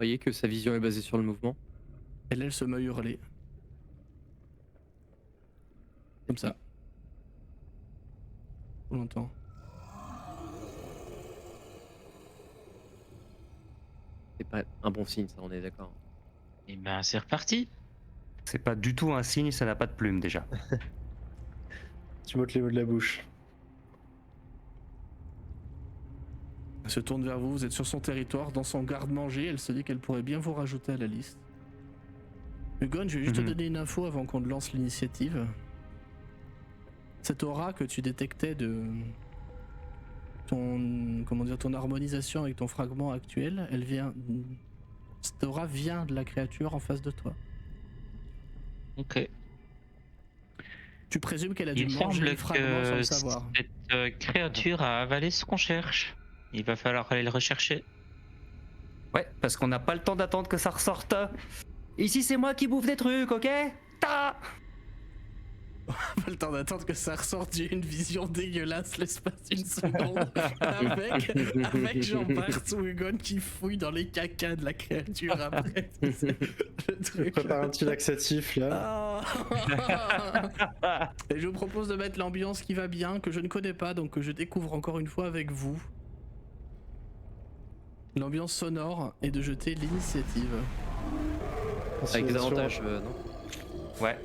voyez que sa vision est basée sur le mouvement. Elle se met à hurler. Comme ça. On l'entend. C'est pas un bon signe, ça, on est d'accord. Et ben c'est reparti. C'est pas du tout un signe, ça n'a pas de plume déjà. Tu m'ôtes les mots de la bouche. Elle se tourne vers vous, vous êtes sur son territoire, dans son garde-manger, elle se dit qu'elle pourrait bien vous rajouter à la liste. Hugon, je vais juste te donner une info avant qu'on te lance l'initiative. Cette aura que tu détectais de ton harmonisation avec ton fragment actuel, elle vient. Cette aura vient de la créature en face de toi. Ok. Tu présumes qu'elle a dû Il manger semble le fragment sans le que savoir. cette créature a avalé ce qu'on cherche. Il va falloir aller le rechercher. Ouais, parce qu'on n'a pas le temps d'attendre que ça ressorte. Ici, c'est moi qui bouffe des trucs, ok? Ta Pas le temps d'attendre que ça ressorte, j'ai une vision dégueulasse l'espace d'une seconde. avec Jean-Bart ou Hugon qui fouille dans les cacas de la créature après. Le truc. Prépare un petit laxatif là. Ah. Et je vous propose de mettre l'ambiance qui va bien, que je ne connais pas, donc que je découvre encore une fois avec vous. L'ambiance sonore et de jeter l'initiative. Avec des Si on- avantages, non? Ouais,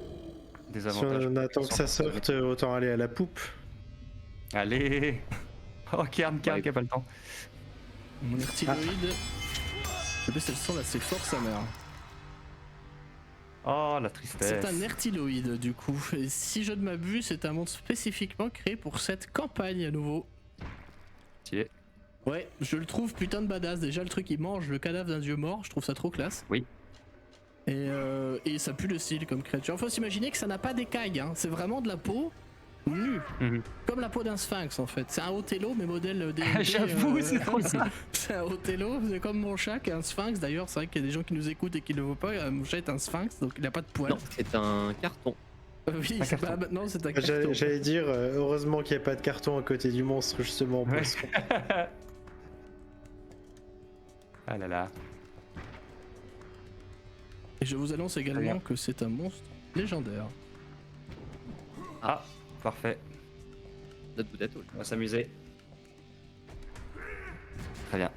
des Si avantages. on attend que ça sorte, autant aller à la poupe. Allez. Oh, Kern qui a pas le temps. Mon ertiloïde. Je sais le son là, c'est fort sa mère. Oh, la tristesse. C'est un ertiloïde du coup. Et si je ne m'abuse, c'est un monstre spécifiquement créé pour cette campagne à nouveau. Stylé. Ouais, je le trouve putain de badass. Déjà, le truc il mange le cadavre d'un dieu mort, je trouve ça trop classe. Oui. Et ça pue le style comme créature. Faut s'imaginer que ça n'a pas d'écailles, hein. C'est vraiment de la peau nue. Mhm. Comme la peau d'un sphinx en fait. C'est un Othello, mais modèle D&D. J'avoue, c'est trop ça. C'est un Othello, c'est comme mon chat qui est un sphinx. D'ailleurs, c'est vrai qu'il y a des gens qui nous écoutent et qui ne le voient pas. Mon chat est un sphinx, donc il n'a pas de poils. Non, c'est un carton. Oui, Un c'est carton. pas... non, c'est un carton. J'allais dire, heureusement qu'il n'y a pas de carton à côté du monstre justement. Ouais. Parce que... Ah là là. Et je vous annonce Très également bien. que c'est un monstre légendaire. Ah, parfait. Notre bout d'atoll. On va s'amuser. Très bien.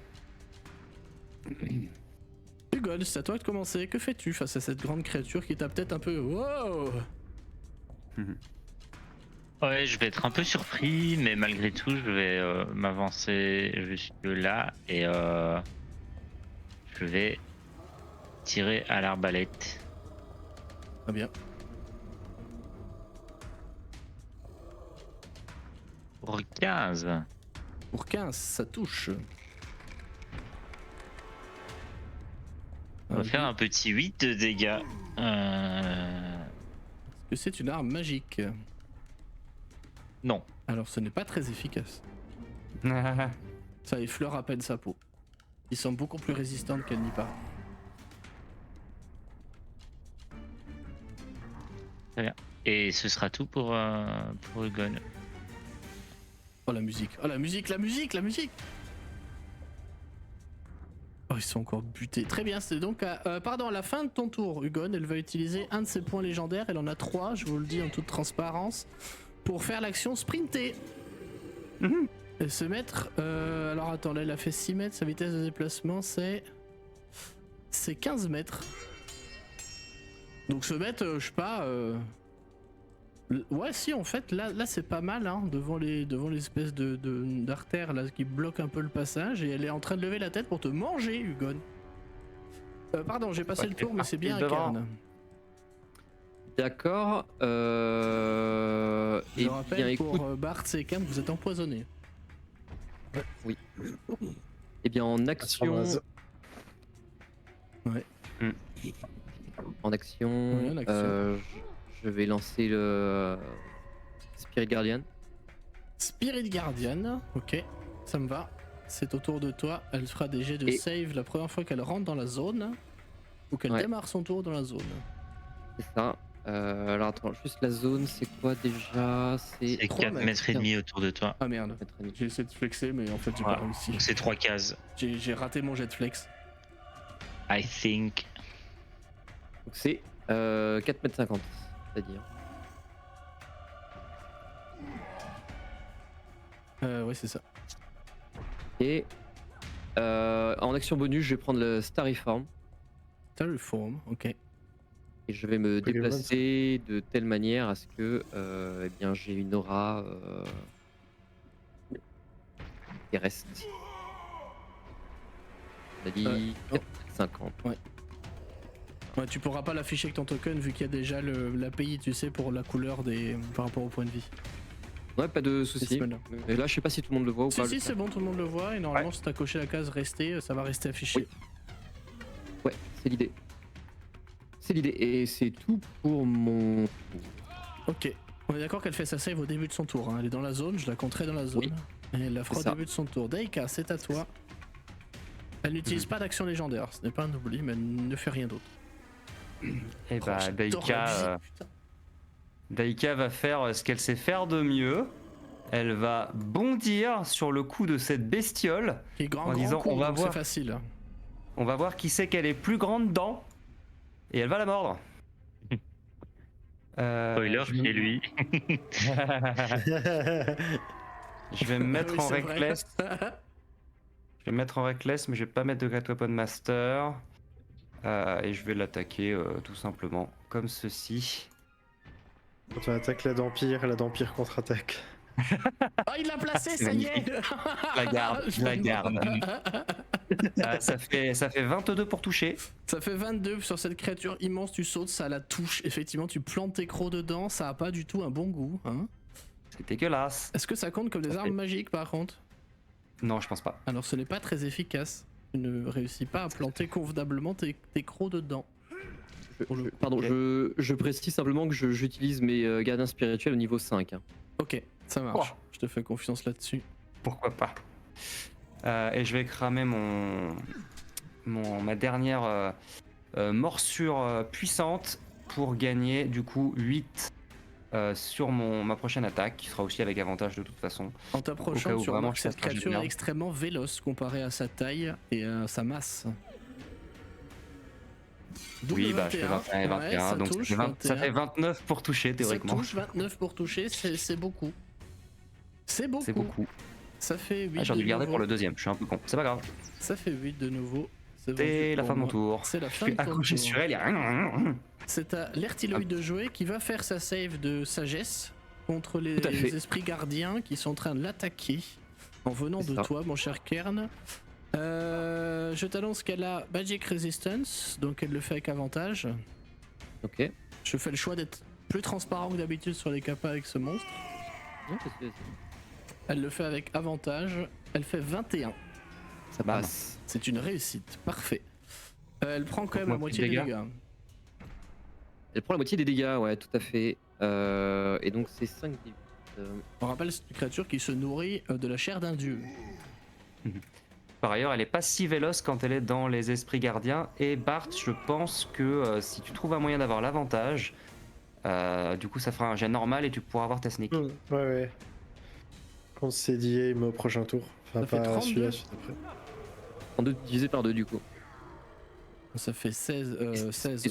Hugon, c'est à toi de commencer. Que fais-tu face à cette grande créature qui t'a peut-être un peu... Wow! Ouais, je vais être un peu surpris, mais malgré tout, je vais m'avancer jusque là et je vais tirer à l'arbalète. Très bien. Pour 15. Pour 15, ça touche. On va faire un petit 8 de dégâts. Que c'est une arme magique. Non. Alors ce n'est pas très efficace. Ça effleure à peine sa peau. Il semble beaucoup plus résistante qu'elle n'y paraît. Très bien. Et ce sera tout pour Hugon. Oh la musique, oh la musique, la musique, la musique. Oh ils sont encore butés. Très bien, c'est donc pardon, à la fin de ton tour, Hugon, elle va utiliser un de ses points légendaires. Elle en a 3, je vous le dis en toute transparence, pour faire l'action sprinter. Et se mettre... alors attends, là elle a fait 6 mètres, sa vitesse de déplacement c'est 15 mètres. Donc se mettre, je sais pas... Ouais si en fait, là c'est pas mal, hein, devant l'espèce d'artère là qui bloque un peu le passage, et elle est en train de lever la tête pour te manger, Hugon. Pardon, j'ai passé le tour, mais c'est bien à devant. Kern. D'accord. Je Et bien rappelle écoute, pour Bart et Kern, vous êtes empoisonnés. oui. Et bien en action. Ouais. En action, Oui, en action. je vais lancer le Spirit Guardian. Spirit Guardian, ok, ça me va. C'est au tour de toi, elle fera des jets de Et- save la première fois qu'elle rentre dans la zone, ou qu'elle Ouais. démarre son tour dans la zone. C'est ça. Alors attends, juste la zone, c'est quoi déjà? C'est 3 4 mètres. mètres et demi autour de toi. Ah merde, j'ai essayé de flexer mais en fait j'ai Ouais. pas réussi. Donc c'est 3 cases. J'ai raté mon jet de flex. I think. Donc c'est 4,50 m, c'est-à-dire. Ouais, c'est ça. Et en action bonus, je vais prendre le Stariform Terraform, ok. et je vais me Pokémon, déplacer de telle manière à ce que eh bien, j'ai une aura qui reste. On a dit oh. 4,50 m. Ouais, tu pourras pas l'afficher avec ton token vu qu'il y a déjà l'API, tu sais, pour la couleur par rapport au point de vie. Ouais, pas de C'est soucis. ce mode-là. Mais là, je sais pas si tout le monde le voit ou Si, pas. si, c'est bon, tout le monde le voit. Et normalement, si t'as coché la case rester, ça va rester affiché. Ouais, c'est l'idée. C'est l'idée. Et c'est tout pour mon tour. Ok. On est d'accord qu'elle fait sa save au début de son tour. Hein. Elle est dans la zone, je la compterai dans la zone. Oui. Et elle la fera au C'est ça. début de son tour. Daika, c'est à toi. Elle n'utilise pas d'action légendaire. Ce n'est pas un oubli, mais elle ne fait rien d'autre. Et Oh, bah, j'adore la musique, putain. Daika va faire ce qu'elle sait faire de mieux. Elle va bondir sur le cou de cette bestiole. Qui est grand, en grand disant, coup, on va donc voir. c'est facile. On va voir qui c'est qu'elle est plus grande dedans. Et elle va la mordre. Spoiler, je... c'est lui. je vais me mettre Oui, en c'est vrai. reckless. Je vais me mettre en reckless, mais je vais pas mettre de Great Weapon Master. Et je vais l'attaquer tout simplement comme ceci. Quand on attaque la Dampire contre-attaque. Oh, il l'a placé, ça y est. La garde, Je la me garde. demande. Ça fait 22 pour toucher. Ça fait 22 sur cette créature immense, tu sautes, ça la touche. Effectivement, tu plantes tes crocs dedans, ça a pas du tout un bon goût. Hein. C'est dégueulasse. Est-ce que ça compte comme des Ça armes fait- magiques par contre? Non, je pense pas. Alors ce n'est pas très efficace. Tu ne réussis pas à planter convenablement tes crocs dedans. Pardon, Ok. je précise simplement que j'utilise mes gardiens spirituels au niveau 5. Hein. Ok, ça marche. Oh. Je te fais confiance là-dessus. Pourquoi pas. Et je vais cramer ma dernière morsure puissante pour gagner du coup 8 sur ma prochaine attaque, qui sera aussi avec avantage de toute façon. En Au cas t'approchant, où tu vraiment remarques que je fasse cette pas de créature est merde. extrêmement véloce comparée à sa taille et à sa masse. Double Oui, bah je fais 21 et 21, ouais, ça donc touche, ça fait 29 pour toucher Ça théoriquement. touche, 29 pour toucher, c'est beaucoup. C'est beaucoup. C'est beaucoup. Ça fait 8 J'aurais dû de le garder nouveau. pour le deuxième, je suis un peu con. C'est pas grave. Ça fait 8 de nouveau. C'est vendu la pour fin de mon moi. tour. C'est la Je fin suis de ton accroché tour. sur elle et... C'est à l'Ertiloïde de jouer qui va faire sa save de sagesse contre les Tout à fait. esprits gardiens qui sont en train de l'attaquer en venant C'est de ça. toi, mon cher Kern. Je t'annonce qu'elle a Magic Resistance, donc elle le fait avec avantage. Ok. Je fais le choix d'être plus transparent que d'habitude sur les capas avec ce monstre. Non, c'est- Elle le fait avec avantage. Elle fait 21. ça Bam. passe. C'est une réussite. Parfait. Elle prend quand même Moi, la moitié plus des de dégâts. Elle prend la moitié des dégâts, ouais, tout à fait. Et donc c'est 5 d On rappelle, c'est une créature qui se nourrit de la chair d'un dieu. Par ailleurs, elle est pas si véloce quand elle est dans les esprits gardiens. Et Bart, je pense que si tu trouves un moyen d'avoir l'avantage, du coup ça fera un jet normal et tu pourras avoir ta sneak. Ouais. Contre CDA au prochain tour. Enfin, Ça fait pas 32. celui-là, celui d'après. 32 divisé par 2 du coup. Ça fait 16. Et 16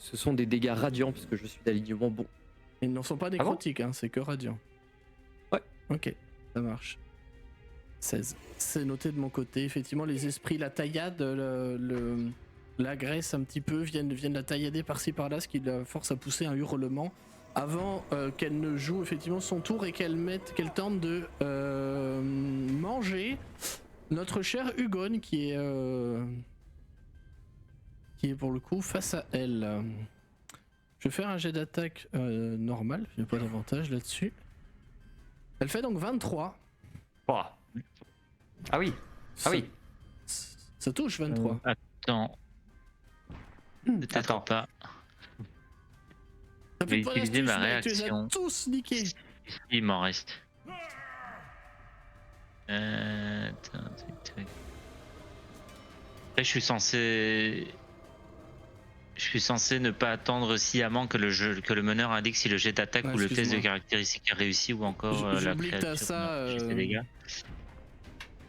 ce sont des dégâts radiants puisque je suis d'alignement bon. Ils n'en sont pas nécrotiques, hein, c'est que radiant. Ouais. Ok, ça marche. 16. C'est noté de mon côté. Effectivement, les esprits, la taillade, la graisse un petit peu, viennent la taillader par-ci par-là, ce qui la force à pousser un hurlement avant qu'elle ne joue effectivement son tour et qu'elle tente de manger notre cher Hugon qui est pour le coup face à elle. Je vais faire un jet d'attaque normal, il n'y a pas d'avantage là-dessus. Elle fait donc 23. Oh. Ah oui, ah oui. Ça touche 23. Attends. Peut-être Attends. pas. T'as plus vais de points utiliser ma d'astuce, mec, tu les as réaction. tous niqués. Il m'en reste. Attends, tac, tac. Après, je suis censé ne pas attendre sciemment que le meneur indique si le jet d'attaque Ouais, ou le test de excuse-moi. caractéristique est réussi ou encore la J'oublie que créature t'as ça, n'inflige des dégâts.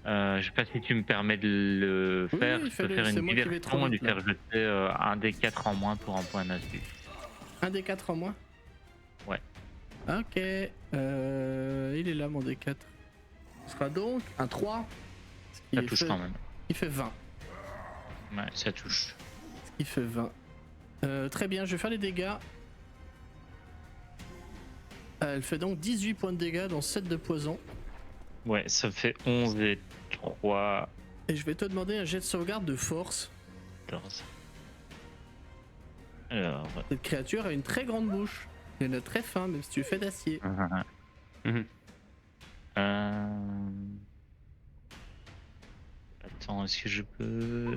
Je sais pas si tu me permets de le Oui, faire. oui, Je peux fais-le, faire c'est une moi qui vais trop diversion et lui vite, là. faire jeter un des 4 en moins pour un point d'astuce. Un des 4 en moins. Ouais. Ok. Il est là mon D4. Ce sera donc un 3. Ça touche quand même. Il fait 20. Ouais, ça touche. Il fait 20. Très bien, je vais faire les dégâts. Elle fait donc 18 points de dégâts dont 7 de poison. Ouais, ça fait 11 et 3, Et je vais te demander un jet de sauvegarde de force. 14. Alors, Cette créature a une très grande bouche. Elle est très fin, même si tu fais d'acier. Mhm. Attends, est-ce que je peux...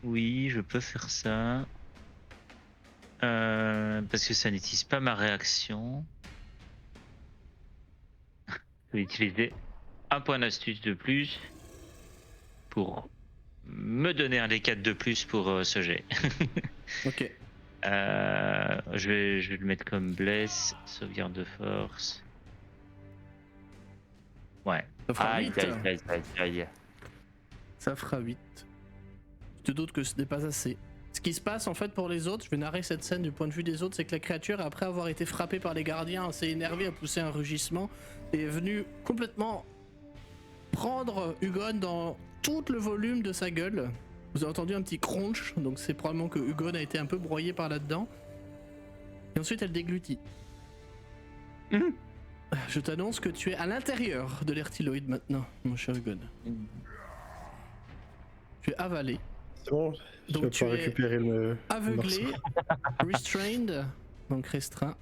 Oui, je peux faire ça. Parce que ça n'utilise pas ma réaction. Je vais utiliser un point d'astuce de plus pour me donner un D4 de plus pour ce jet. Ok. Je vais le mettre comme bless, sauvegarde de force. Ouais. Ça fera Aïe, 8. aïe, aïe, aïe, aïe. Ça fera 8. Je te doute que ce n'est pas assez. Ce qui se passe en fait pour les autres, je vais narrer cette scène du point de vue des autres, c'est que la créature, après avoir été frappée par les gardiens, s'est énervée, a poussé un rugissement et est venue complètement prendre Hugon dans tout le volume de sa gueule. Vous avez entendu un petit crunch, donc c'est probablement que Hugon a été un peu broyé par là-dedans. Et ensuite elle déglutit. Mhm. Je t'annonce que tu es à l'intérieur de l'ertiloïde maintenant, mon cher Hugon. Tu es avalé, C'est bon, je Donc vais tu pas es récupérer le aveuglé, morceau. restrained, donc restreint.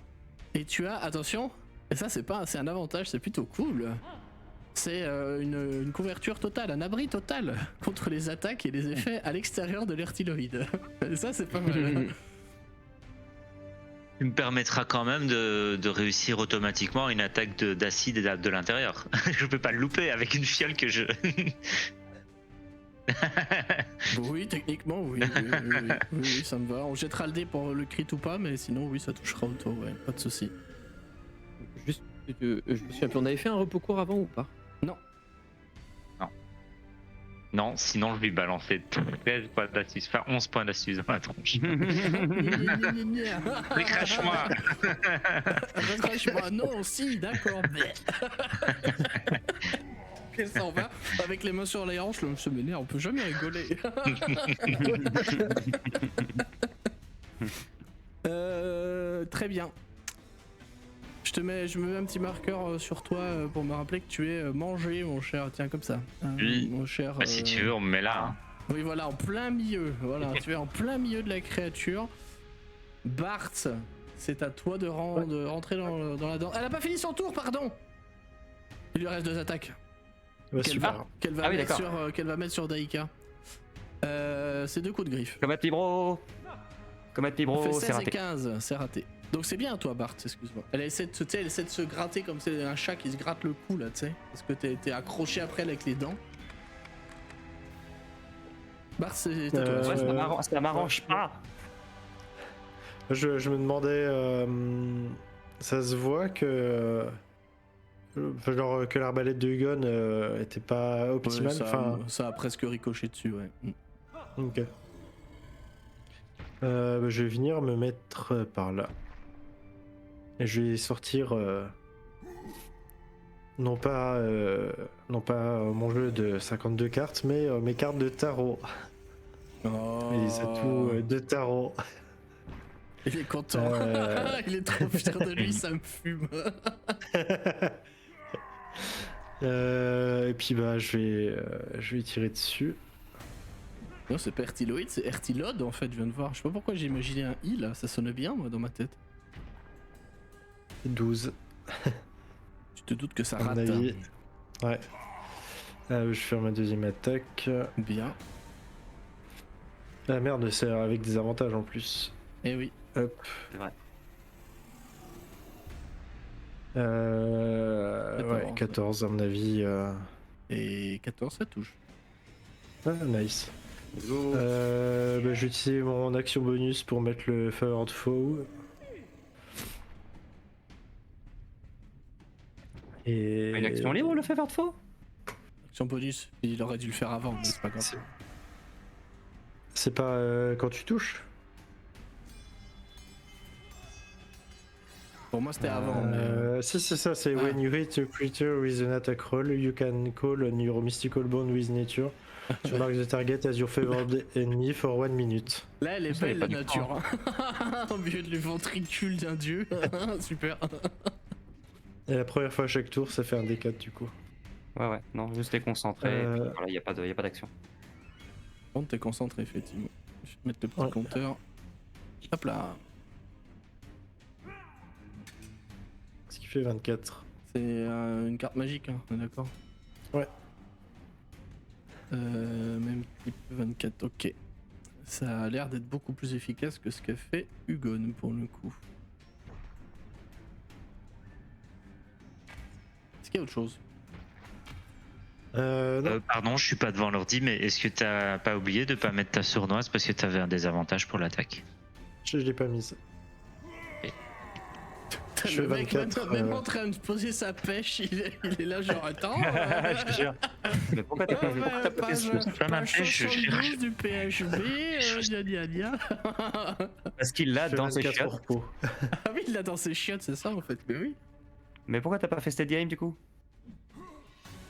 Et tu as, attention, et ça c'est un avantage, c'est plutôt cool. C'est une couverture totale, un abri total contre les attaques et les effets à l'extérieur de l'ertiloïde. Et ça c'est pas mal. Tu me permettra quand même de réussir automatiquement une attaque d'acide de l'intérieur. Je peux pas le louper avec une fiole que je... Oui, techniquement, oui, oui, ça me va. On jettera le dé pour le crit ou pas, mais sinon, oui, ça touchera au tour, ouais, pas de soucis. Juste, je me souviens plus, on avait fait un repos court avant ou pas? Non, sinon je lui balançais 13 points d'astuce, enfin 11 points d'astuce dans la tronche. Recrache-moi. Recrache-moi, non, si, d'accord. Qu'elle s'en va avec les mains sur les hanches, le monsieur m'énerve, on peut jamais rigoler. Très bien. Je me mets un petit marqueur sur toi pour me rappeler que tu es mangé, mon cher. Tiens, comme ça. Oui. Mon cher. Bah, si tu veux, on me met là. Hein. Oui, voilà, en plein milieu. Voilà, tu es en plein milieu de la créature. Bart, c'est à toi de rentrer dans la danse. Elle a pas fini son tour, pardon. Il lui reste 2 attaques. Ouais, Qu'elle super. va, qu'elle va, Ah oui, mettre d'accord. qu'elle va mettre sur Daika. C'est 2 coups de griffe. Comète Pibro. Comète Ça Pibro, fait c'est 16 et raté. 15, c'est raté. Donc c'est bien toi Bart, excuse-moi. Elle essaie de se gratter comme c'est un chat qui se gratte le cou là, tu sais. Parce que t'es accroché après elle avec les dents. Bart, c'est à toi. Ouais, ça m'arrange pas. Je me demandais, ça se voit que, genre que l'arbalète de Hugon était pas Ouais, optimale. ça a presque ricoché dessus, ouais. Ok. Je vais venir me mettre par là. Et je vais sortir non pas mon jeu de 52 cartes, mais mes cartes de tarot. Oh. Les atouts de tarot. Il est content. Il est trop fier de lui, ça me fume. Et puis bah je vais tirer dessus. Non, c'est pas Ertiloïde, c'est Ertilode en fait, je viens de voir. Je sais pas pourquoi j'ai imaginé un I là, ça sonnait bien moi dans ma tête. 12. Tu te doutes que ça À mon rate. avis. Ouais. Je vais faire ma deuxième attaque. Bien. Ah merde, c'est avec des avantages en plus. Eh oui. Hop. C'est vrai. Ouais, 14 à mon avis. Et 14, ça touche. Ah, nice. Go. Je vais utiliser mon action bonus pour mettre le Favored Foe. Et... Une action libre, le faveur de faux? Action bonus, il aurait dû le faire avant, mais c'est pas grave. C'est pas quand tu touches. Pour moi, c'était avant. Mais... Si, c'est ça, c'est Ah. when you hit a creature with an attack roll, you can call on your mystical bond with nature. To mark the target as your favored enemy for 1 minute. Là, elle est Ça, belle, y la a pas du nature. Hein. Au milieu de ventricule d'un dieu. Super. Et la première fois à chaque tour, ça fait un D4 du coup. Ouais, non, juste les concentrer. Et puis, voilà, il n'y a pas d'action. Bon, t'es concentré, effectivement. Je vais mettre le petit Ouais. compteur. Hop là. Ce qui fait 24. C'est une carte magique, hein, on est d'accord? Ouais. Même type 24, ok. Ça a l'air d'être beaucoup plus efficace que ce qu'a fait Hugon pour le coup. Est-ce qu'il y a autre chose? Non. Pardon, je suis pas devant l'ordi, mais est-ce que t'as pas oublié de pas mettre ta sournoise parce que t'avais un désavantage pour l'attaque? Je l'ai pas mise. Je Le fais mec 24, même en train de poser sa pêche, il est là genre attends. Je te jure. Mais pourquoi t'as pas fait ça? pas ma pêche, je cherche. 72 du PHB, gna gna gna. Parce qu'il l'a Je fais dans ses 24 chiottes. pour pot. Ah oui, il l'a dans ses chiottes, c'est ça en fait, mais oui. Mais pourquoi t'as pas fait Steady Aim du coup?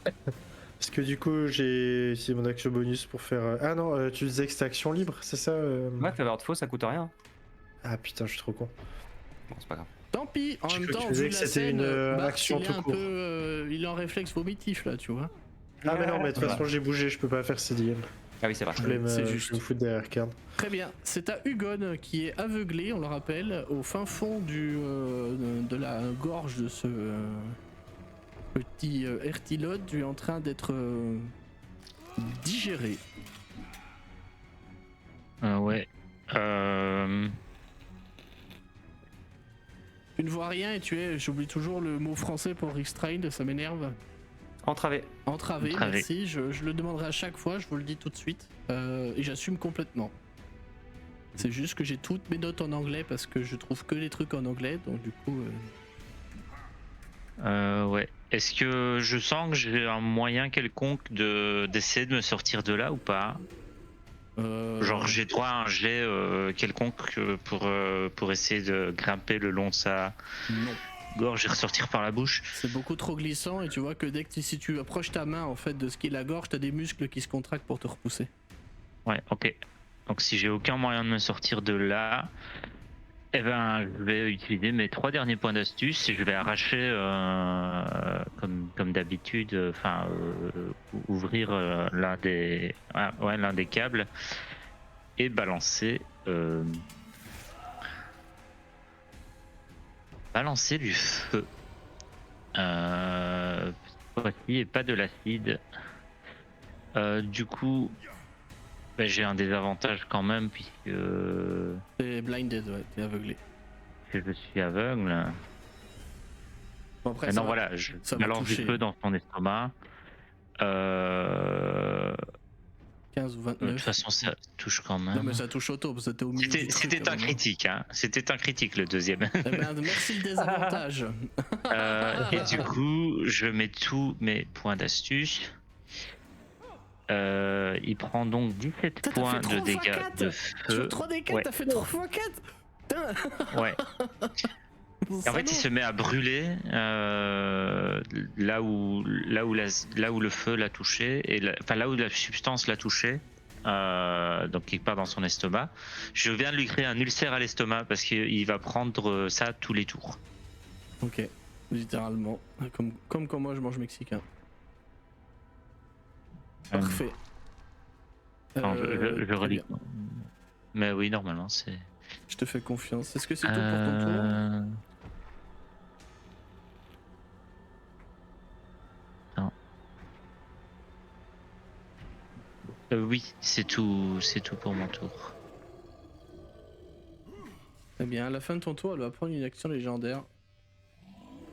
Parce que du coup, j'ai utilisé mon action bonus pour faire. Ah non, tu disais que c'était action libre, c'est ça Ouais, faveur de faux, ça coûte rien. Ah putain, je suis trop con. Bon, c'est pas grave. Tant pis, en J'ai même cru que temps, tu disais vu que la c'était scène, une Bart, action il est tout un court. peu, il est en réflexe vomitif là, tu vois. Ah mais non, mais de toute Ouais. façon, j'ai bougé, je peux pas faire CDM. Ah oui, c'est vrai. Je voulais C'est me, juste. je me foutre derrière Karn. Très bien, c'est à Hugon qui est aveuglé, on le rappelle, au fin fond de la gorge de ce petit Ertilode. Tu es en train d'être digéré. Ouais. Tu ne vois rien et tu es, j'oublie toujours le mot français pour restrained, ça m'énerve. Entravé. Entravé, Entravé. merci, je le demanderai à chaque fois, je vous le dis tout de suite. Et j'assume complètement. C'est juste que j'ai toutes mes notes en anglais parce que je trouve que les trucs en anglais, donc du coup... Ouais. Est-ce que je sens que j'ai un moyen quelconque d'essayer de me sortir de là ou pas? Genre j'ai droit à un jet quelconque pour essayer de grimper le long de sa Non. gorge et ressortir par la bouche. C'est beaucoup trop glissant et tu vois que dès que si tu approches ta main en fait de ce qui est la gorge, t'as des muscles qui se contractent pour te repousser. Ouais, ok. Donc si j'ai aucun moyen de me sortir de là, eh ben je vais utiliser mes 3 derniers points d'astuce et je vais arracher comme d'habitude, ouvrir l'un des câbles et balancer du feu. Voici et pas de l'acide. Du coup, j'ai un désavantage quand même puisque T'es blinded, ouais, t'es aveuglé. je suis aveugle. Bon, après, Mais ça non, va- voilà, je ça va balance du toucher. feu dans son estomac. 15 ou De 29. toute façon, ça touche quand Non même. mais ça touche auto, parce que t'es au milieu du truc, C'était quand un même, hein. critique, hein. C'était un critique le deuxième. Eh ben, merci le désavantage. Et du coup, je mets tous mes points d'astuce. Il prend donc 17 Putain, t'as points fait de 3 dégâts x 4. de Sur feu. 3 des 4, Ouais. t'as fait 3 x 4. Putain. Ouais. Et en fait, il se met à brûler là où le feu l'a touché, et là où la substance l'a touché, donc quelque part dans son estomac. Je viens de lui créer un ulcère à l'estomac parce qu'il va prendre ça tous les tours. Ok, littéralement. Comme quand moi je mange mexicain. Parfait. Non, je très relis. bien. Mais oui, normalement, c'est. Je te fais confiance. Est-ce que c'est tout pour ton tour? Non. Oui, c'est tout pour mon tour. Eh bien, à la fin de ton tour, elle va prendre une action légendaire.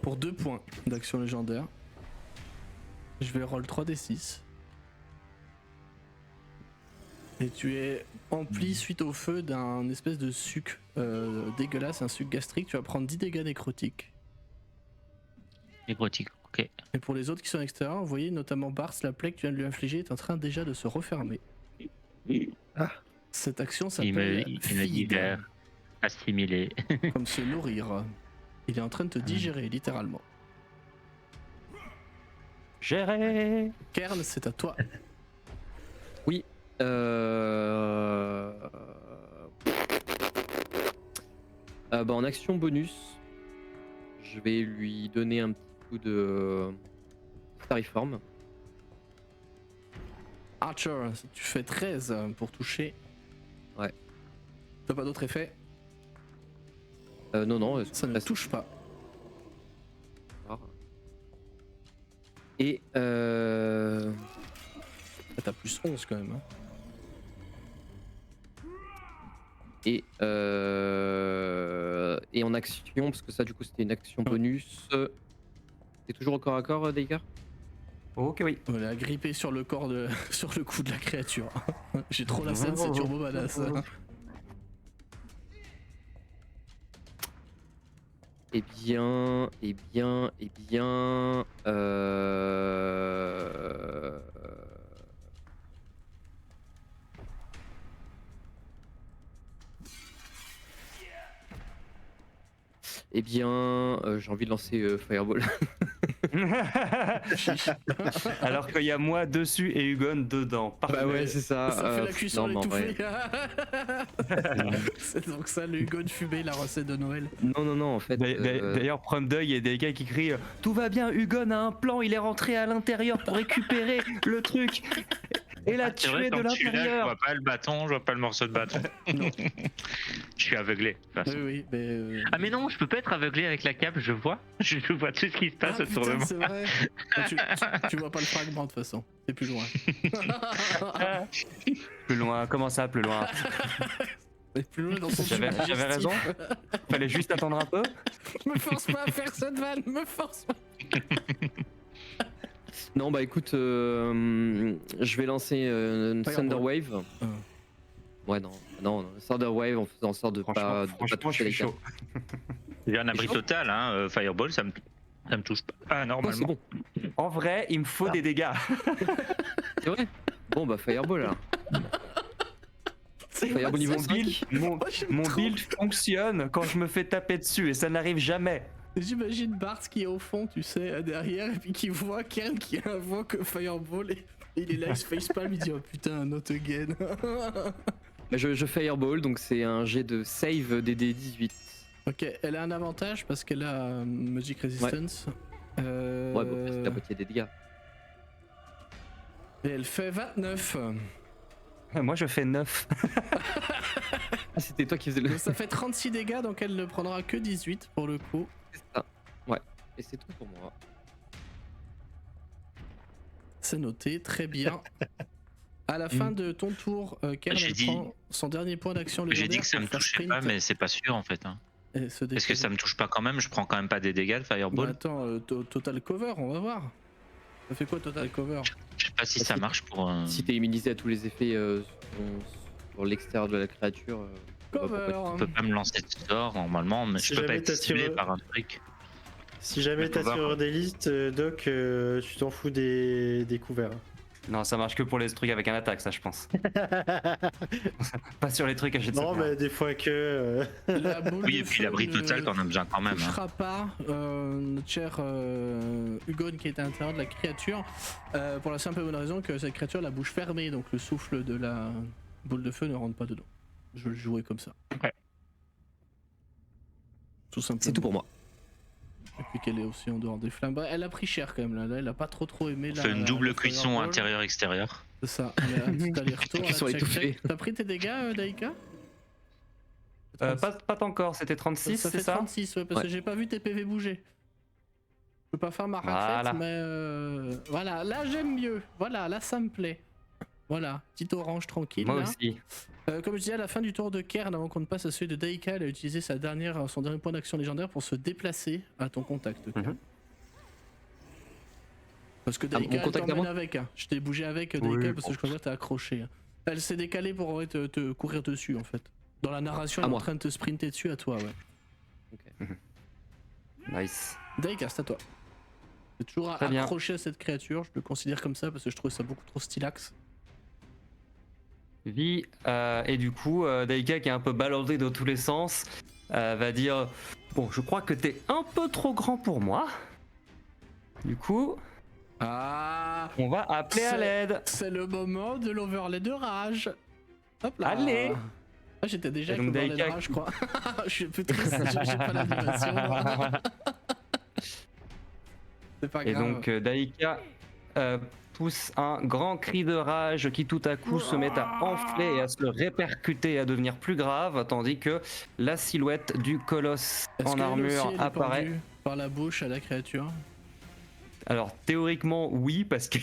Pour 2 points d'action légendaire. Je vais roll 3d6. Et tu es empli suite au feu d'un espèce de suc dégueulasse, un suc gastrique. Tu vas prendre 10 dégâts nécrotiques. Nécrotique, Ok. Et pour les autres qui sont à l'extérieur, vous voyez notamment Bars, la plaie que tu viens de lui infliger est en train déjà de se refermer. Ah. Cette action Il me s'appelle dit feed, assimilé. comme se nourrir. Il est en train de te digérer, littéralement. Géré. Kern, c'est à toi. En action bonus, je vais lui donner un petit coup de Stariform. Archer, tu fais 13 pour toucher. Ouais. T'as pas d'autre effet? Non, Ça ne touche pas. Et T'as plus 11 quand même. Hein. Et en action, parce que ça du coup c'était une action bonus. T'es toujours au corps à corps, Daika? Ok, oui. On est agrippé sur le corps de. sur le cou de la créature. J'ai trop la scène, c'est turbo badass. Eh bien. J'ai envie de lancer Fireball. Alors qu'il y a moi dessus et Hugon dedans. Parfait. Bah ouais, c'est ça. Ça fait la cuisson non, mais en étouffée. vrai- C'est donc ça le Hugon fumé, la recette de Noël. Non, en fait. D'ailleurs, Prime Deuil, il y a des gars qui crient tout va bien, Hugon a un plan, il est rentré à l'intérieur pour récupérer le truc et l'a C'est vrai, tué de quand je suis là, je l'intérieur. vois pas le bâton, je vois pas le morceau de bâton. Je suis aveuglé. de toute façon. Oui, mais. Ah mais non, je peux pas être aveuglé avec la cape, je vois. Je vois tout ce qui se passe autour de putain, moi. c'est vrai. Tu vois pas le fragment de toute façon, c'est plus loin. Plus loin, comment ça, plus loin? C'est plus loin dans son J'avais raison. Fallait juste attendre un peu. Me force pas à faire cette vanne, me force pas. Non, bah écoute, je vais lancer une Fireball. Thunder Wave. Ouais, non, Thunder Wave en faisant en sorte de pas Franchement, je toucher suis les cartes. chaud. J'ai un abri total, hein. Fireball, ça me touche pas. Ah, Oh, c'est normalement. bon, En vrai, il me faut des dégâts. c'est vrai. Bon, bah Fireball alors. Fireball niveau Mon 5. build, mon trop build fonctionne quand je me fais taper dessus et ça n'arrive jamais. J'imagine Bart qui est au fond, tu sais, derrière, et puis qui voit Kern qui invoque Fireball et il est là, il se facepalm, il dit oh putain, not again. Je Fireball, donc c'est un jet de save DD18. Ok, elle a un avantage parce qu'elle a Magic Resistance. Ouais, bah c'est la moitié des dégâts. Et elle fait 29. Moi, je fais 9. Ah, c'était toi qui faisais le. Donc ça fait 36 dégâts, donc elle ne prendra que 18 pour le coup. C'est ça. Ouais. Et c'est tout pour moi. C'est noté, très bien. À la fin de ton tour, Kern J'ai elle dit- prend son dernier point d'action J'ai légendaire dit que ça pour me faire touchait sprint pas, mais c'est pas sûr en fait. Hein. et se Est-ce que décaler. ça me touche pas quand même? Je prends quand même pas des dégâts de Fireball. Bah attends, total cover, on va voir. Ça fait quoi total cover? Je sais pas si Bah, ça si- marche pour. Si t'es immunisé à tous les effets sur l'extérieur de la créature. Cover. Je peux pas me lancer de sort normalement, mais Si je peux pas jamais être t'as ciblé tiré- par un truc. Si jamais Je peux t'as voir. tireur d'élite, Doc, tu t'en fous des couverts. Non, ça marche que pour les trucs avec un attaque, ça, je pense. Pas sur les trucs à jet de Non, secours. mais des fois que. La boule Oui, de et puis feu l'abri ne total t'en as besoin quand même. Hein. touchera pas notre cher Hugon qui est à l'intérieur de la créature pour la simple et bonne raison que cette créature a la bouche fermée, donc le souffle de la boule de feu ne rentre pas dedans. Je le jouerai comme ça. Ouais. Tout simplement. C'est tout pour moi. Et puis qu'elle est aussi en dehors des flammes. Bah, elle a pris cher quand même là, elle a pas trop aimé On la. fait une double la cuisson Fireball. intérieur-extérieur. C'est ça, on a un petit aller-retour. Qui sont là, check, étouffés. check. T'as pris tes dégâts, Daika? Pas encore, c'était 36, Ça c'est fait ça 36, ouais, parce que j'ai pas vu tes PV bouger. Je peux pas faire ma raclette, Voilà. mais voilà, là j'aime mieux. Voilà, là ça me plaît. Voilà, petit orange tranquille. Moi là. aussi. Comme je disais, à la fin du tour de Kern, avant qu'on ne passe à celui de Daika, elle a utilisé son dernier point d'action légendaire pour se déplacer à ton contact. Kern. Mhm. Parce que Ah, Daika, mon elle contact à t'emmène moi avec. Hein. Je t'ai bougé avec Daika Oui, parce que je crois que t'es accroché. Hein. Elle s'est décalée pour te courir dessus en fait. Dans la narration, elle est en moi. train de te sprinter dessus à toi, ouais. Nice. Daika, c'est à toi. C'est toujours Très bien. accroché à cette créature, je le considère comme ça parce que je trouve ça beaucoup trop stylax. Vie. Et du coup, Daika, qui est un peu balancé dans tous les sens, va dire bon, je crois que t'es un peu trop grand pour moi. Du coup, Ah, on va appeler à l'aide. c'est le moment de l'overlay de rage. Hop là. Allez. Ah, j'étais déjà Et avec donc l'overlay de Daika rage, je crois. Je suis un peu triste, j'ai pas l'animation. C'est pas Et grave. donc Daika pousse un grand cri de rage qui tout à coup se met à enfler et à se répercuter et à devenir plus grave, tandis que la silhouette du colosse Est-ce en que armure Lucie, elle est apparaît. pendue par la bouche à la créature? Alors théoriquement oui, parce que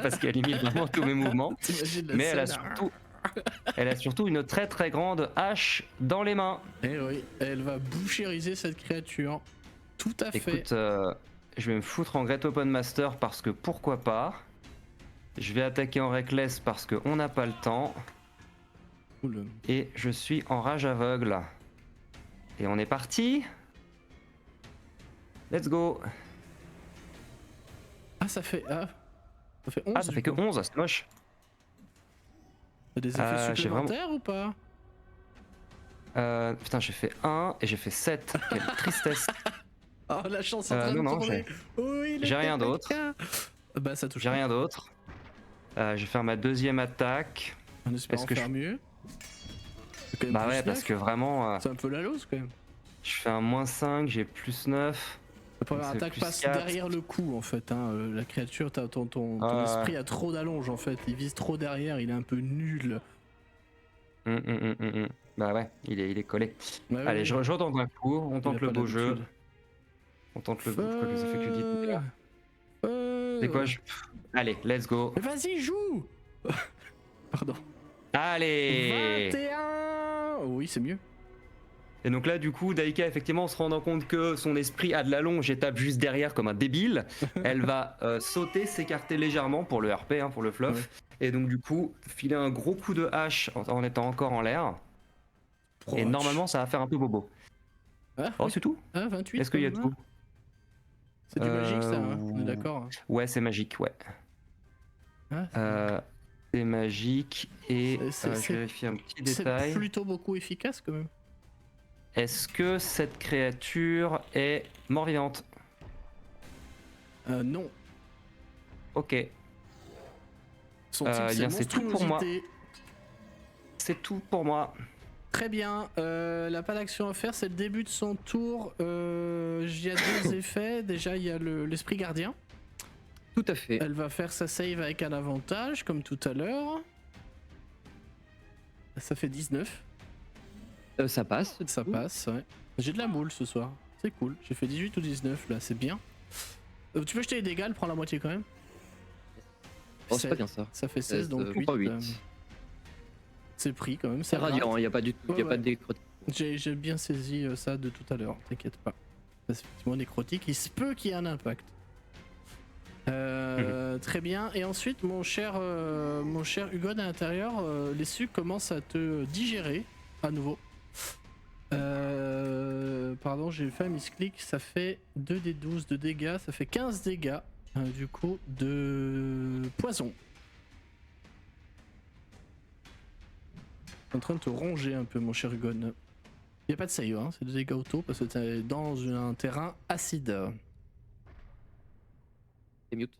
parce qu'elle imite vraiment tous mes mouvements, T'imagines la mais scène? elle a surtout une très très grande hache dans les mains. Eh oui, elle va bouchériser cette créature. Tout à fait. Écoute, je vais me foutre en Great Weapon Master parce que pourquoi pas. Je vais attaquer en Reckless parce qu'on n'a pas le temps. Cool. Et je suis en rage aveugle. Et on est parti. Let's go. Ah, ça fait 11. Ah, ça fait que 11, c'est moche. T'as des effets j'ai supplémentaires ou pas? Putain, j'ai fait 1 et j'ai fait 7. Quelle tristesse. Oh, la chance en train de non, tourner. Oui, le j'ai rien TPK. d'autre. Bah, ça touche. J'ai rien d'autre. Je vais faire ma deuxième attaque. On espère Est-ce en que faire je- mieux. C'est quand même Bah plus ouais, parce 9. que vraiment, C'est un peu la lose quand même. je fais un -5, j'ai +9. La première Donc c'est attaque plus passe 4. derrière le cou en fait. Hein. La créature, ton Ah. esprit a trop d'allonge en fait. Il vise trop derrière, il est un peu nul. Bah ouais, il est collé. Ouais, Allez, ouais. je retente un coup, on Il a tente le pas beau jeu. l'habitude. On tente le beau jeu, quoi que ça fait que 10 dégâts. Euh, C'est quoi Allez, let's go. Mais vas-y, joue. Pardon. Allez 21. Oui, c'est mieux. Et donc là, du coup, Daika, effectivement, en se rendant compte que son esprit a de la longe et tape juste derrière comme un débile, elle va sauter, s'écarter légèrement pour le RP, hein, pour le fluff. Ouais. Et donc, du coup, filer un gros coup de hache en étant encore en l'air. Et Proche. normalement, ça va faire un peu bobo. Ah, Oh, oui. c'est tout Ah, 28. Est-ce qu'il y a quand tout même, hein. C'est du magique ça, hein. On est ou- d'accord. hein. Ouais, c'est magique, ouais. Ah, C'est magique et C'est- je vérifie un petit c'est détail. plutôt beaucoup efficace quand même. Est-ce que cette créature est mort-vivante? Non. Ok, Son type c'est bien, c'est tout pour moi. monstruosité. c'est tout pour moi. Très bien. Elle n'a pas d'action à faire. C'est le début de son tour. Il y a deux effets. Déjà, il y a l'esprit gardien. Tout à fait. Elle va faire sa save avec un avantage, comme tout à l'heure. Ça fait 19. Ça passe. Ça passe, ouais. J'ai de la moule ce soir. C'est cool. J'ai fait 18 ou 19 là, c'est bien. Tu peux jeter les dégâts, elle prend la moitié quand même. Oh, c'est pas bien ça. Ça fait 16 donc 8. Pourquoi 8 C'est pris quand même. C'est ça va. radiant, il n'y a pas du tout, Ouais, y a pas de décrotte. J'ai bien saisi ça de tout à l'heure, t'inquiète pas. C'est effectivement nécrotique, il se peut qu'il y ait un impact. Très bien. Et ensuite, mon cher Hugon à l'intérieur, les sucs commencent à te digérer à nouveau. Pardon, j'ai fait un misclick. Ça fait 2d12 de dégâts, ça fait 15 dégâts du coup de poison. En train de te ronger un peu, mon cher Hugon. Il n'y a pas de save, hein, c'est des dégâts auto parce que t'es dans un terrain acide. C'est mute.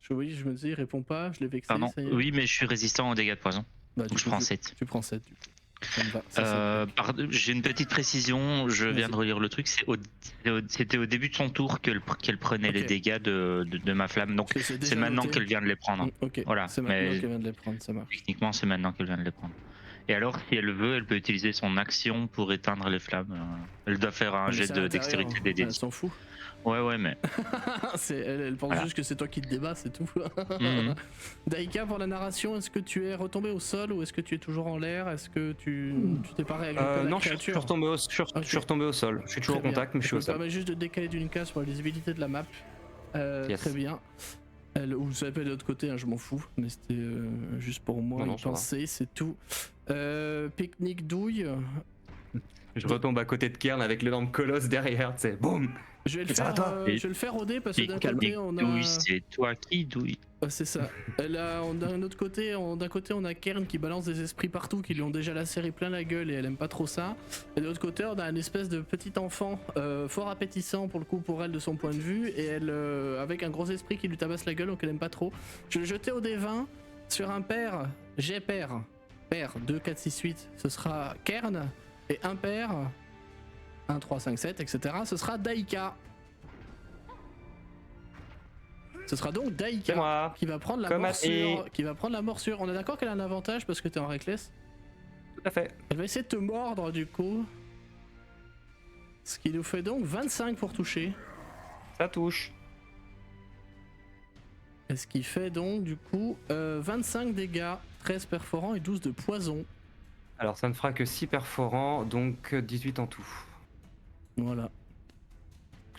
Oui, je me dis, il répond pas, je l'ai vexé. Pardon. Ça y est. Oui, mais je suis résistant aux dégâts de poison. Bah, Donc je prends 7. Tu prends 7 du coup. Ça me va, ça. J'ai une petite précision, je Vas-y. viens de relire le truc, c'était au début de son tour qu'elle prenait les Ok. dégâts de ma flamme, donc Parce que déjà c'est maintenant noté. qu'elle vient de les prendre. Ok, Voilà, c'est maintenant mais- qu'elle vient de les prendre, ça marche. Techniquement, c'est maintenant qu'elle vient de les prendre. Et alors, si elle veut, elle peut utiliser son action pour éteindre les flammes. Elle doit faire un Mais jet c'est à de l'intérieur, dextérité hein. des dés. Elle s'en fout. Ouais, mais. Elle pense Voilà. juste que c'est toi qui te débats, c'est tout. Mhm. Daika, pour la narration, est-ce que tu es retombé au sol ou est-ce que tu es toujours en l'air? Est-ce que tu t'es pas réagripé à la Non, je suis créature? retombé au, je suis retombé au sol. Je suis toujours Très en bien. contact, mais je suis au me sol. permets juste de décaler d'une case pour la lisibilité de la map. Yes. Très bien. Ou ça peut être de l'autre côté, hein, je m'en fous. Mais c'était juste pour moi Non, y ça va. penser, c'est tout. Pique-nique douille. Je retombe à côté de Kern avec l'énorme colosse derrière, tu sais, boum. Je vais le Mais ça faire, va, toi je vais le faire au dé parce que d'un côté on a. Douille, c'est toi qui douille. C'est ça. Là, d'un autre côté, d'un côté, on a Kern qui balance des esprits partout, qui lui ont déjà lacéré plein la gueule et elle aime pas trop ça. Et de l'autre côté, on a une espèce de petit enfant fort appétissant pour le coup pour elle de son point de vue et elle avec un gros esprit qui lui tabasse la gueule donc elle aime pas trop. Je vais le jeter au D20 sur un pair. J'ai pair. Pair 2, 4, 6, 8. Ce sera Kern et un pair 1, 3, 5, 7, etc. Ce sera Daika. Ce sera donc C'est Daika moi. qui va prendre la Comme morsure. Qui va prendre la morsure. On est d'accord qu'elle a un avantage parce que t'es en reckless. Tout à fait. Elle va essayer de te mordre du coup. Ce qui nous fait donc 25 pour toucher. Ça touche. Et ce qui fait donc du coup 25 dégâts, 13 perforants et 12 de poison. Alors ça ne fera que 6 perforants, donc 18 en tout. Voilà.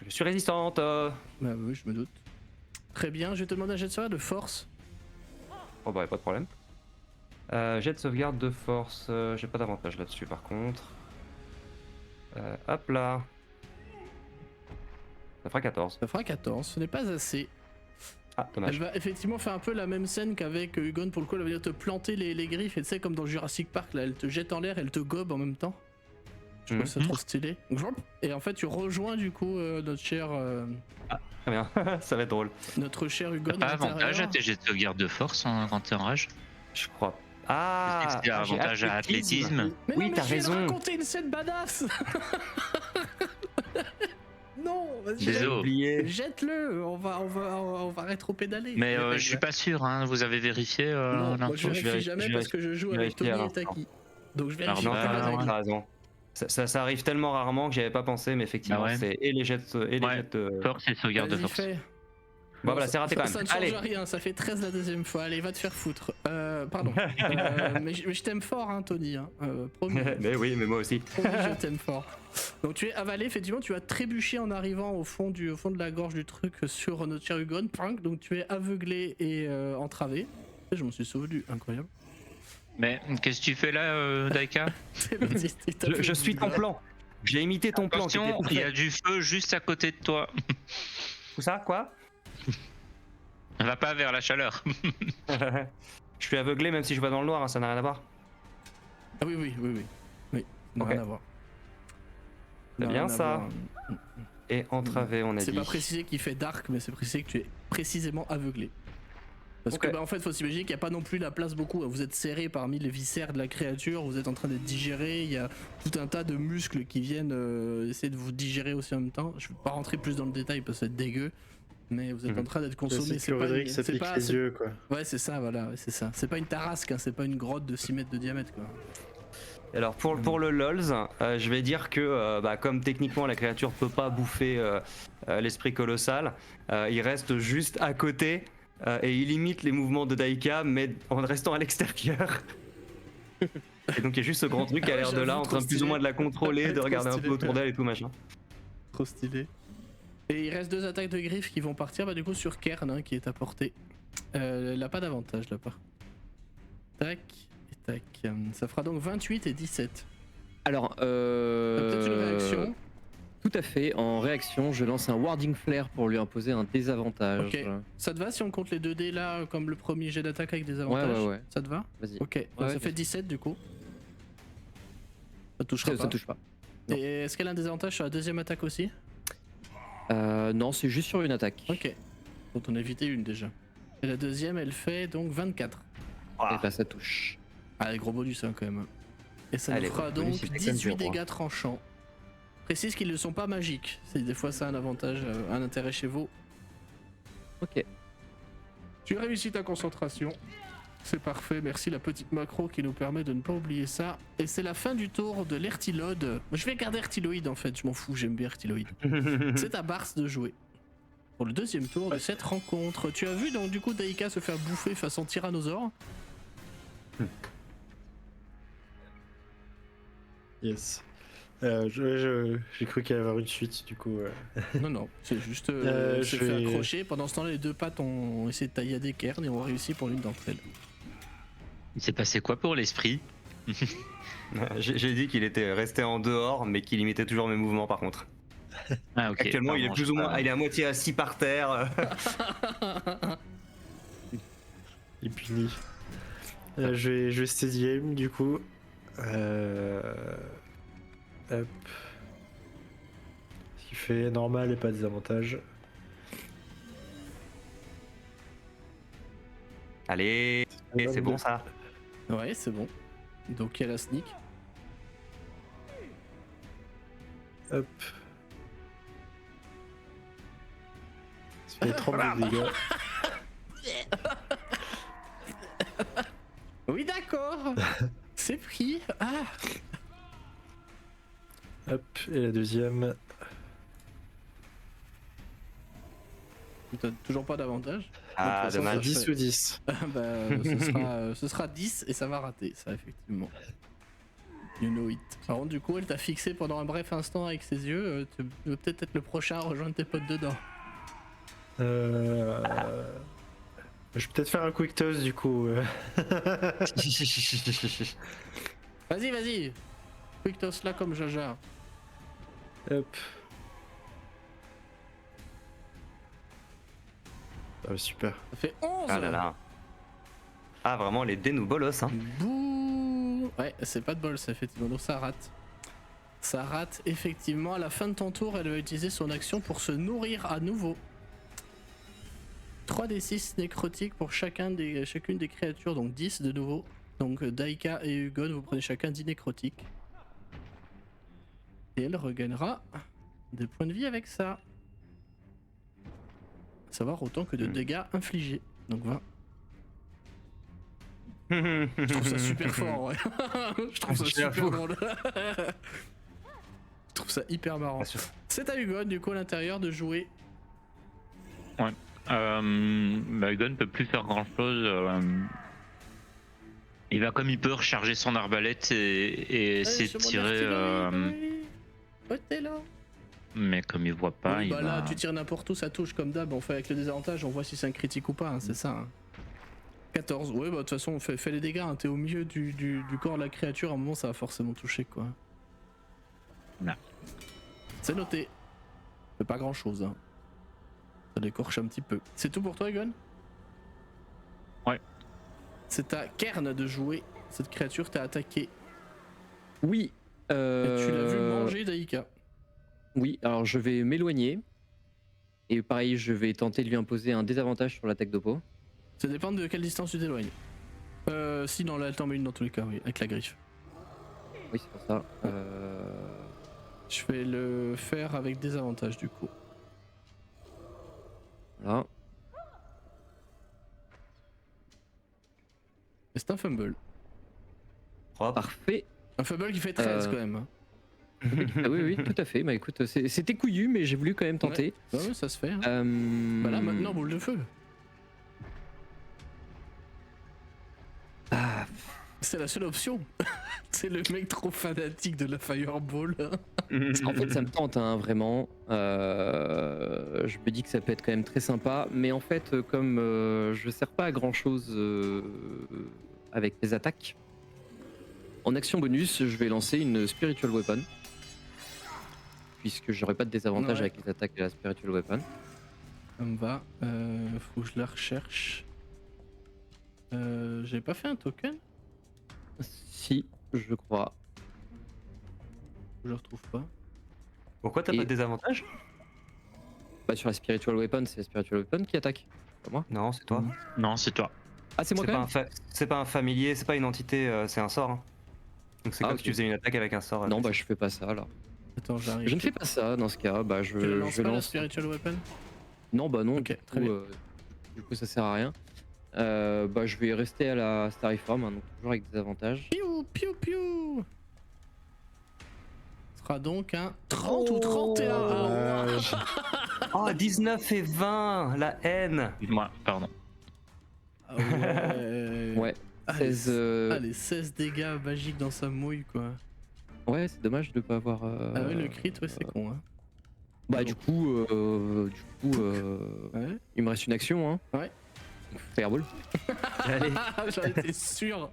Je suis résistante. Bah oui, je me doute. Très bien, je vais te demander un jet de sauvegarde de force. Oh bah pas de problème. Jet de sauvegarde de force, j'ai pas d'avantage là-dessus par contre. Hop là. Ça fera 14. Ça fera 14, ce n'est pas assez. Ah, Elle dommage. va effectivement faire un peu la même scène qu'avec Hugon pour le coup, elle va venir te planter les griffes et tu sais comme dans Jurassic Park là, elle te jette en l'air, elle te gobe en même temps. Je trouve ça trop stylé. Et en fait tu rejoins du coup notre cher Très bien, ça va être drôle. Hugon T'as pas à avantage à l'intérieur. tes jets de sauvegarde de force quand t'es en rage? Je crois. Ah, C'est avantage à athlétisme. Mais Oui, non, mais t'as je viens de raison. raconter une scène badass. Non, vas-y. Désolé. J'ai oublié. Jette-le, on va rétro-pédaler. Mais je suis pas sûr, hein. Vous avez vérifié Non, moi l'info? je vérifie jamais je parce que je joue avec vérifie Tony à et l'instant. Taki. Donc je Alors, vérifie non, pas les ouais, règles. T'as raison. Ça arrive tellement rarement que j'y avais pas pensé, mais effectivement, Ah ouais. c'est et les jets et les Ouais. jets de... Force et sauvegarde de Vas-y, force. fais. Bon, voilà, c'est raté quand Ça même. ne change Allez. rien, ça fait 13 la deuxième fois. Allez, va te faire foutre. Pardon. Mais je t'aime fort, hein, Tony. Hein. Promis. Mais oui, mais moi aussi. Promis, je t'aime fort. Donc tu es avalé, effectivement, tu as trébuché en arrivant au fond de la gorge du truc sur notre cher Hugon. Donc tu es aveuglé et entravé. Je m'en suis souvenu, incroyable. Mais qu'est-ce que tu fais là, Daika? Je suis ton plan. J'ai imité ton plan. qui Attention, était il y a du feu juste à côté de toi. Tout ça, quoi? Va pas vers la chaleur. Je suis aveuglé même si je vois dans le noir, hein, ça n'a rien à voir. Ah oui, non, Ok. rien à voir. C'est Non, bien rien à ça. voir. Et entravé, on a C'est dit. pas précisé qu'il fait dark, mais c'est précisé que tu es précisément aveuglé. Parce Ok. que en fait, faut s'imaginer qu'il n'y a pas non plus la place beaucoup. Vous êtes serré parmi les viscères de la créature, vous êtes en train d'être digéré. Il y a tout un tas de muscles qui viennent essayer de vous digérer aussi en même temps. Je vais pas rentrer plus dans le détail parce que c'est dégueu. Mais vous êtes en train d'être consommé. C'est que Roderick, ça pique les yeux, quoi. Ouais, c'est ça, voilà, ouais, c'est ça. C'est pas une tarasque, hein, c'est pas une grotte de 6 mètres de diamètre, quoi. Alors pour le LOLs, je vais dire que comme techniquement la créature peut pas bouffer l'esprit colossal, il reste juste à côté et il imite les mouvements de Daika mais en restant à l'extérieur. Et donc il y a juste ce grand truc qui a l'air de là J'avoue, en train trop plus ou moins de la contrôler, de Trop regarder un stylé. peu autour d'elle et tout machin. Trop stylé. Et il reste 2 attaques de griffes qui vont partir du coup sur Kern hein, qui est à portée. Elle a pas d'avantage là-bas. Tac et tac. Ça fera donc 28 et 17. Alors, T'as peut-être une réaction. Tout à fait. En réaction, je lance un Warding Flare pour lui imposer un désavantage. Ok. Ça te va si on compte les 2 dés là comme le premier jet d'attaque avec des avantages? ouais. Ça te va? Vas-y. Ok. Donc Ouais, ça fait vas-y. 17 du coup. Ça touchera Ça pas. touche pas. Et est-ce qu'elle a un désavantage sur la deuxième attaque aussi? Non, c'est juste sur une attaque. Ok. Donc on a évité une déjà. Et la deuxième elle fait donc 24. Et là, ça touche. Ah, gros bonus hein, quand même. Et ça Allez, nous fera bonus, donc c'était 18 comme zéro, dégâts tranchants. Précise qu'ils ne sont pas magiques. Des fois ça a un avantage, un intérêt chez vous. Ok. Tu réussis ta concentration. C'est parfait, merci la petite macro qui nous permet de ne pas oublier ça. Et c'est la fin du tour de l'Ertilode. Je vais garder Ertiloïde en fait, je m'en fous, j'aime bien Ertiloïde. C'est à Bars de jouer. Pour le deuxième tour de cette rencontre. Tu as vu donc du coup Daika se faire bouffer façon tyrannosaure. Yes. J'ai cru qu'il allait y avoir une suite, du coup. Non, non, c'est juste Je se fait vais- accrocher. Pendant ce temps-là, les 2 pattes ont essayé de tailler des cairns et ont réussi pour l'une d'entre elles. Il s'est passé quoi pour l'esprit? J'ai dit qu'il était resté en dehors mais qu'il imitait toujours mes mouvements par contre. Ah, ok. Actuellement, il est Pardon, plus j'ai ou moins, pas- il est à moitié assis par terre. Il punit. Je vais steady aim du coup. Hop. Ce qui fait normal et pas désavantage. Allez, c'est bon ça. Ouais, c'est bon. Donc il y a la sneak. Hop. Ça fait 30 de dégâts. Oui, d'accord. C'est pris. Ah. Hop, et la deuxième. T'as toujours pas d'avantage. Ah, De toute façon, dommage. ça 10 fait- ou 10. Bah, ce sera 10 et ça va rater, ça, effectivement. You know it. Par contre, du coup, elle t'a fixé pendant un bref instant avec ses yeux. Tu veux peut-être être le prochain à rejoindre tes potes dedans. Je vais peut-être faire un quick toss du coup. Vas-y, vas-y. Quick toss là comme Jaja. Hop. Ah, super. Ça fait 11. Ah là là. Ah, vraiment, les dés nous bolos, hein. Bouh. Ouais, c'est pas de bol, ça, effectivement. Donc ça rate. Ça rate, effectivement. À la fin de ton tour, elle va utiliser son action pour se nourrir à nouveau. 3d6 nécrotiques pour chacune des créatures, donc 10 de nouveau. Donc Daika et Hugon, vous prenez chacun 10 nécrotiques. Et elle regagnera des points de vie avec ça. À savoir autant que de dégâts infligés. Donc 20. Je trouve ça super fort, ouais. Je trouve ça super J'avoue. drôle. Je trouve ça hyper marrant. Bien sûr. C'est à Hugon, du coup, à l'intérieur de jouer. Bah, Hugon peut plus faire grand chose. Il va comme il peut recharger son arbalète et essayer de tirer. Othello. Mais comme il voit pas, Oui, il bah là, va. tu tires n'importe où, ça touche comme d'hab. On fait avec le désavantage, on voit si c'est un critique ou pas, hein, c'est ça. Hein. 14. Ouais, bah de toute façon, on fait les dégâts. Hein. T'es au milieu du corps de la créature, à un moment, ça va forcément toucher, quoi. Non. C'est noté. C'est pas grand chose. Hein. Ça l'écorche un petit peu. C'est tout pour toi, Egon? Ouais. C'est à Kern de jouer. Cette créature t'a attaqué. Oui. Et tu l'as vu manger Daika. Oui, alors je vais m'éloigner. Et pareil, je vais tenter de lui imposer un désavantage sur l'attaque de peau. Ça dépend de quelle distance tu t'éloignes. Si, non, là, elle t'en met une dans tous les cas, oui, avec la griffe. Oui, c'est pour ça. Je vais le faire avec des avantages, du coup. Voilà. Et c'est un fumble. Propre. Parfait. Un fumble qui fait 13 quand même. Hein. Ah oui, oui, tout à fait. Bah écoute, c'était couillu, mais j'ai voulu quand même tenter. Ouais, ça se fait. Hein. Bah Bah là, maintenant, boule de feu. Ah, C'est la seule option. C'est le mec trop fanatique de la Fireball. en fait, ça me tente, hein, vraiment. Je me dis que ça peut être quand même très sympa. Mais en fait, comme je sers pas à grand chose avec les attaques, en action bonus, je vais lancer une Spiritual Weapon. Puisque j'aurai pas de désavantage Ouais. avec les attaques de la Spiritual Weapon. Ça me va. Faut que je la recherche. J'ai pas fait un token? Si, je crois. Je le retrouve pas. Pourquoi t'as Et- pas de désavantage? Bah, sur la Spiritual Weapon, c'est la Spiritual Weapon qui attaque. Pas moi. Non, c'est toi. Non, c'est toi. Ah, c'est moi C'est quand pas, même. c'est pas un familier, c'est pas une entité, c'est un sort. Hein. Donc c'est Ah, comme ok. si tu faisais une attaque avec un sort. Non, bah je fais pas ça alors. Attends, j'arrive. Je ne fais pas ça dans ce cas. Bah Tu le lances je pas, la lance. Spiritual Weapon? Non, bah non. Ok, du très coup, bien. du coup, ça sert à rien. Bah je vais rester à la Stariform, hein, donc toujours avec des avantages. Piou, piou, piou. Ce sera donc un 30 ou 31. Ah, ouais. Oh, 19 et 20, la haine. Excuse-moi, pardon. Ah ouais. Ouais. Allez, 16. allez, 16 dégâts magiques dans sa mouille, quoi. Ouais, c'est dommage de pas avoir. Ah ouais, le crit, ouais, c'est con, hein. Bah du coup, Ouais. il me reste une action, hein. Ouais. Fireball. Allez. J'en étais sûr.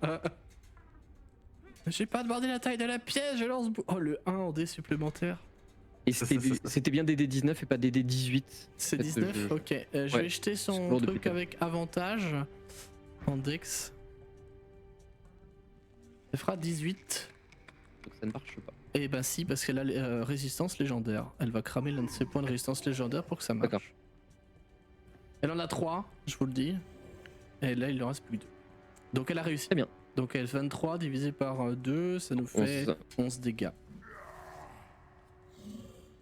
J'ai pas demandé la taille de la pièce, je lance. Oh, le 1 en dé supplémentaire. Et c'était bien DD19 et pas DD18. C'est Peut-être 19 que Ok. Je Ouais, vais jeter c'est son lourd depuis truc tout à avec avantage en Dex. Ça fera 18. Donc ça ne marche pas. Et bah si, parce qu'elle a résistance légendaire. Elle va cramer l'un de ses points de résistance légendaire pour que ça D'accord. marche. Elle en a 3, je vous le dis. Et là, il ne reste plus 2. Donc elle a réussi. Très bien. Donc elle 23 divisé par 2, ça nous fait 11 dégâts.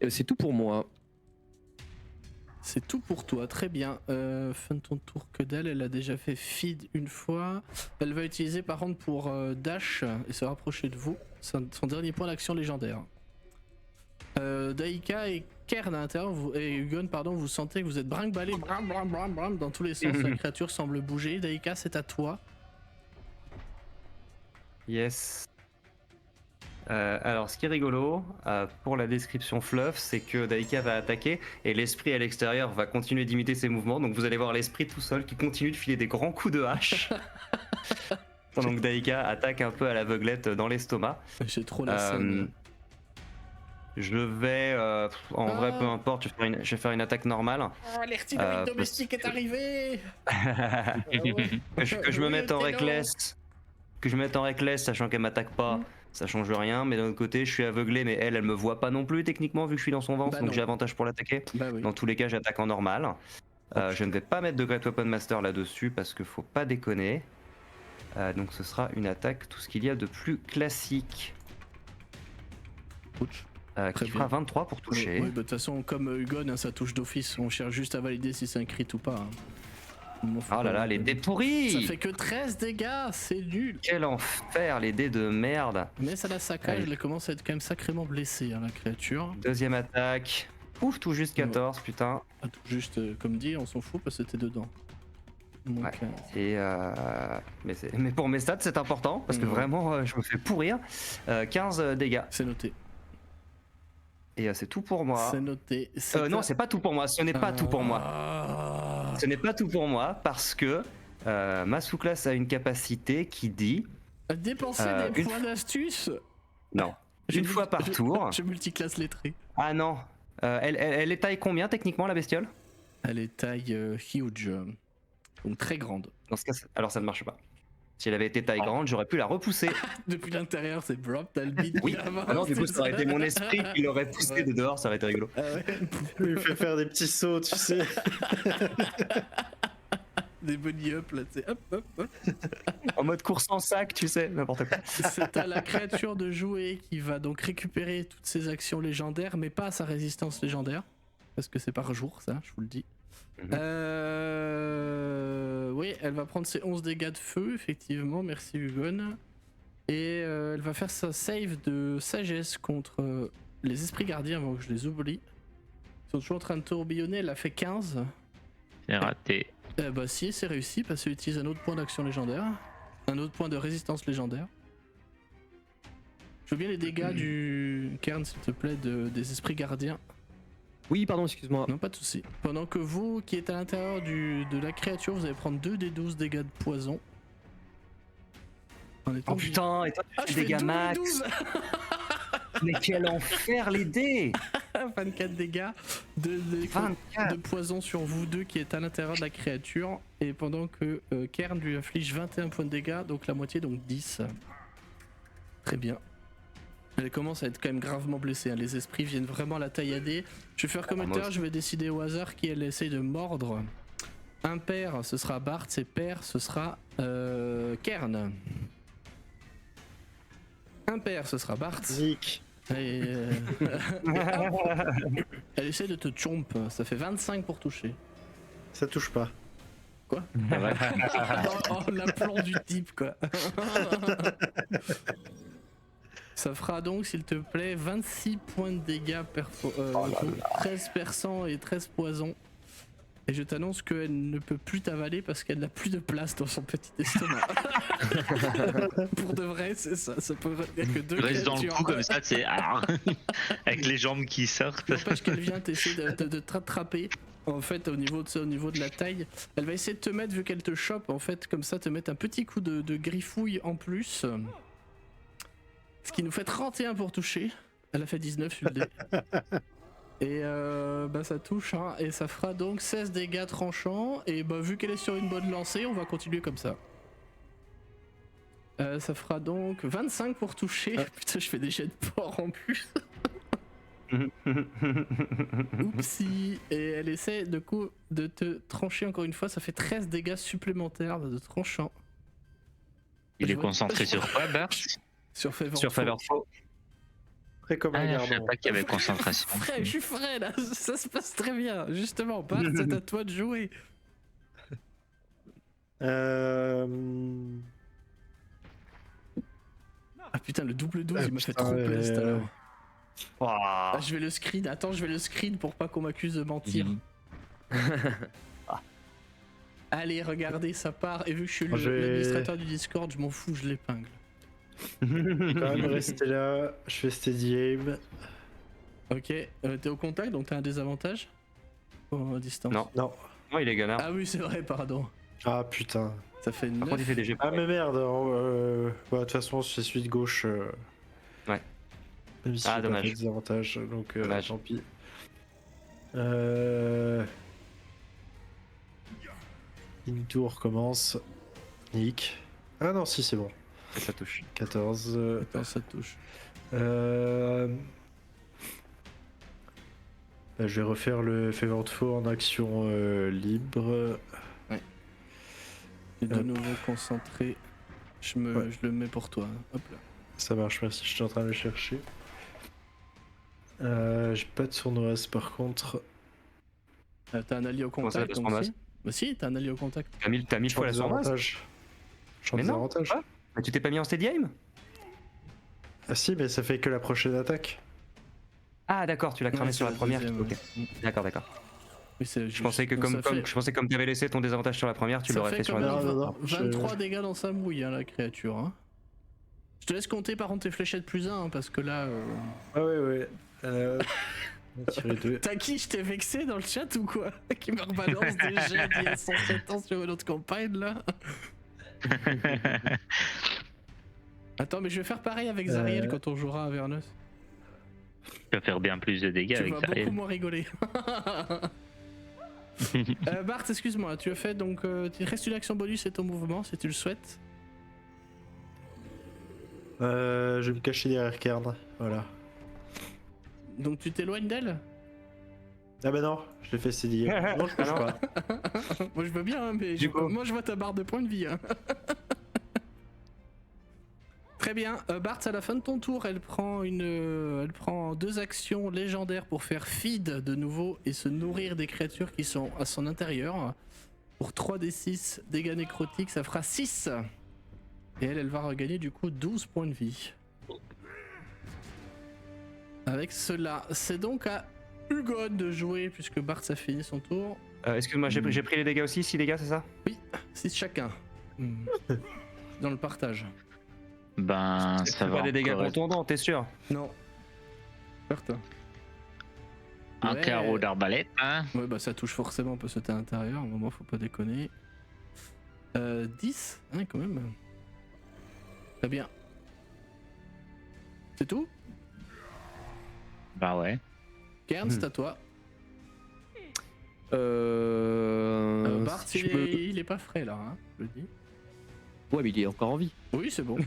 C'est tout pour moi. C'est tout pour toi, très bien. Fin de ton tour que d'elle, elle a déjà fait feed une fois. Elle va utiliser par contre pour dash et se rapprocher de vous. Son dernier point d'action légendaire. Daika et Kern à l'intérieur, et Hugon, pardon, vous sentez que vous êtes brinque-ballés dans tous les sens. La créature semble bouger. Daika, c'est à toi. Yes. Alors, ce qui est rigolo, pour la description fluff, c'est que Daika va attaquer et l'esprit à l'extérieur va continuer d'imiter ses mouvements. Donc, vous allez voir l'esprit tout seul qui continue de filer des grands coups de hache. Pendant que Daika attaque un peu à l'aveuglette dans l'estomac. J'ai trop la scène. Je vais, en vrai, peu importe, je vais faire une attaque normale. Oh, l'artillerie domestique est arrivée. Que je me mette en reckless. Que je me mette en reckless, sachant qu'elle m'attaque pas. Ça change rien, mais d'un autre côté, je suis aveuglé, mais elle me voit pas non plus techniquement vu que je suis dans son ventre, Bah donc non. j'ai avantage pour l'attaquer. Bah oui. Dans tous les cas, j'attaque en normal. Je ne vais pas mettre de Great Weapon Master là-dessus parce que faut pas déconner. Donc ce sera une attaque, tout ce qu'il y a de plus classique. Ouch. Qui bien. fera 23 pour toucher. Oui, bah, de toute façon, comme Hugon, hein, ça touche d'office. On cherche juste à valider si c'est un crit ou pas. Hein. Oh là là, les dés pourris! Ça fait que 13 dégâts, c'est nul! Quel enfer, les dés de merde! Mais ça la saccage, elle commence à être quand même sacrément blessée, hein, la créature. Deuxième attaque. Ouf, tout juste 14, putain. Ah, tout juste, comme dit, on s'en fout parce que c'était dedans. Donc, Ouais. Et mais pour mes stats, c'est important parce que vraiment, je me fais pourrir. 15 dégâts. c'est noté. Et c'est tout pour moi. C'est noté. Non, c'est pas tout pour moi. Ce n'est pas tout pour moi. Ce n'est pas tout pour moi parce que ma sous-classe a une capacité qui dit. Dépenser des points d'astuce. Non. Une fois par tour. Je multiclasse les traits. Ah non. Elle est taille combien techniquement la bestiole? Elle est taille huge. Donc très grande. Dans ce cas, alors ça ne marche pas. Si elle avait été taille grande, j'aurais pu la repousser. Depuis l'intérieur, c'est drop, t'as le beat. Oui, ah non, du coup, ça aurait été mon esprit qui l'aurait poussé de dehors, ça aurait été rigolo. Ah ouais. Il lui fait faire des petits sauts, tu sais. Des bunny up là, tu sais. Hop, hop, hop. En mode course en sac, tu sais, n'importe quoi. C'est à la créature de jouer qui va donc récupérer toutes ses actions légendaires, mais pas sa résistance légendaire. Parce que c'est par jour, ça, je vous le dis. Oui, elle va prendre ses 11 dégâts de feu, effectivement, merci Hugon. Et elle va faire sa save de sagesse contre les esprits gardiens avant que je les oublie. Ils sont toujours en train de tourbillonner, elle a fait 15. C'est raté. Bah si, c'est réussi parce qu'elle utilise un autre point d'action légendaire. Un autre point de résistance légendaire. Je veux bien les dégâts du Kern, s'il te plaît, des esprits gardiens. Oui, pardon, excuse-moi. Non, pas de soucis. Pendant que vous, qui êtes à l'intérieur de la créature, vous allez prendre 2 des 12 dégâts de poison. Oh putain, et toi tu fais je des dégâts fais max. 12. Mais quel enfer les dés. 24 dégâts de poison sur vous deux qui êtes à l'intérieur de la créature. Et pendant que Kern lui inflige 21 points de dégâts, donc la moitié, donc 10. Très bien. Elle commence à être quand même gravement blessée, hein. Les esprits viennent vraiment la taillader. Je vais faire comme tout à l'heure, je vais décider au hasard qui elle essaye de mordre. Impair, ce sera Bart, et pair, ce sera Kern. Impair, ce sera Bart. Zik. Et, elle essaie de te chomp, ça fait 25 pour toucher. Ça touche pas. Quoi? Oh, l'aplomb du type, quoi. Ça fera donc, s'il te plaît, 26 points de dégâts, 13 perçants et 13 poisons. Et je t'annonce qu'elle ne peut plus t'avaler parce qu'elle n'a plus de place dans son petit estomac. Pour de vrai, c'est ça. Ça peut retenir que 2 Reste créatures. dans le cou comme ça, c'est avec les jambes qui sortent. N'empêche qu'elle vient t'essayer de te rattraper. En fait, au niveau de la taille, elle va essayer de te mettre, vu qu'elle te chope, en fait, comme ça, te mettre un petit coup de griffouille en plus. Ce qui nous fait 31 pour toucher. Elle a fait 19 sur le dé. Et bah ça touche, hein, et ça fera donc 16 dégâts tranchants. Et bah vu qu'elle est sur une bonne lancée, on va continuer comme ça. Ça fera donc 25 pour toucher. Putain, je fais des jets de porc en plus. Oupsie. Et elle essaie de te trancher encore une fois. Ça fait 13 dégâts supplémentaires de tranchant. Il est concentré sur quoi, Bart? Sur Favor. Sur Favor Faux. Très comme un Ah, je savais gardon. pas qu'il y avait concentration. Je suis frais là, ça se passe très bien. Justement, Bart, c'est à toi de jouer. Euh... Ah putain, le double 12, il m'a fait putain, trop plaisir tout à l'heure. Ouah. Ah, je vais le screen, attends, je vais le screen pour pas qu'on m'accuse de mentir. Allez, regardez, ça part. Et vu que je suis l'administrateur du Discord, je m'en fous, je l'épingle. Je vais quand même rester là. Je fais steady aim. Ok, t'es au contact, donc t'as un désavantage à distance. Non. Non. Non, il est gunner. Ah oui, c'est vrai, pardon. Ah putain. Ça fait Par 9. contre, il fait des jets. Ah mais merde. De toute façon, c'est celui de gauche. Ouais. Même si Ah, j'ai pas dommage. fait de désavantage, donc Dommage. tant pis. Une tour commence. Nick. Ah non, si c'est bon. Et ça touche. 14. Attends, ça touche. Bah, je vais refaire le Favor de Faux en action libre. Et de nouveau concentré. Je le mets pour toi. Hop là. Ça marche, merci, je suis en train de le chercher. J'ai pas de sournoise par contre. T'as un allié au Comment ça, contact la donc sournoise si. Bah si, t'as un allié au contact. T'as mis fois la sournoise. Je Mais des non, avantages. quoi Mais tu t'es pas mis en steady aim? Ah si, mais ça fait que la prochaine attaque. Ah d'accord, tu l'as cramé Ouais, sur la c'est première. deuxième, Ok. ouais. D'accord, d'accord. Oui, c'est Je pensais que donc ça fait- je pensais comme t'avais laissé ton désavantage sur la première, tu ça l'aurais fait sur quand la même deuxième. Non, 23 dégâts dans sa mouille, hein, la créature. Hein. Je te laisse compter par contre tes fléchettes plus 1, parce que là... Ah ouais. On va tirer 2. T'as qui? Je t'ai vexé dans le chat ou quoi? Qui me rebalance des jets d'il y a 107 ans sur une autre campagne, là. Attends, mais je vais faire pareil avec Zariel quand on jouera à Vernos. Tu vas faire bien plus de dégâts Tu avec vas Zariel. beaucoup moins rigoler. Bart, excuse-moi, tu as fait donc... il reste une action bonus et ton mouvement, si tu le souhaites. Je vais me cacher derrière Kern. Voilà. Donc tu t'éloignes d'elle? Ah bah non, je l'ai fait steady aim. Non, je bouge pas. Moi je veux bien, hein, mais Du coup. moi je vois ta barre de points de vie. Hein. Très bien, Bart, à la fin de ton tour, elle prend 2 actions légendaires pour faire feed de nouveau et se nourrir des créatures qui sont à son intérieur. Pour 3d6 dégâts nécrotiques, ça fera 6. Et elle va regagner du coup 12 points de vie. Avec cela, c'est donc à Hugon de jouer puisque Bart a fini son tour. Excuse-moi, j'ai pris les dégâts aussi, 6 dégâts, c'est ça? 6 chacun. Dans le partage. Ben, C'est ça va. pas des dégâts encore être contondants, t'es sûr? Non. Certain. Un Ouais. carreau d'arbalète, hein. Ouais, bah ça touche forcément parce que t'es à l'intérieur. À un moment, faut pas déconner. 10, hein, quand même. Très bien. C'est tout? Bah ouais. Kern, c'est à toi. Bart, je peux- il est pas frais là, hein, je le dis. Ouais, mais il est encore en vie. Oui, c'est bon.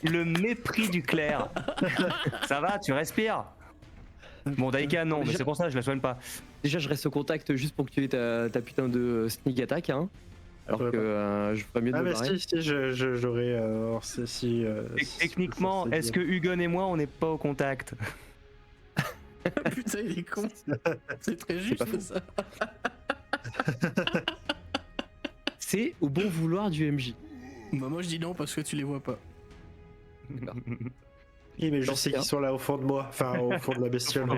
Le mépris du clair. Ça va, tu respires. Bon, Daika, non, mais c'est pour ça, je la soigne pas. Déjà, je reste au contact juste pour que tu aies ta putain de sneak attack, hein. Alors Ouais, que je ferais mieux de Ah me mais barrer. si, j'aurais... si, Techniquement, est-ce que Hugon et moi, on n'est pas au contact? Putain, il est con. C'est très pas juste faux. ça. C'est au bon vouloir du MJ. Bah, moi je dis non parce que tu les vois pas. Oui, mais je Dans sais ce cas. qu'ils sont là au fond de moi. Enfin, au fond de la bestiole.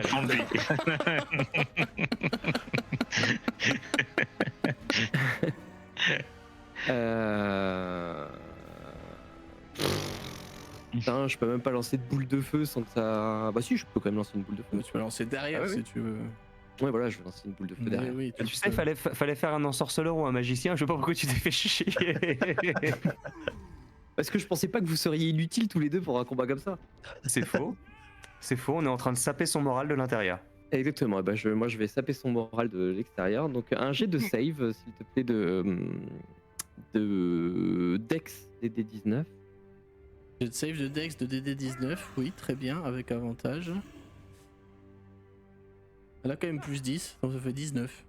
Putain, je peux même pas lancer de boule de feu sans que ça. Bah si, je peux quand même lancer une boule de feu. Mais tu peux lancer derrière Ah oui, si tu veux. Ouais, voilà, je vais lancer une boule de feu derrière. Oui, Tu sais, fallait faire un ensorceleur ou un magicien, je sais pas pourquoi tu t'es fait chier. Parce que je pensais pas que vous seriez inutiles tous les deux pour un combat comme ça. C'est faux. C'est faux, on est en train de saper son moral de l'intérieur. Exactement, bah moi je vais saper son moral de l'extérieur. Donc un jet de save, s'il te plaît, de Dex DD19. Jet de save de Dex de DD19, oui, très bien, avec avantage. Elle a quand même plus 10, donc ça fait 19.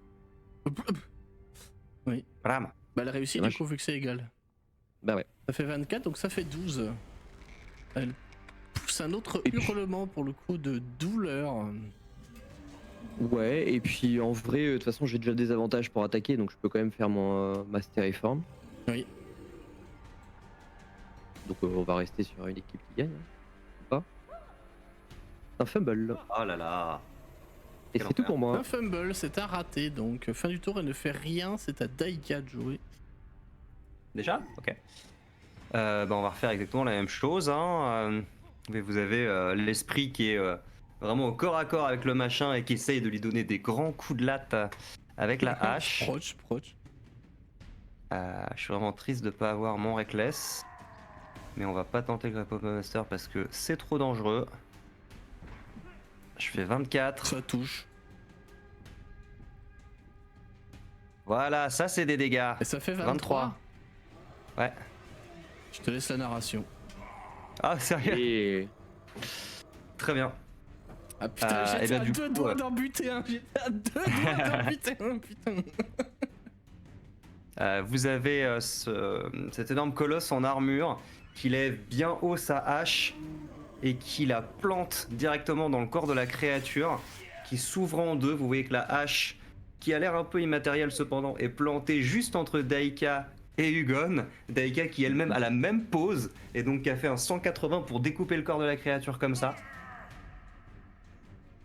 Bram. Bah elle a réussi du Dommage. coup vu que c'est égal. Bah ouais. Ça fait 24, donc ça fait 12. Elle pousse un autre Et puis- hurlement pour le coup de douleur. Ouais, et puis en vrai, de toute façon, j'ai déjà des avantages pour attaquer, donc je peux quand même faire mon Masteriform. Oui. Donc on va rester sur une équipe qui gagne. Ou pas. Un fumble. Oh là là. Et Quel c'est tout enfer. pour moi. Un fumble, c'est un raté, donc fin du tour elle ne fait rien, c'est à Daika de jouer. Déjà? Ok. Bah on va refaire exactement la même chose. Hein. Mais vous avez l'esprit qui est vraiment au corps à corps avec le machin et qui essaye de lui donner des grands coups de latte avec la hache. Proche. Je suis vraiment triste de pas avoir mon Reckless. Mais on va pas tenter le Grapple Master parce que c'est trop dangereux. Je fais 24. Ça touche. Voilà, ça c'est des dégâts. Et ça fait 23. Ouais. Je te laisse la narration. Ah sérieux? Et Très bien. Ah putain, et j'étais ben, à du deux coup, doigts d'en buter un, j'étais à 2 doigts d'en buter un, putain. Vous avez cet énorme colosse en armure qui lève bien haut sa hache et qui la plante directement dans le corps de la créature qui s'ouvre en deux. Vous voyez que la hache, qui a l'air un peu immatérielle cependant, est plantée juste entre Daika et Hugon. Daika qui elle-même a la même pose et donc qui a fait un 180 pour découper le corps de la créature comme ça.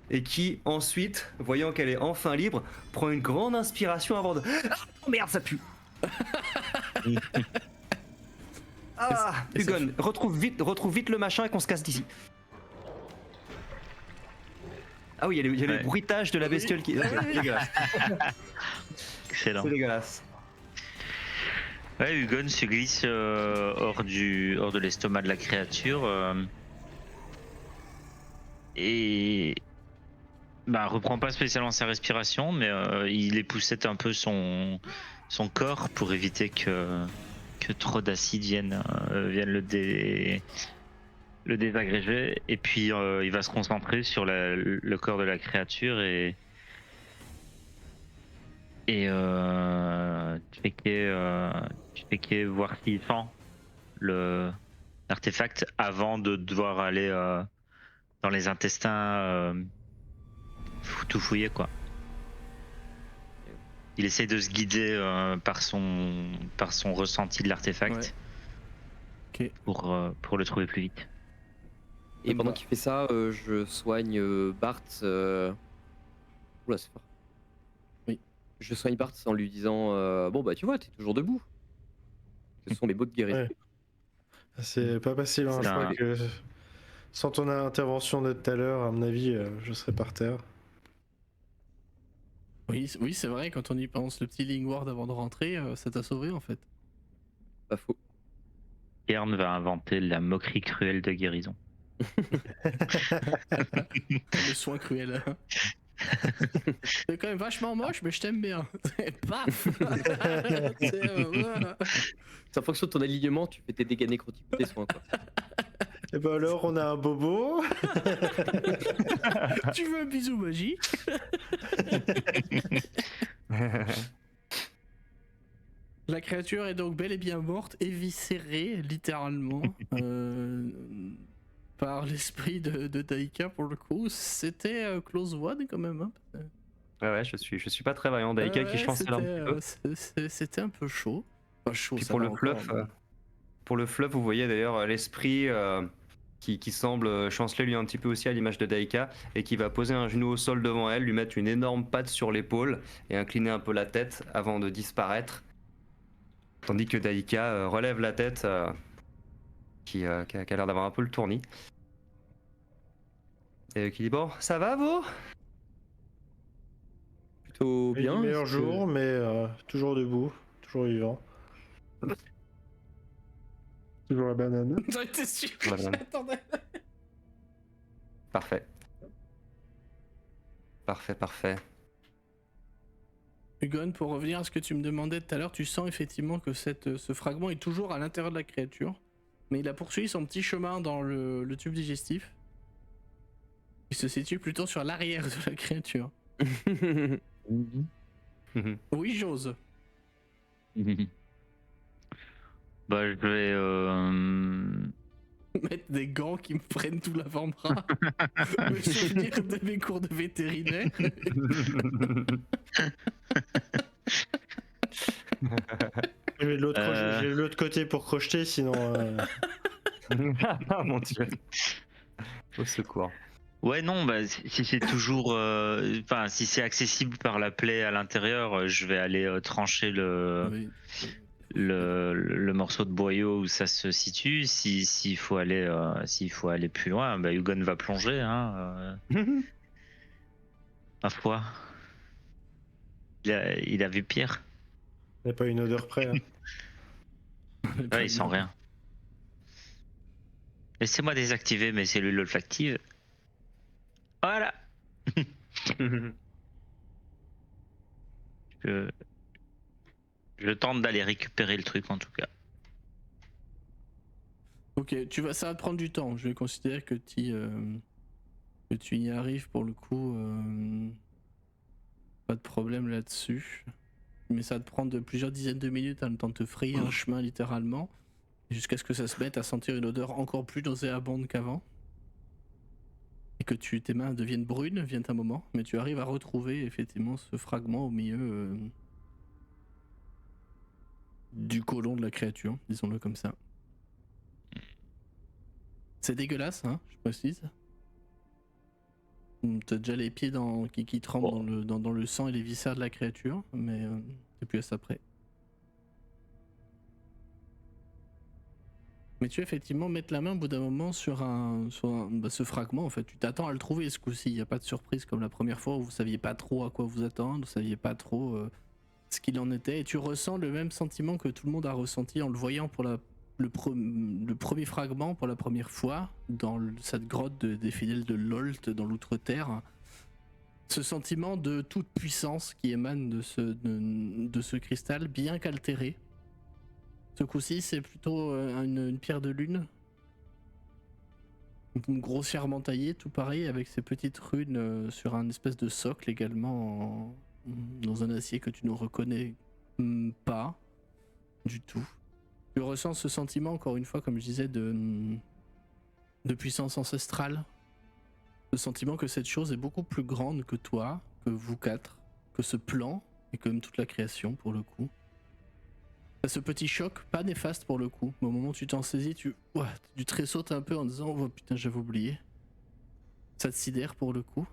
Et qui ensuite, voyant qu'elle est enfin libre, prend une grande inspiration avant de... Oh merde, ça pue. Ah, Et ça Hugon, retrouve vite le machin et qu'on se casse d'ici. Ah oui, il y a le bruitage de la bestiole qui... C'est dégueulasse. Excellent. C'est dégueulasse. Ouais, Hugon se glisse hors de l'estomac de la créature et bah reprend pas spécialement sa respiration, mais il époussette un peu son corps pour éviter que trop d'acide vienne le désagréger. Et puis il va se concentrer sur le corps de la créature et checker voir s'il sent l'artefact avant de devoir aller dans les intestins tout fouiller quoi. Il essaie de se guider par son ressenti de l'artefact pour le trouver plus vite. Et pendant qu'il fait ça, je soigne Bart. Oula, c'est fort. Oui. Je soigne Bart en lui disant bon, bah, tu vois, t'es toujours debout. Ce sont mes mots de guérison. Ouais. C'est pas facile, hein. C'est Je crois un- que sans ton intervention de tout à l'heure, à mon avis, je serais par terre. Oui, c'est vrai, quand on y pense, le petit Lingward avant de rentrer, ça t'a sauvé en fait. Pas faux. Kern va inventer la moquerie cruelle de guérison. Le soin cruel. C'est quand même vachement moche, mais je t'aime bien. Paf. C'est en fonction de ton alignement, tu fais tes dégâts nécrotiques ou tes soins, quoi. Et ben alors, on a un bobo. Tu veux un bisou magique? La créature est donc bel et bien morte, éviscérée, littéralement, par l'esprit de Daika pour le coup. C'était close one quand même. Hein. Ouais, je suis pas très vaillant. Daika qui chancelle un petit peu. C'était un peu chaud. Pas chaud, Puis ça pour va le encore, fluff, mais- pour le fluff, vous voyez d'ailleurs l'esprit qui semble chanceler lui un petit peu aussi à l'image de Daika et qui va poser un genou au sol devant elle, lui mettre une énorme patte sur l'épaule et incliner un peu la tête avant de disparaître. Tandis que Daika relève la tête qui a l'air d'avoir un peu le tournis. Et qui dit bon, ça va vous? Plutôt Les bien. meilleurs est-ce que- jours, mais toujours debout, toujours vivant. Toujours la banane. J'en étais sûr. Voilà. J'attendais. Parfait. Parfait. Hugon, pour revenir à ce que tu me demandais tout à l'heure, tu sens effectivement que ce fragment est toujours à l'intérieur de la créature, mais il a poursuivi son petit chemin dans le tube digestif. Il se situe plutôt sur l'arrière de la créature. Oui, j'ose. Bah, je vais. Mettre des gants qui me prennent tout l'avant-bras. Me souvenir de mes cours de vétérinaire. J'ai l'autre côté pour crocheter, sinon. Ah mon dieu. Au secours. Ouais, non, bah, si c'est toujours. Enfin, si c'est accessible par la plaie à l'intérieur, je vais aller trancher Oui. le morceau de boyau où ça se situe. S'il faut aller plus loin, bah, Hugon va plonger, hein, ma foi. Il a vu pire. Il n'y a pas une odeur près. Hein. Ouais, il sent rien. Laissez-moi désactiver mes cellules olfactives. Voilà. Je tente d'aller récupérer le truc en tout cas. Ok, ça va te prendre du temps. Je vais considérer que tu y arrives pour le coup. Pas de problème là-dessus. Mais ça va te prendre plusieurs dizaines de minutes, le temps de te frayer un chemin littéralement, jusqu'à ce que ça se mette à sentir une odeur encore plus nauséabonde qu'avant. Et que tes mains deviennent brunes, vient un moment, mais tu arrives à retrouver effectivement ce fragment au milieu du côlon de la créature, disons-le comme ça. C'est dégueulasse, hein, je précise. T'as déjà les pieds qui tremblent dans le sang et les viscères de la créature, mais t'es plus à ça près. Mais tu vas effectivement mettre la main au bout d'un moment sur ce fragment. En fait, tu t'attends à le trouver ce coup-ci. Il n'y a pas de surprise comme la première fois où vous saviez pas trop à quoi vous attendre, vous saviez pas trop ce qu'il en était. Et tu ressens le même sentiment que tout le monde a ressenti en le voyant pour le premier fragment pour la première fois dans cette grotte des fidèles de Lolt dans l'Outre-Terre. Ce sentiment de toute puissance qui émane de ce cristal bien qu'altéré. Ce coup-ci, c'est plutôt une pierre de lune. Grossièrement taillée, tout pareil, avec ces petites runes sur un espèce de socle également dans un acier que tu ne reconnais pas du tout. Tu ressens ce sentiment, encore une fois, comme je disais, de puissance ancestrale. Le sentiment que cette chose est beaucoup plus grande que toi, que vous quatre, que ce plan, et que même toute la création pour le coup. T'as ce petit choc, pas néfaste pour le coup, mais au moment où tu t'en saisis, tu tressautes un peu en disant « Oh putain, j'avais oublié ». Ça te sidère pour le coup.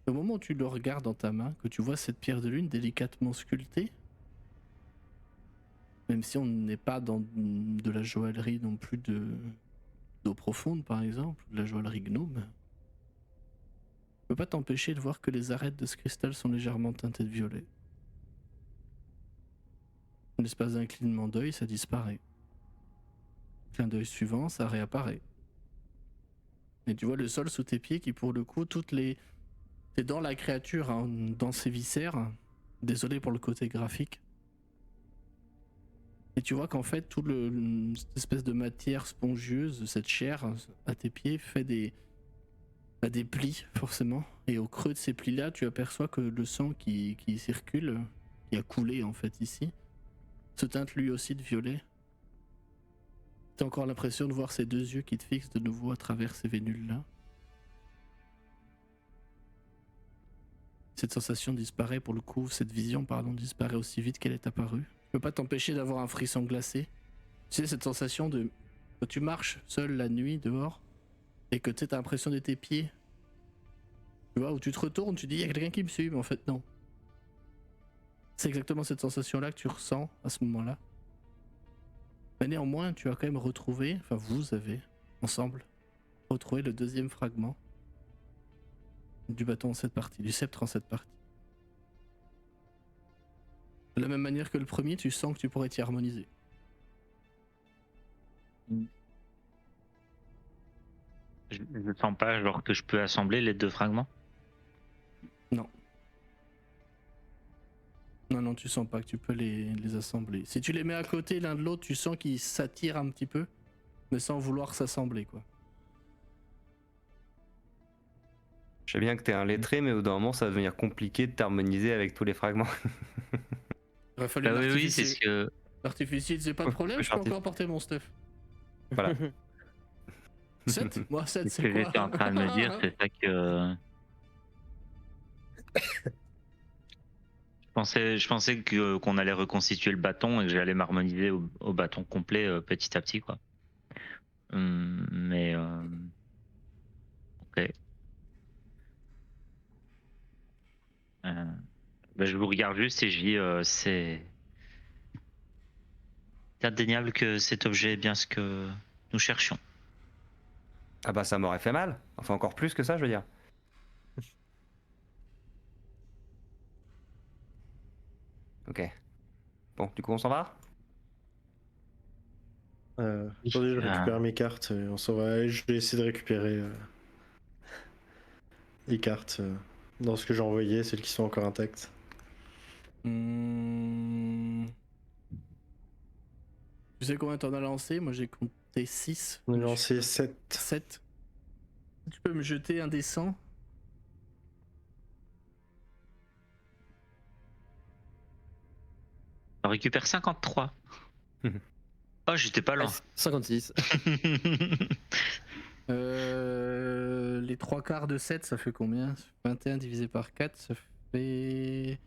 Au moment où tu le regardes dans ta main, que tu vois cette pierre de lune délicatement sculptée, même si on n'est pas dans de la joaillerie non plus d'eau profonde par exemple, de la joaillerie gnome, tu peux pas t'empêcher de voir que les arêtes de ce cristal sont légèrement teintées de violet. En l'espace d'un clignement d'œil, ça disparaît. Clin d'œil suivant, ça réapparaît. Et tu vois le sol sous tes pieds qui pour le coup, t'es dans la créature, hein, dans ses viscères. Désolé pour le côté graphique. Et tu vois qu'en fait, cette espèce de matière spongieuse, cette chair à tes pieds, fait des plis, forcément. Et au creux de ces plis-là, tu aperçois que le sang qui circule, qui a coulé en fait ici, se teinte lui aussi de violet. T'as encore l'impression de voir ces deux yeux qui te fixent de nouveau à travers ces vénules-là. Cette sensation disparaît pour le coup, cette vision, pardon, disparaît aussi vite qu'elle est apparue. Tu peux pas t'empêcher d'avoir un frisson glacé. Tu sais, cette sensation de... Quand tu marches seul la nuit dehors, et que tu as l'impression de tes pieds, tu vois, où tu te retournes, tu dis, il y a quelqu'un qui me suit, mais en fait, non. C'est exactement cette sensation-là que tu ressens à ce moment-là. Mais néanmoins, tu as quand même retrouvé, enfin vous avez, ensemble, retrouvé le deuxième fragment du bâton en cette partie, du sceptre en cette partie. De la même manière que le premier, tu sens que tu pourrais t'y harmoniser. Je sens pas genre que je peux assembler les deux fragments. Non, tu sens pas que tu peux les assembler. Si tu les mets à côté l'un de l'autre, tu sens qu'ils s'attirent un petit peu, mais sans vouloir s'assembler, quoi. Je sais bien que t'es un lettré, mais au bout d'un moment, ça va devenir compliqué de t'harmoniser avec tous les fragments. Il aurait fallu Bah oui, l'artificier. c'est ce que. L'artificier, c'est pas de Ouais, problème, je je suis peux artiste. encore porter mon stuff. Voilà. 7 Moi, 7, C'est ce c'est que quoi j'étais en train de me dire, c'est ça que. Je pensais qu'on allait reconstituer le bâton et que j'allais m'harmoniser au bâton complet petit à petit, quoi. Mais. Ok. Bah, je vous regarde juste et je dis c'est indéniable que cet objet est bien ce que nous cherchions. Ah bah ça m'aurait fait mal. Enfin encore plus que ça, je veux dire. Ok. Bon, du coup on s'en va? Attendez, je récupère mes cartes et on s'en va. Et je vais essayer de récupérer les cartes dans ce que j'ai envoyé, celles qui sont encore intactes. Tu sais combien t'en as lancé? Moi, j'ai compté 6. On a lancé 7. 7. Tu peux me jeter un des 100? On récupère 53. Oh, j'étais pas loin. 56. Les 3 quarts de 7, ça fait combien? 21 divisé par 4, ça fait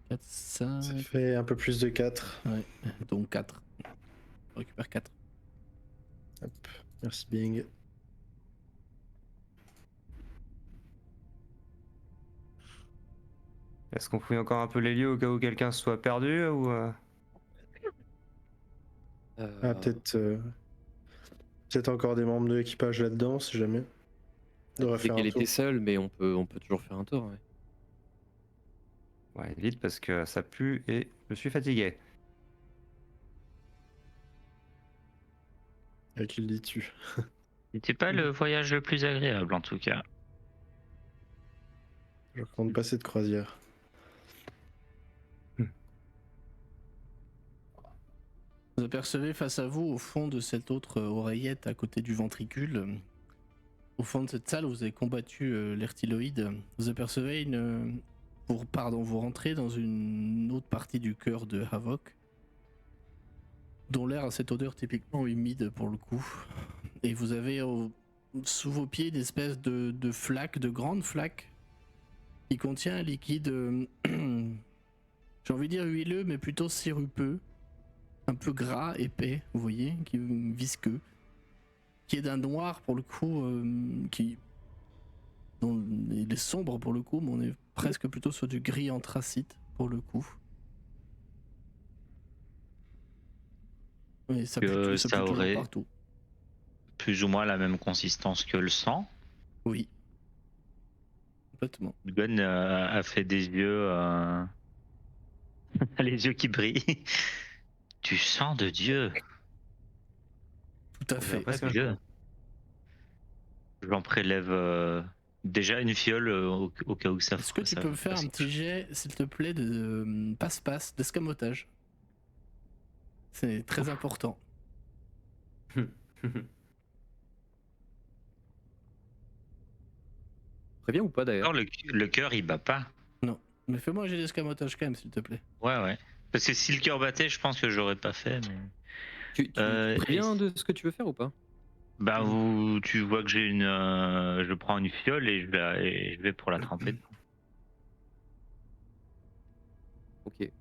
4, 5. Ça fait un peu plus de 4. Ouais, donc 4. On récupère 4. Hop, merci Bing. Est-ce qu'on fouille encore un peu les lieux au cas où quelqu'un se soit perdu ou Ah, peut-être encore des membres de l'équipage là-dedans, si jamais. On devrait C'est faire qu'elle un tour. était seule, mais on peut toujours faire un tour. Ouais. Ouais, vite parce que ça pue et je suis fatigué. À qui le dis-tu? C'était pas le voyage le plus agréable en tout cas. Je recommande pas cette croisière. Vous apercevez face à vous, au fond de cette autre oreillette à côté du ventricule, au fond de cette salle où vous avez combattu l'ertiloïde, vous apercevez vous rentrez dans une autre partie du cœur de Havok, dont l'air a cette odeur typiquement humide pour le coup. Et vous avez sous vos pieds une espèce de flaque, de grande flaque, qui contient un liquide, j'ai envie de dire huileux, mais plutôt sirupeux, un peu gras, épais, vous voyez, qui est visqueux, qui est d'un noir pour le coup, dont il est sombre pour le coup, mais on est presque plutôt sur du gris anthracite pour le coup. Et ça Que pue, ça toujours aurait- partout. Plus ou moins la même consistance que le sang. Oui. Complètement. Gun a fait des yeux, les yeux qui brillent. Du sang de Dieu. Tout à On fait. dirait presque un Dieu. jour. J'en prélève déjà une fiole au cas où ça. Est-ce que tu ça peux me faire fasse un petit jet, s'il te plaît, de passe-passe, d'escamotage? C'est très important. Très bien ou pas d'ailleurs? Non, le cœur il bat pas. Non. Mais fais-moi un jet d'escamotage quand même, s'il te plaît. Ouais. Parce que si le cœur battait, je pense que j'aurais pas fait. Mais... Tu préviens de ce que tu veux faire ou pas? Bah, tu vois que j'ai je prends une fiole et je vais pour la tremper dedans. Ok.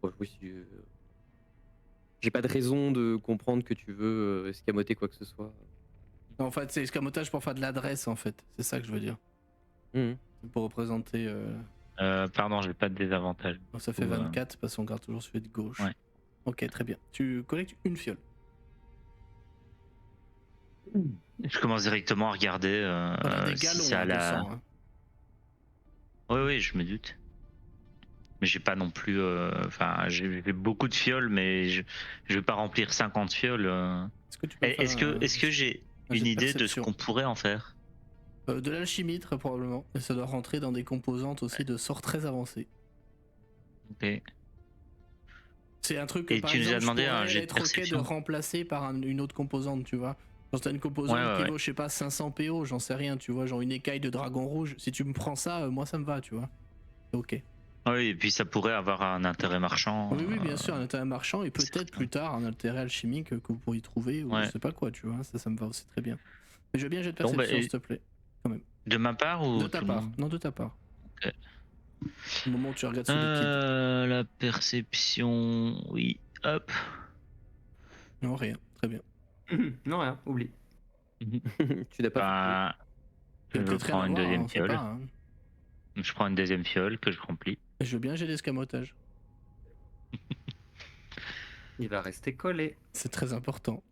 Ouais, oui, j'ai pas de raison de comprendre que tu veux escamoter quoi que ce soit. Non, en fait, c'est escamotage pour faire de l'adresse, en fait. C'est ça que je veux dire. Mhm. C'est pour représenter. Pardon, j'ai pas de désavantage. Ça fait Ou, 24 parce qu'on garde toujours celui de gauche. Ouais. Ok, très bien. Tu collectes une fiole. Je commence directement à regarder On a des si galons ça a de la... sang. Hein. Oui, je me doute. Mais j'ai pas non plus. Enfin, j'ai beaucoup de fioles, mais je vais pas remplir 50 fioles. Est-ce que tu peux Est-ce que j'ai un jet une de idée de ce perception. qu'on pourrait en faire? De l'alchimie, très probablement. Et ça doit rentrer dans des composantes aussi de sorts très avancés. Ok. C'est un truc que Et par tu nous as exemple, je demandé un pourrais jet de être ok de perception? remplacer par une autre composante, tu vois. Genre t'as une composante Ouais, qui ouais. vaut, je sais pas, 500 PO, j'en sais rien, tu vois, genre une écaille de dragon rouge. Si tu me prends ça, moi ça me va, tu vois. Ok. Oui, et puis ça pourrait avoir un intérêt marchand. Oui, oui, bien sûr, un intérêt marchand et peut-être certain. plus tard un intérêt alchimique que vous pourriez trouver ou je Ouais. sais pas quoi, tu vois. Ça me va aussi très bien. Mais je veux bien un jet de Bon, bah, perception, s'il te plaît. de ma part ou De ta tout le part. monde? Non, de ta part. Ok. Au moment où tu regardes ce liquide. La perception, oui. Hop. Non, rien. Très bien. Non, rien, oublie. Tu n'as pas fait. Bah, Il y a je peut-être rien prends à une voir, hein, deuxième on sait fiole. pas. Hein. Je prends une deuxième fiole que je remplis. Et je veux bien un jet d'escamotage. Il va rester collé. C'est très important.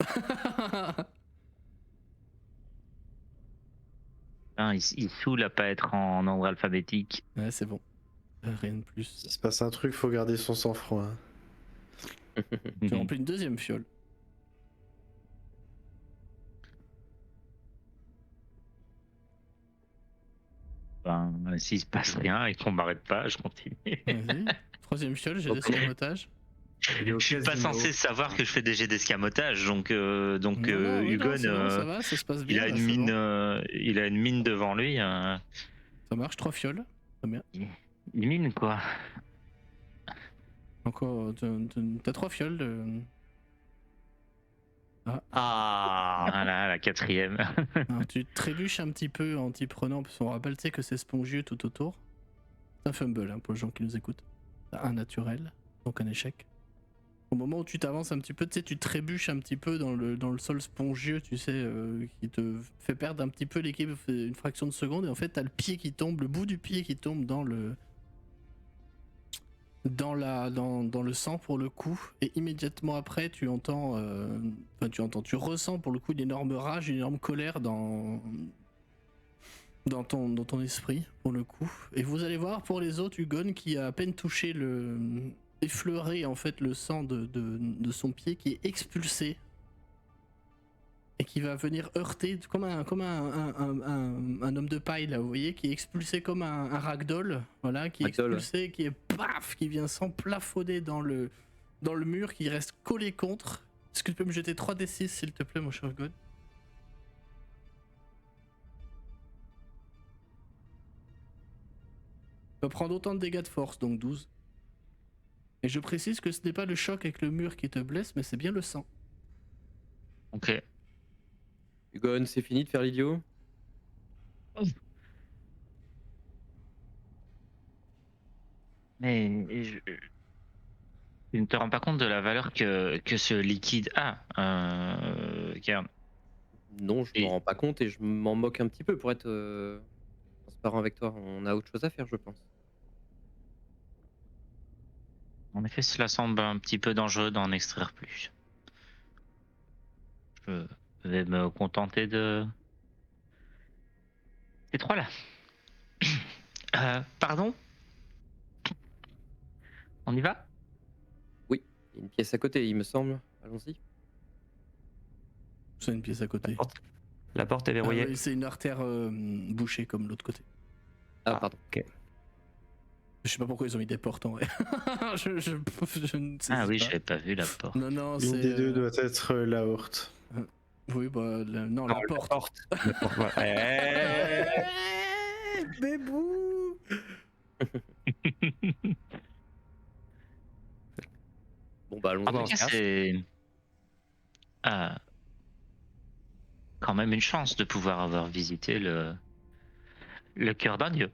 Hein, il saoule à pas être en ordre alphabétique. Ouais, c'est bon. Rien de plus. S'il se passe un truc, faut garder son sang-froid. Hein. Tu remplis une deuxième fiole. Ben, s'il se passe rien et qu'on m'arrête pas, je continue. Vas-y. Troisième fiole, jet Ok. d'escamotage. Je suis pas censé savoir que je fais des jets d'escamotage, donc Non, non, oui, Hugon, non, c'est bon, ça va, ça se passe bien. il a là, une c'est mine, bon. il a une mine devant lui. Ça marche, 3 fioles. Très bien. Une mine quoi. Encore, t'as 3 fioles de... Ah. Voilà, la quatrième. Alors, tu trébuches un petit peu en t'y prenant, parce qu'on rappelle, tu sais que c'est spongieux tout autour. C'est un fumble hein, pour les gens qui nous écoutent. T'as un naturel, donc un échec. Au moment où tu t'avances un petit peu, tu sais, tu trébuches un petit peu dans le sol spongieux, tu sais, qui te fait perdre un petit peu l'équilibre une fraction de seconde, et en fait, t'as le pied qui tombe, le bout du pied qui tombe dans le sang pour le coup, et immédiatement après tu entends, tu ressens pour le coup une énorme rage, une énorme colère dans ton esprit pour le coup. Et vous allez voir pour les autres, Hugon qui a à peine touché effleuré en fait le sang de son pied qui est expulsé et qui va venir heurter comme un homme de paille là, vous voyez, qui est expulsé comme un ragdoll, voilà, qui est Ragdoll. expulsé, qui est paf, qui vient s'emplafonner dans le mur, qui reste collé contre. Est-ce que tu peux me jeter 3d6 s'il te plaît, mon cher God? Tu vas prendre autant de dégâts de force, donc 12. Et je précise que ce n'est pas le choc avec le mur qui te blesse, mais c'est bien le sang. Ok. Hugon, c'est fini de faire l'idiot? Mais tu ne te rends pas compte de la valeur que ce liquide a, Kern. Non, je m'en rends pas compte et je m'en moque un petit peu pour être transparent avec toi. On a autre chose à faire, je pense. En effet, cela semble un petit peu dangereux d'en extraire plus. Je vais me contenter de ces trois-là. Pardon? On y va? Il y a une pièce à côté, il me semble. Allons-y. C'est une pièce à côté. La porte est verrouillée. Oui, c'est une artère bouchée comme l'autre côté. Ah, pardon. Ok. Je sais pas pourquoi ils ont mis des portes en vrai. je ne sais Ah oui, pas. j'avais pas vu la porte. Non, non, Une c'est. des deux doit être l'aorte. Oui, bah, non, la porte. La porte, ouais. Bébou. Bon, bah, allons-y. En tout cas, c'est quand même une chance de pouvoir avoir visité le cœur d'un dieu.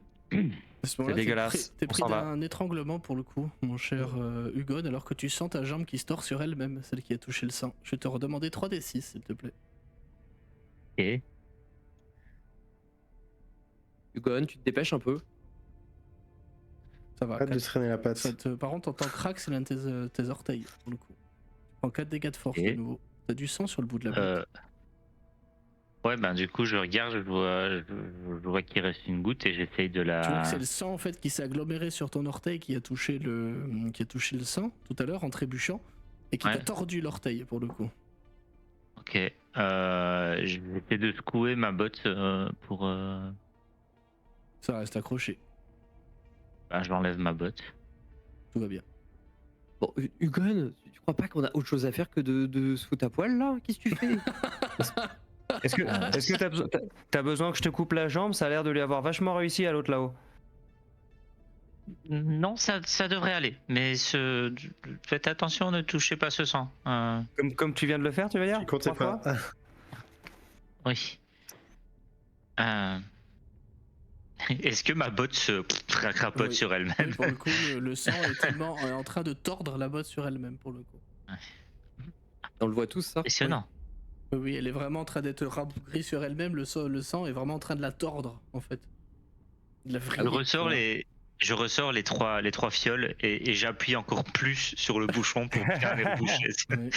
À ce moment-là, dégueulasse. T'es On pris s'en va. d'un étranglement pour le coup, mon cher Hugon, alors que tu sens ta jambe qui se tord sur elle-même, celle qui a touché le sang. Je vais te redemander 3d6, s'il te plaît. Et Hugon, tu te dépêches un peu. Ça va. Arrête de traîner la patte. Par contre, t'entends crack, c'est l'un de tes orteils, pour le coup. Tu prends 4 dégâts de force Et de nouveau. T'as du sang sur le bout de la botte. Ouais, ben du coup, je regarde, je vois qu'il reste une goutte et j'essaye de Tu vois la. que c'est le sang en fait qui s'est aggloméré sur ton orteil qui a touché le sang tout à l'heure en trébuchant et qui t'a Ouais. tordu l'orteil pour le coup. Ok. J'essaie de secouer ma botte pour. Ça reste accroché, Ben, j'enlève ma botte. tout va bien. Bon, Hugon, tu crois pas qu'on a autre chose à faire que de se foutre à poil là? Qu'est-ce que tu fais? Est-ce que t'as besoin que je te coupe la jambe? Ça a l'air de lui avoir vachement réussi à l'autre là-haut. Non, ça devrait aller. Mais faites attention, ne touchez pas ce sang. Comme tu viens de le faire, tu veux dire? Je comptais 3 pas. fois Oui. Est-ce que ma botte se crapote Oui. sur elle-même? Oui, pour le coup, le sang est tellement en train de tordre la botte sur elle-même pour le coup. On le voit tous ça? Impressionnant. Oui, elle est vraiment en train d'être rabougrie sur elle-même, le sang est vraiment en train de la tordre en fait. De la vriller, Je ressors les trois fioles et j'appuie encore plus sur le bouchon pour bien les reboucher. Oui.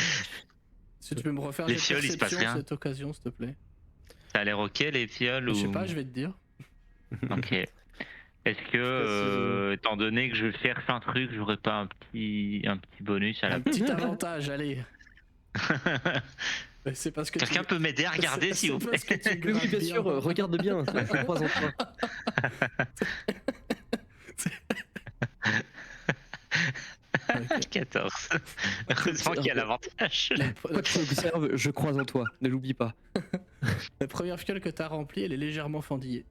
Si tu peux me refaire Les des fioles, il se passe perceptions rien. cette occasion, s'il te plaît. Ça a l'air ok les fioles Je sais ou... pas, je vais te dire. Ok. Est-ce que, étant donné que je cherche un truc, j'aurais pas un petit bonus à la... Un petit avantage, allez. C'est parce que Quelqu'un peut m'aider à regarder, s'il vous plaît? C'est parce que tu Oui, grattes bien sûr, regarde bien, je crois en toi. 14. Heureusement qu'il y a l'avantage. Quoi que tu observes, je crois en toi, ne l'oublie pas. La première fiole que t'as remplie, elle est légèrement fendillée.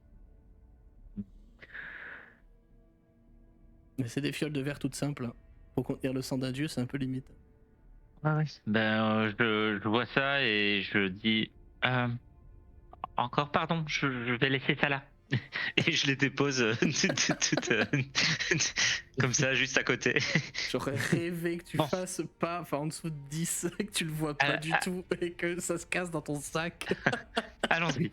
Mais c'est des fioles de verre toutes simples. Hein. Pour contenir le sang d'un dieu, c'est un peu limite. Ben, je vois ça et je dis... encore pardon, je vais laisser ça là. Et je les dépose comme ça, juste à côté. J'aurais rêvé que tu fasses pas, enfin en dessous de 10, que tu le vois pas du tout et que ça se casse dans ton sac. Allons-y.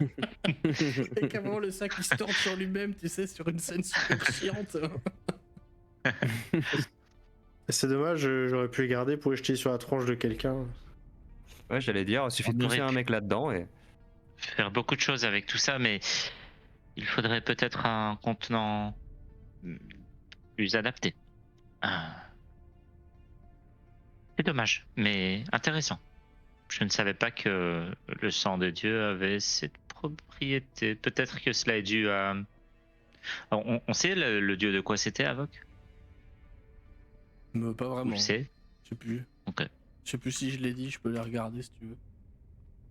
Et qu'à un moment le sac il se tourne sur lui-même, tu sais, sur une scène super chiante. C'est dommage, j'aurais pu les garder pour les jeter sur la tronche de quelqu'un. Ouais, j'allais dire, il suffit On de pousser aurait un pu- mec là-dedans et. Faire beaucoup de choses avec tout ça, mais il faudrait peut-être un contenant plus adapté. C'est dommage, mais intéressant. Je ne savais pas que le sang de Dieu avait cette propriété. Peut-être que cela est dû à... Alors, on sait le dieu de quoi c'était, Avoc? Mais pas Vous vraiment. le savez? Je sais plus. Ok. Je sais plus si je l'ai dit, je peux la regarder si tu veux.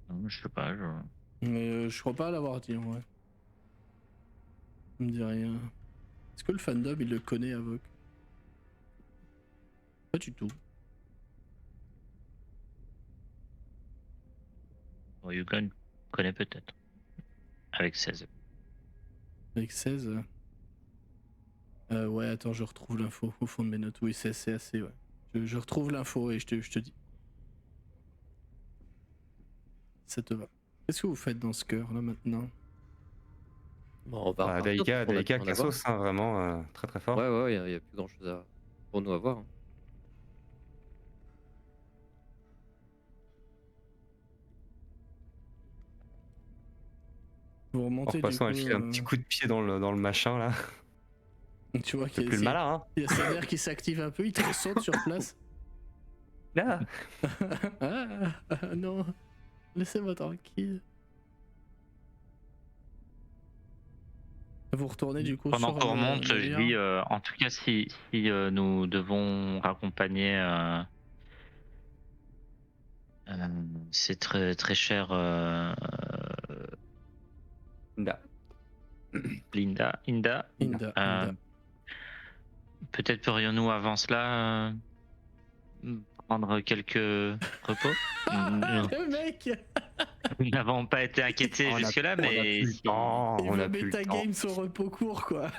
Non, je sais pas. Mais je crois pas l'avoir dit en vrai. Il me dit rien. Est-ce que le fandom il le connaît, Avoc? Pas du tout. Bon, Yugon connaît peut-être. Avec 16. Avec 16. Ouais, attends, je retrouve l'info au fond de mes notes. Oui, c'est assez, ouais. Je retrouve l'info et je te dis. Ça te va. Qu'est-ce que vous faites dans ce cœur là maintenant? Bon, on va repartir, Daika, parce qu'on a pu en avoir. Cassos, hein, vraiment très très fort. Ouais, il y a plus grand chose pour nous à voir. Hein. Vous remontez En passant, du elle coup, file un petit coup de pied dans le machin là. Tu vois C'est qu'il plus le malin, hein. y a sa mère qui s'active un peu, il te saute sur place. Là. Non, laissez-moi tranquille. Vous retournez du coup Pendant sur qu'on remonte, je navire. dis, en tout cas, si nous devons raccompagner c'est très très cher Inda. Inda. Inda. Peut-être pourrions-nous avant cela prendre quelques repos. Le mec, Nous n'avons pas été inquiétés jusque-là, mais il On veut a plus le temps. metagame son repos court quoi.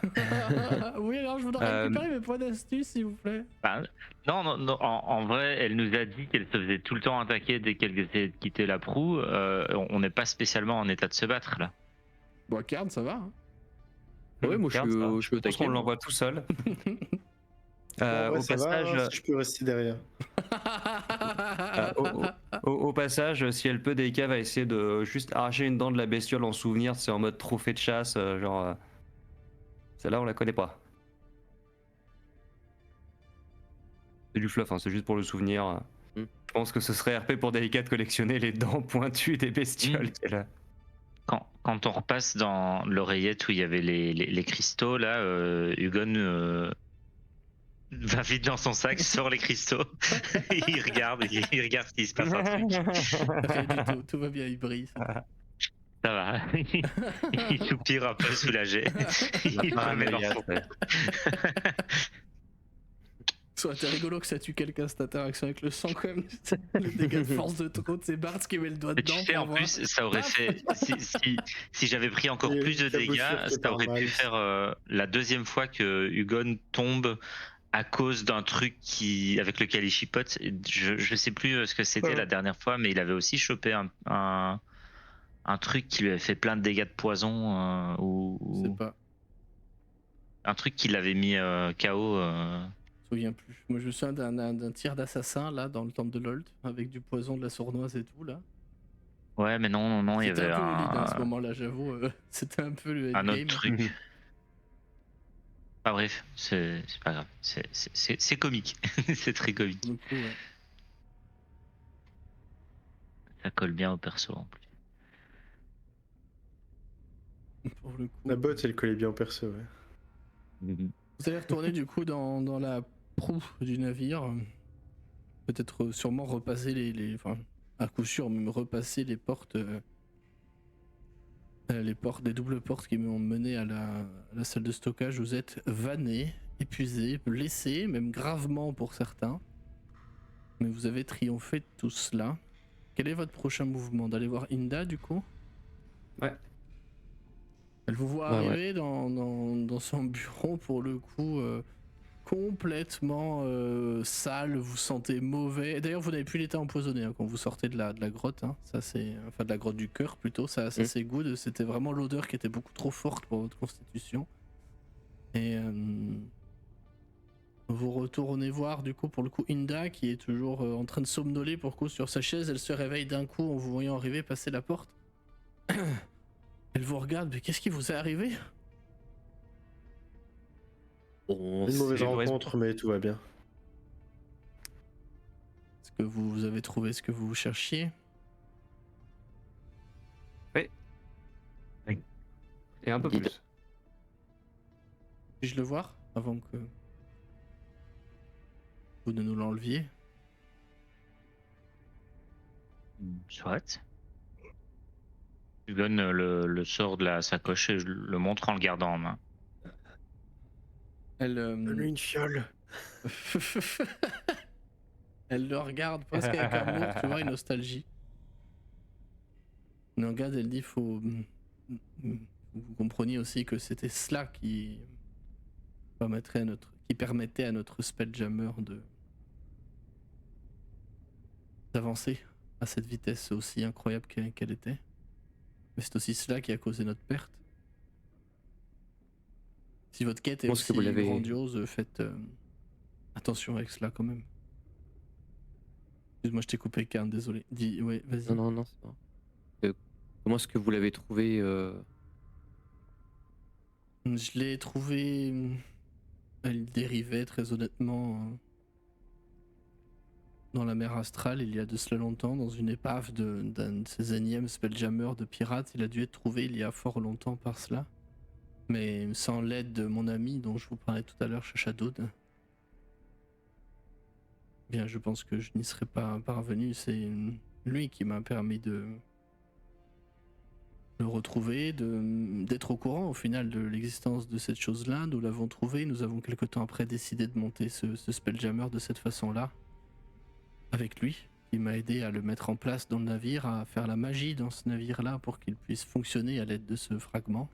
Oui, alors je voudrais récupérer mes points d'astuce s'il vous plaît. ben, non, en vrai, elle nous a dit qu'elle se faisait tout le temps attaquer dès qu'elle essayait de quitter la proue. On n'est pas spécialement en état de se battre là. Bon, Karn, ça va. Hein. Ouais, moi je suis au Je pense taquet. qu'on l'envoie tout seul. Ouais, Au ça va, passage, si je peux rester derrière. Au passage, si elle peut, Deika va essayer de juste arracher une dent de la bestiole en souvenir, c'est en mode trophée de chasse, celle-là on la connaît pas. C'est du fluff, hein, c'est juste pour le souvenir. Mm. Je pense que ce serait RP pour Deika de collectionner les dents pointues des bestioles qu'elle a. Quand on repasse dans l'oreillette où il y avait les cristaux, là, Hugon va vite dans son sac, sort les cristaux, il regarde ce qui se passe un truc. Rien du tout, tout va bien, il brille. Ça va. Il soupire un peu soulagé. Il Ah, remet dans mais son... Ça aurait été rigolo que ça tue quelqu'un cette interaction avec le sang quand même. Le dégât de force de trop, c'est Bart qui met le doigt Mais dedans. tu sais, pour en voir. plus, ça aurait fait. Si j'avais pris encore Et plus de la boussure dégâts, qui est ça aurait normale. pu faire la deuxième fois que Hugon tombe à cause d'un truc avec lequel il chipote. Je sais plus ce que c'était la dernière fois, mais il avait aussi chopé un truc qui lui avait fait plein de dégâts de poison Je sais pas, un truc qui l'avait mis KO. je me souviens plus. Moi je me souviens d'un tir d'assassin là dans le temple de Lold avec du poison, de la sournoise et tout là. Ouais, mais non, il y C'était avait un peu le lead à ce moment-là, j'avoue. C'était un peu le un autre endgame. truc. Pas bref, c'est pas grave. C'est comique. C'est très comique. Pour le coup, ouais. Ça colle bien au perso en plus. Pour le coup. La botte, elle collait bien au perso, ouais. Vous allez retourner du coup dans la proue du navire. Peut-être sûrement repasser enfin, à coup sûr, même repasser les portes des doubles portes qui m'ont mené à la salle de stockage. Vous êtes vanné, épuisé, blessé, même gravement pour certains. Mais vous avez triomphé de tout cela. Quel est votre prochain mouvement? D'aller voir Inda du coup? Ouais. Elle vous voit Ouais, arriver dans son bureau pour le coup complètement sale, vous sentez mauvais. D'ailleurs vous n'avez plus l'état empoisonné quand vous sortez de la grotte, hein. Ça c'est enfin de la grotte du cœur plutôt, ça c'est good. C'était vraiment l'odeur qui était beaucoup trop forte pour votre constitution. Et vous retournez voir du coup pour le coup Inda qui est toujours en train de somnoler pour le coup sur sa chaise. Elle se réveille d'un coup en vous voyant arriver passer la porte. Elle vous regarde, mais qu'est-ce qui vous est arrivé? Une mauvaise rencontre, mais tout va bien. Est-ce que vous avez trouvé ce que vous cherchiez? Et un peu Guide. plus. Puis-je le voir avant que vous ne nous l'enleviez? Soit. Hugon le sort de la sacoche et je le montre en le gardant en main. Elle, Donne-lui une fiole. elle le regarde presque avec amour, tu vois, une nostalgie. Elle regarde, elle dit, vous compreniez aussi que c'était cela qui permettait à notre Spelljammer d'avancer à cette vitesse aussi incroyable qu'elle était. Mais c'est aussi cela qui a causé notre perte. Si votre quête est pense que aussi vous l'avez- grandiose, faites attention avec cela quand même. Excuse-moi, je t'ai coupé, Karn, désolé. Dis, ouais, vas-y. Non, c'est pas. Comment est-ce que vous l'avez trouvé Je l'ai trouvé. Elle dérivait très honnêtement dans la mer astrale il y a de cela longtemps, dans une épave d'un de ces énièmes spelljammers de pirates. Il a dû être trouvé il y a fort longtemps par cela. Mais sans l'aide de mon ami dont je vous parlais tout à l'heure, Chachadod, bien je pense que je n'y serais pas parvenu. C'est lui qui m'a permis de le retrouver, d'être au courant au final de l'existence de cette chose-là. Nous l'avons trouvé, nous avons quelque temps après décidé de monter ce Spelljammer de cette façon-là, avec lui, qui m'a aidé à le mettre en place dans le navire, à faire la magie dans ce navire-là pour qu'il puisse fonctionner à l'aide de ce fragment,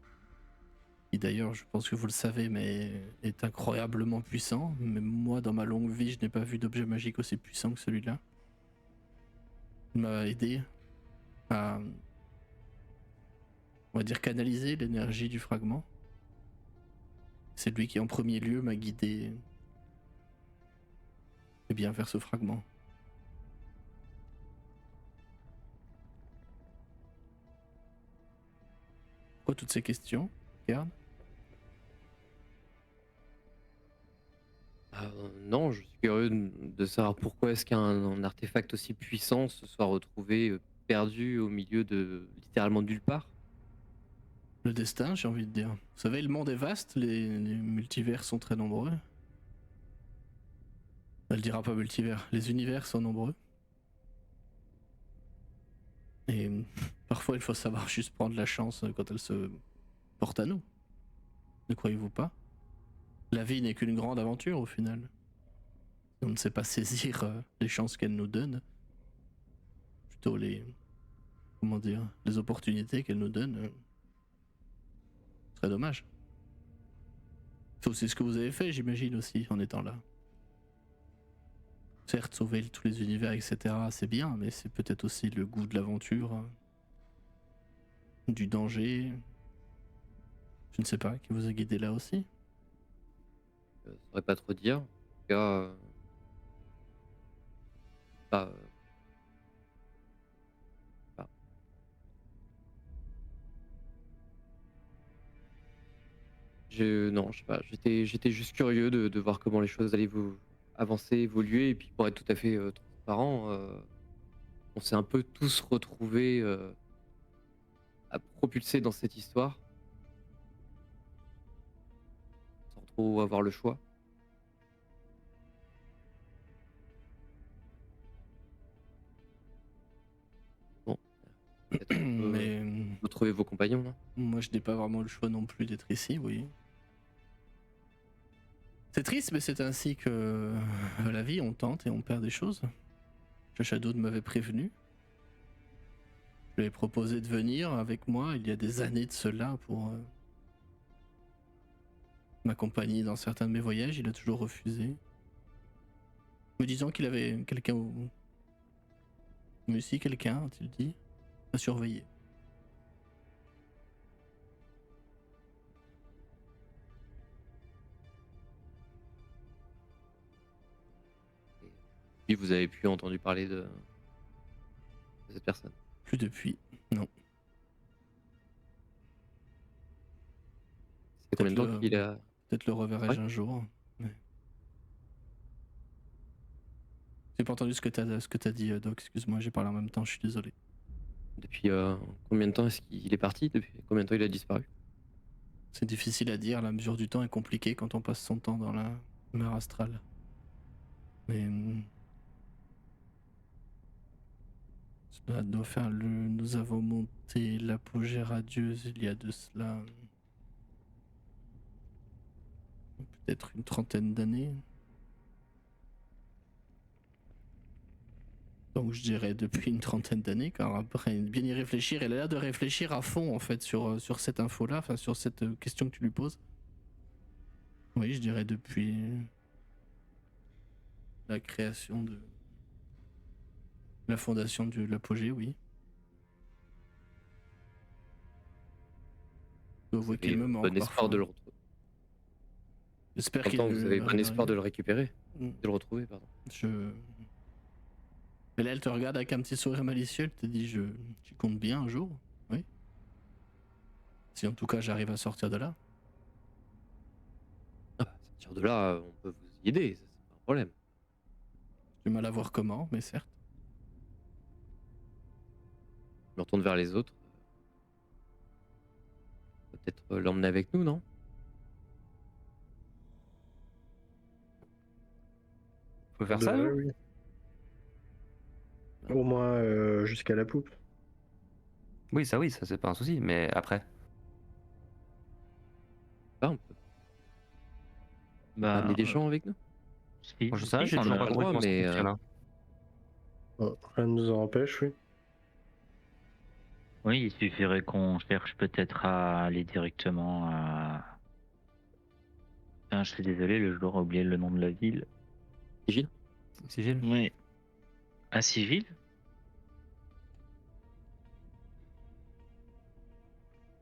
qui d'ailleurs, je pense que vous le savez, mais est incroyablement puissant. Même moi, dans ma longue vie, je n'ai pas vu d'objet magique aussi puissant que celui-là. Il m'a aidé à, on va dire, canaliser l'énergie du fragment. C'est lui qui en premier lieu m'a guidé vers ce fragment. Pourquoi toutes ces questions? Regarde. Non, je suis curieux de savoir pourquoi est-ce qu'un artefact aussi puissant se soit retrouvé perdu au milieu de littéralement nulle part. Le destin, j'ai envie de dire. Vous savez, le monde est vaste, les multivers sont très nombreux. Elle dira pas multivers, les univers sont nombreux. Et parfois, il faut savoir juste prendre la chance quand elle se porte à nous. Ne croyez-vous pas? La vie n'est qu'une grande aventure au final. Si on ne sait pas saisir les chances qu'elle nous donne, plutôt les, comment dire, les opportunités qu'elle nous donne, ce serait dommage. C'est aussi ce que vous avez fait, j'imagine aussi, en étant là. Certes, sauver tous les univers, etc., c'est bien, mais c'est peut-être aussi le goût de l'aventure, du danger. Je ne sais pas, qui vous a guidé là aussi. Je saurais pas trop dire. En tout cas, pas, pas- non, je sais pas. J'étais juste curieux de voir comment les choses allaient vous avancer, évoluer, et puis pour être tout à fait transparent, on s'est un peu tous retrouvés à propulser dans cette histoire, sans trop avoir le choix. Bon, peut-être qu'on peut Mais retrouver vos compagnons, non? moi, je n'ai pas vraiment le choix non plus d'être ici, oui. C'est triste, mais c'est ainsi que la vie, on tente et on perd des choses. Shadow m'avait prévenu. Je lui ai proposé de venir avec moi il y a des années de cela pour m'accompagner dans certains de mes voyages. Il a toujours refusé, me disant qu'il avait quelqu'un mais aussi quelqu'un, a-t-il dit, à surveiller. Puis vous avez pu entendu parler de cette personne. Plus depuis, non. C'est combien de temps le- qu'il a... Peut-être le reverrai-je Ouais. un jour. Mais... J'ai pas entendu ce que t'as dit, Doc. Excuse-moi, j'ai parlé en même temps, je suis désolé. Depuis combien de temps est-ce qu'il est parti? Depuis combien de temps il a disparu? C'est difficile à dire, la mesure du temps est compliquée quand on passe son temps dans la mer astrale. Mais... cela doit faire le... Nous avons monté l'apogée radieuse il y a de cela... peut-être une trentaine d'années. Donc je dirais depuis une trentaine d'années, car après bien y réfléchir, elle a l'air de réfléchir à fond en fait sur cette info-là, enfin sur cette question que tu lui poses. Oui, je dirais depuis la création de la fondation de l'apogée, oui. Je dois avouer Et qu'il me manque bon espoir parfois. de le retrouver. J'espère En qu'il temps, vous avez bon espoir de arrive. le récupérer, Mm. de le retrouver, pardon. Mais là, elle te regarde avec un petit sourire malicieux, elle te dit tu comptes bien un jour, oui. Si en tout cas j'arrive à sortir de là. Ah, à partir de là, on peut vous y aider, ça c'est pas un problème. J'ai du mal à voir comment, mais certes. Je me retourne vers les autres. On peut peut-être l'emmener avec nous, non? On peut faire De ça, là, nous? oui. Au moins jusqu'à la poupe. Oui, ça c'est pas un souci, mais après. Ah, on peut Bah, amener des gens avec nous. si, Moi, je sais pas, si, j'ai on toujours a pas le compris droit, comment ça mais, fonctionne. Hein. Bon, rien ne nous en empêche, oui. Oui, il suffirait qu'on cherche peut-être à aller directement à... Ah, je suis désolé, le joueur a oublié le nom de la ville. Gilles? Sigil? Oui. À Civil?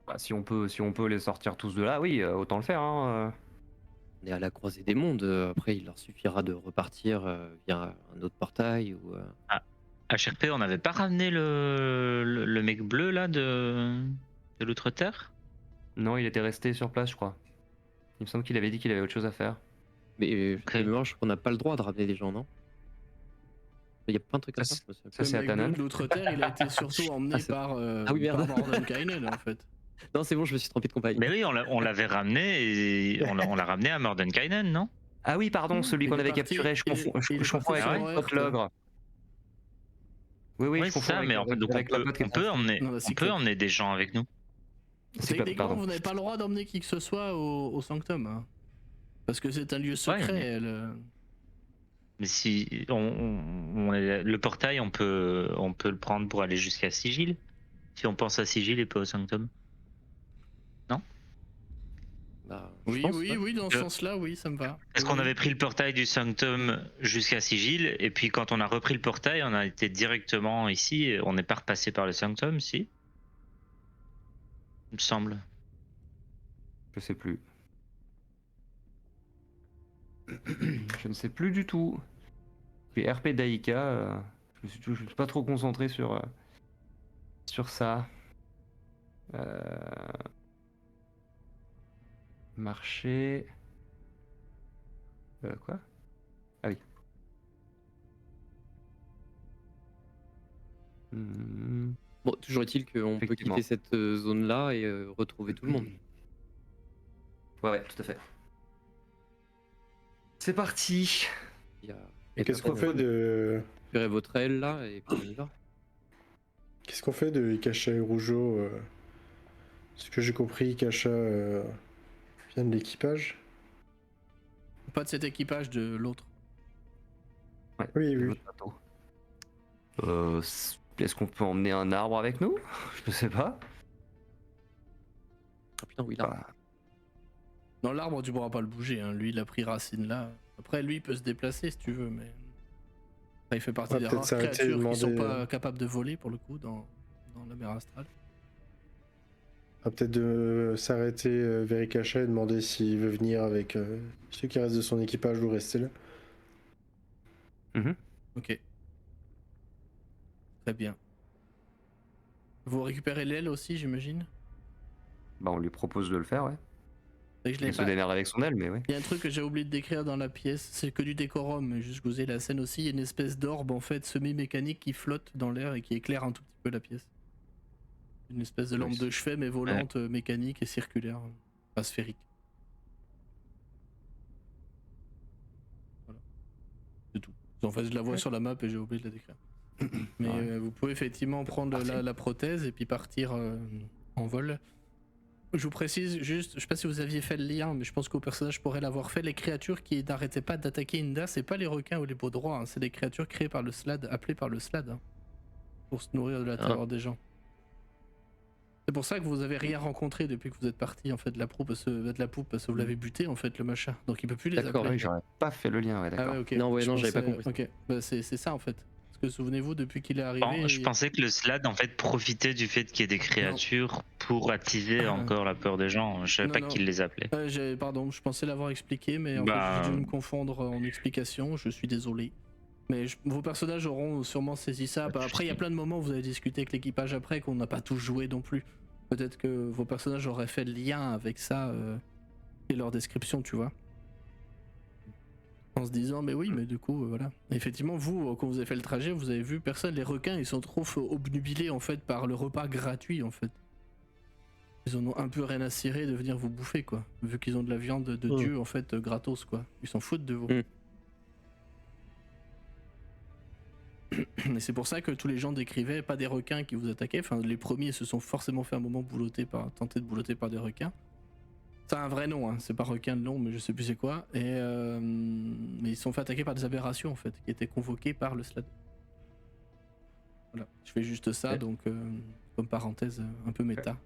Bah, si on peut les sortir tous de là, oui, autant le faire. Hein. On est à la croisée des mondes. Après, il leur suffira de repartir via un autre portail ou. À Sherpé, on n'avait pas ramené le mec bleu là de l'Outre-Terre? Non, il était resté sur place, je crois. Il me semble qu'il avait dit qu'il avait autre chose à faire. Mais Ok. de mémoire, je crois qu'on n'a pas le droit de ramener des gens, non? Il y a plein de trucs comme Ça, ça. je me souviens Ça, Le c'est mec Atanan. de l'Outre-Terre, il a été surtout emmené c'est- par, Ah oui, merde. par Mordenkainen en fait. plus. Non, c'est bon, je me suis trompé de compagnie. Mais oui, on l'avait ramené et on l'a ramené à Mordenkainen, non? Ah oui, pardon, celui Il qu'on est avait parti- capturé, je il est- confonds, il est je confonds parti avec sur le Oert. pote l'ogre. Oui, Oui, je c'est confonds ça, avec, mais en fait, donc avec la pote qui on est peut rentrée. emmener, Non, la on peut Cyclope. emmener des gens avec nous. Cyclope, Techniquement, pardon. vous n'avez pas le droit d'emmener qui que ce soit au Sanctum. Hein. Parce que c'est un lieu secret. mais- le- Mais si le portail, on peut le prendre pour aller jusqu'à Sigil. Si on pense à Sigil et pas au Sanctum. Bah, je Oui, pense, oui, ouais. oui, dans ce sens-là, oui, ça me va. Parce Oui, qu'on oui. avait pris le portail du Sanctum jusqu'à Sigil, et puis quand on a repris le portail, on a été directement ici, et on n'est pas repassé par le Sanctum, si? Il me semble. Je sais plus. Je ne sais plus du tout. Puis RP Daika, je me suis pas trop concentré sur ça. Marché. Quoi? Ah oui. Hmm. Bon, toujours est-il qu'on peut Effectivement. quitter cette zone-là et retrouver tout le monde. Ouais, tout à fait. C'est parti. Il y a... Et qu'est-ce qu'on fait de. Récupérez votre aile là et puis on y va. Qu'est-ce qu'on fait de Ikacha et Rougeau Ce que j'ai compris, Ikacha vient de l'équipage. Pas de cet équipage, de l'autre. Ouais, Oui, de oui. votre bateau. Est-ce qu'on peut emmener un arbre avec nous? Je sais pas. Ah putain, oui, là. Ah, Dans l'arbre, tu pourras pas le bouger. Hein. Lui, il a pris racine là. Après, lui, il peut se déplacer si tu veux, mais. Après, il fait partie Ouais, des peut-être rares s'arrêter et créatures qui sont demander, pas capables de voler pour le coup dans la mer astrale. On va peut-être de s'arrêter vers Ikacha et demander s'il veut venir avec ceux qui restent de son équipage ou rester là. Ok. Très bien. Vous récupérez l'aile aussi, j'imagine? Bah, on lui propose de le faire, ouais. C'est que je l'ai Il se pas- démerde avec son aile, mais ouais. Il y a un truc que j'ai oublié de décrire dans la pièce, c'est que du décorum, mais juste que vous ayez la scène aussi, il y a une espèce d'orbe en fait semi-mécanique qui flotte dans l'air et qui éclaire un tout petit peu la pièce. Une espèce de lampe Oui, de chevet mais volante, mécanique et circulaire, pas sphérique. Voilà. C'est tout. En fait je la vois sur la map et j'ai oublié de la décrire. Mais Ouais. vous pouvez effectivement prendre la prothèse et puis partir en vol. Je vous précise juste, je sais pas si vous aviez fait le lien, mais je pense qu'au personnage pourrait l'avoir fait. Les créatures qui n'arrêtaient pas d'attaquer Inda, c'est pas les requins ou les baudrois, hein, c'est des créatures créées par le Slad, appelées par le Slad, hein, pour se nourrir de la terreur des gens. C'est pour ça que vous avez rien rencontré depuis que vous êtes parti en fait de la poupe parce que vous l'avez buté en fait le machin, donc il peut plus les D'accord, appeler. Oui, j'aurais pas fait le lien, ouais, Ah d'accord. ouais, ok. Non, ouais, Je non, j'avais pas pensais- compris. Ok, bah, c'est ça en fait. Parce que souvenez-vous, depuis qu'il est arrivé. Je pensais que le Slad en fait profitait du fait qu'il y ait des créatures pour attiser encore la peur des gens. Je savais Non, pas non. qu'il les appelait. Pardon, je pensais l'avoir expliqué, mais en Bah, fait j'ai dû me confondre en explication, je suis désolé. Mais vos personnages auront sûrement saisi ça. Pas de Après, il y a soucis. plein de moments où vous avez discuté avec l'équipage après qu'on n'a pas tous joué non plus. Peut-être que vos personnages auraient fait le lien avec ça et leur description, tu vois. En se disant, mais oui, mais du coup, voilà. Effectivement, vous, quand vous avez fait le trajet, vous avez vu personne, les requins, ils sont trop obnubilés en fait par le repas gratuit en fait. Ils en ont un peu rien à cirer de venir vous bouffer quoi. Vu qu'ils ont de la viande de Dieu en fait gratos quoi. Ils s'en foutent de vous. Et c'est pour ça que tous les gens décrivaient pas des requins qui vous attaquaient. Enfin, les premiers se sont forcément fait un moment tenter de boulotter par des requins. C'est un vrai nom, hein. C'est pas requin de nom, mais je sais plus c'est quoi. Et mais ils se sont fait attaquer par des aberrations en fait, qui étaient convoquées par le Slad. Voilà, je fais juste ça, Ouais. donc comme parenthèse un peu méta.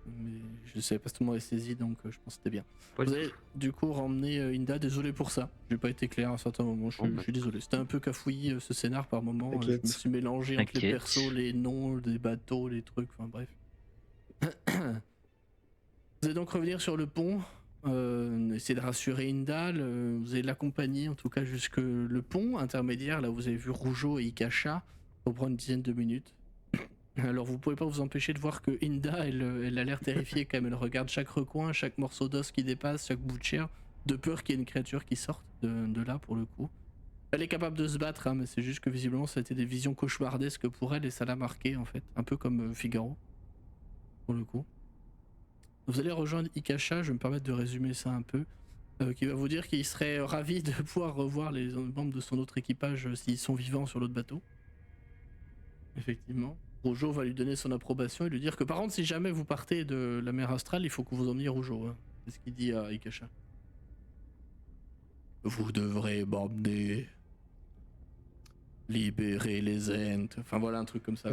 Mais je sais pas si tout le monde est saisi, donc je pense que c'était bien. Ouais, Vous avez du coup ramené Inda, désolé pour ça. J'ai pas été clair à un certain moment, je suis désolé. C'était un peu cafouillis ce scénar par moment. Je T'inquiète. me suis mélangé entre les T'inquiète. persos, les noms, les bateaux, les trucs, enfin bref. Vous allez donc revenir sur le pont, essayer de rassurer Indal, vous allez l'accompagner en tout cas jusque le pont intermédiaire, là où vous avez vu Rougeau et Ikacha, pour prendre une dizaine de minutes. Alors vous pouvez pas vous empêcher de voir que Inda, elle a l'air terrifiée quand même. Elle regarde chaque recoin, chaque morceau d'os qui dépasse, chaque bout de chair, de peur qu'il y ait une créature qui sorte de là pour le coup. Elle est capable de se battre, hein, mais c'est juste que visiblement ça a été des visions cauchemardesques pour elle et ça l'a marqué en fait. Un peu comme Figaro, pour le coup. Vous allez rejoindre Ikasha, je vais me permettre de résumer ça un peu. Qui va vous dire qu'il serait ravi de pouvoir revoir les membres de son autre équipage s'ils sont vivants sur l'autre bateau. Effectivement. Rougeau va lui donner son approbation et lui dire que par contre si jamais vous partez de la mer astrale, il faut que vous emmeniez Rougeau. Hein. C'est ce qu'il dit à Ikasha. Vous devrez m'emmener. Libérer les Ents. Enfin voilà un truc comme ça.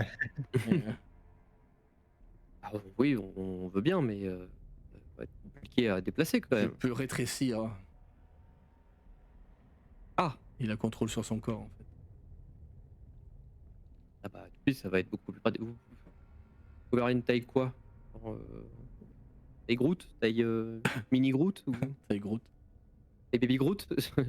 Ah, oui, on veut bien, mais ça va être compliqué à déplacer quand Je même. peux rétrécir. Ah, Il a contrôle sur son corps en fait. ah bah, tout de suite, ça va être beaucoup plus pratique. Vous pouvez avoir une taille quoi? Genre, taille Groot? Taille mini Groot? Ou Taille Groot. taille baby Groot? Je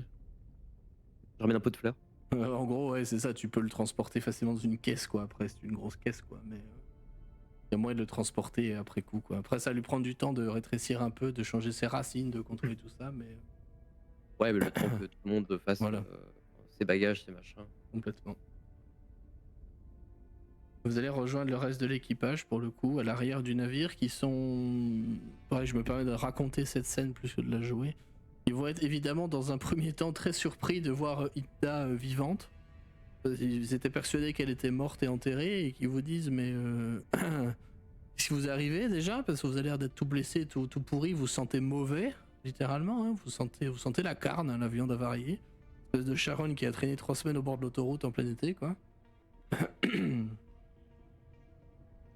ramène un pot de fleurs. En gros, ouais, c'est ça, tu peux le transporter facilement dans une caisse, quoi. Après, c'est une grosse caisse, quoi. Mais il y a moyen de le transporter après coup, quoi. Après, ça va lui prendre du temps de rétrécir un peu, de changer ses racines, de contrôler tout ça, mais Ouais, mais le temps que tout le monde fasse Voilà. ses bagages, ses machins. complètement. Vous allez rejoindre le reste de l'équipage, pour le coup, à l'arrière du navire, qui sont... Ouais, je me permets de raconter cette scène plus que de la jouer. Ils vont être évidemment, dans un premier temps, très surpris de voir Ida vivante. Ils étaient persuadés qu'elle était morte et enterrée et qu'ils vous disent mais si vous arrivez déjà parce que vous avez l'air d'être tout blessé, tout pourri, vous sentez mauvais littéralement, hein, vous sentez la carne, hein, la viande avariée, espèce de charogne qui a traîné 3 semaines au bord de l'autoroute en plein été quoi.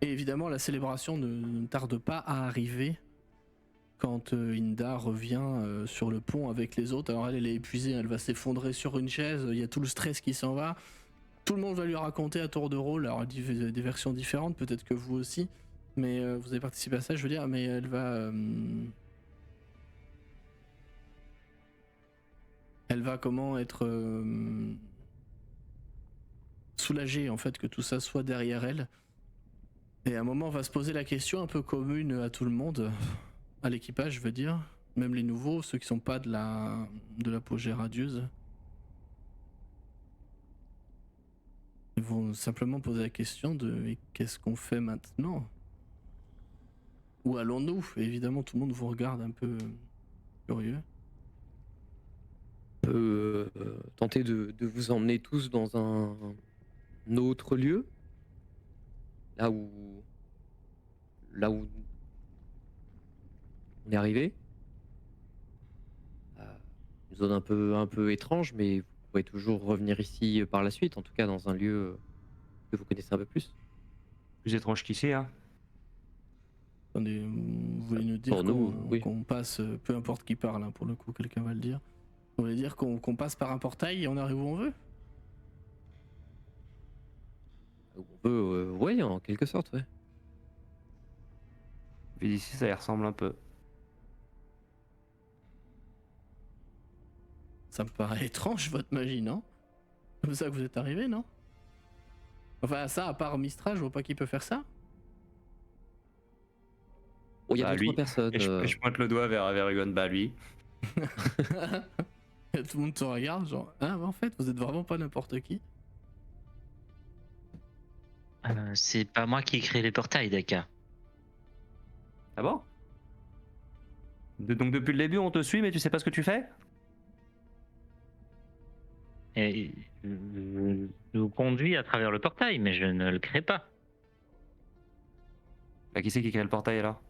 Et évidemment la célébration ne tarde pas à arriver quand Inda revient sur le pont avec les autres. Alors elle est épuisée, elle va s'effondrer sur une chaise, il y a tout le stress qui s'en va. Tout le monde va lui raconter à tour de rôle, alors des versions différentes, peut-être que vous aussi, mais vous avez participé à ça, je veux dire, mais elle va comment être soulagée en fait que tout ça soit derrière elle. Et à un moment, on va se poser la question un peu commune à tout le monde, à l'équipage, je veux dire, même les nouveaux, ceux qui sont pas de la peau radieuse. Ils vont simplement poser la question de mais qu'est-ce qu'on fait maintenant? Où allons-nous? Évidemment, tout le monde vous regarde un peu curieux. On peut tenter de vous emmener tous dans un autre lieu. Là où on est arrivé. Une zone un peu étrange, mais vous pouvez toujours revenir ici par la suite, en tout cas dans un lieu que vous connaissez un peu plus. Plus étrange qu'ici, hein. Attendez, vous voulez nous dire Pour nous, oui. qu'on passe, peu importe qui parle, hein, pour le coup, quelqu'un va le dire. Vous voulez dire qu'on passe par un portail et on arrive où on veut? On peut, ouais, en quelque sorte, ouais. Vu d'ici, ça y ressemble un peu. Ça me paraît étrange, votre magie, non? C'est comme ça que vous êtes arrivé, non? Enfin, ça, à part Mistral, je vois pas qui peut faire ça. Oh, il y a Bah, deux, lui. trois personnes. Et je pointe le doigt vers Hugon, bah lui. Et tout le monde se regarde, genre, ah, bah, en fait, vous êtes vraiment pas n'importe qui. C'est pas moi qui ai créé les portails, Daka. Ah bon? Donc depuis le début, on te suit, mais tu sais pas ce que tu fais? Et je vous conduis à travers le portail, mais je ne le crée pas. Bah qui c'est qui crée le portail alors?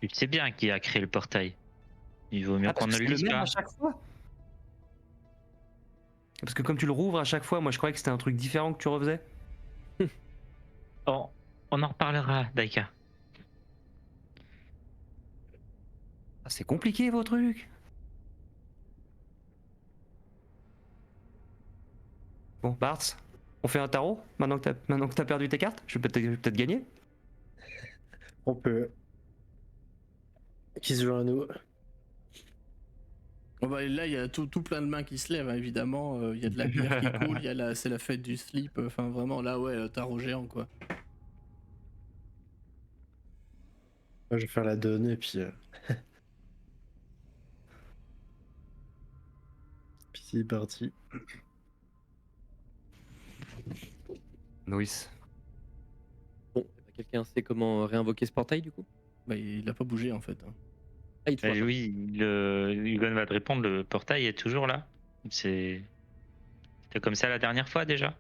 Tu sais bien qui a créé le portail. Il vaut mieux qu'on ne le dise pas. À chaque fois? Parce que comme tu le rouvres à chaque fois, moi je croyais que c'était un truc différent que tu refaisais. On en reparlera, Daika. Ah, c'est compliqué vos trucs. Bon, Bartz, on fait un tarot maintenant que t'as perdu tes cartes? Je vais peut-être gagner. On peut. Qui se joue à nous? Bon, bah, là, il y a tout plein de mains qui se lèvent, hein, évidemment. Il y a de la bière qui coule, c'est la fête du slip. Enfin, vraiment, là, ouais, tarot géant, quoi. Moi, je vais faire la donne et puis. Puis c'est parti. Nois. Bon, quelqu'un sait comment réinvoquer ce portail du coup? Bah, il a pas bougé, en fait. Hein. Ah, il te voit pas. Oui, Hugon va te répondre, le portail est toujours là. C'était comme ça la dernière fois déjà.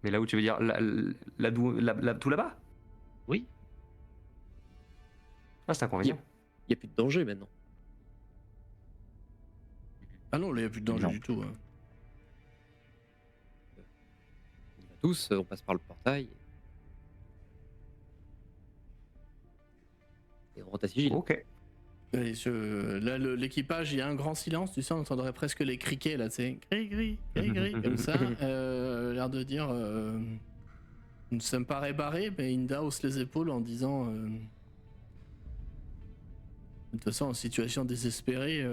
Mais là où tu veux dire, tout là-bas? Oui. Ah, c'est inconvénient. Il n'y a plus de danger maintenant. Ah non, là, il n'y a plus de danger Non. du tout. Hein. On y va tous, on passe par le portail. Et on rentre à sigil. Ok. Et là, l'équipage, il y a un grand silence, tu sais, on entendrait presque les criquets, là, tu sais. Gris, comme ça. L'air de dire. Ça me paraît barré, mais Inda hausse les épaules en disant. De toute façon, en situation désespérée,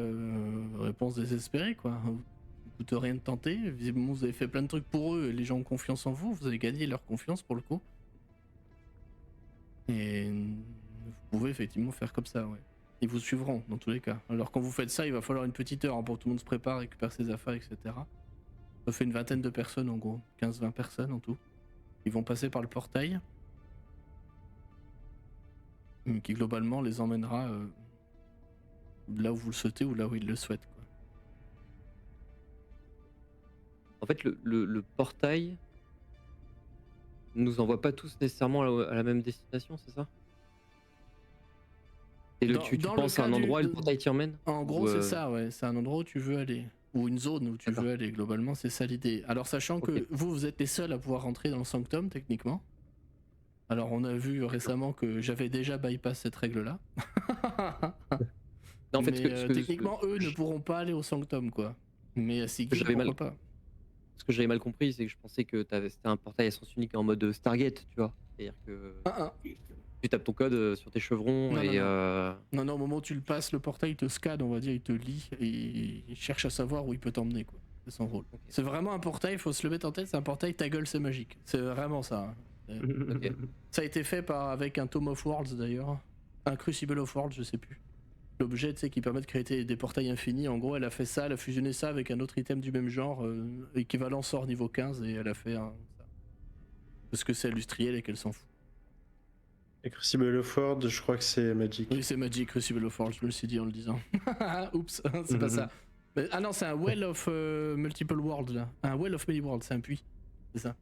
réponse désespérée, quoi. Vous ne coûte rien de tenter. Visiblement, vous avez fait plein de trucs pour eux et les gens ont confiance en vous. Vous avez gagné leur confiance pour le coup. Et vous pouvez effectivement faire comme ça, ouais. Ils vous suivront dans tous les cas. Alors quand vous faites ça, il va falloir une petite heure hein, pour que tout le monde se prépare, récupère ses affaires, etc. Ça fait une vingtaine de personnes en gros, 15-20 personnes en tout. Ils vont passer par le portail, qui globalement les emmènera là où vous le souhaitez ou là où ils le souhaitent. Quoi. En fait, le portail nous envoie pas tous nécessairement à la même destination, c'est ça? Et tu penses à un endroit et le portail t'y emmène? En gros, c'est ça, ouais. C'est un endroit où tu veux aller. Ou une zone où tu veux aller, globalement, c'est ça l'idée. Alors, sachant que vous êtes les seuls à pouvoir rentrer dans le Sanctum, techniquement. Alors, on a vu récemment que j'avais déjà bypass cette règle-là. Non, en fait, mais techniquement, eux ne pourront pas aller au Sanctum, quoi. Mais si pourquoi pas. Ce que j'avais mal compris, c'est que je pensais que c'était un portail à sens unique en mode Stargate, tu vois. C'est-à-dire que tu tapes ton code sur tes chevrons Non, au moment où tu le passes, le portail te scanne, on va dire, il te lit et il cherche à savoir où il peut t'emmener, quoi. C'est son rôle. Okay. C'est vraiment un portail, il faut se le mettre en tête, c'est un portail, ta gueule, c'est magique. C'est vraiment ça. Hein. Okay. Ça a été fait avec un Tome of Worlds d'ailleurs. Un Crucible of Worlds, je sais plus. L'objet, tu sais, qui permet de créer des portails infinis. En gros, elle a fait ça, elle a fusionné ça avec un autre item du même genre, équivalent sort niveau 15, et elle a fait ça. Parce que c'est industriel et qu'elle s'en fout. Et Crucible of Worlds, je crois que c'est Magic. Oui, c'est Magic, Crucible of Worlds, je me le suis dit en le disant. Oups, c'est pas ça. Mais, non, c'est un Well of Multiple Worlds, là. Un Well of Many Worlds, c'est un puits. C'est ça.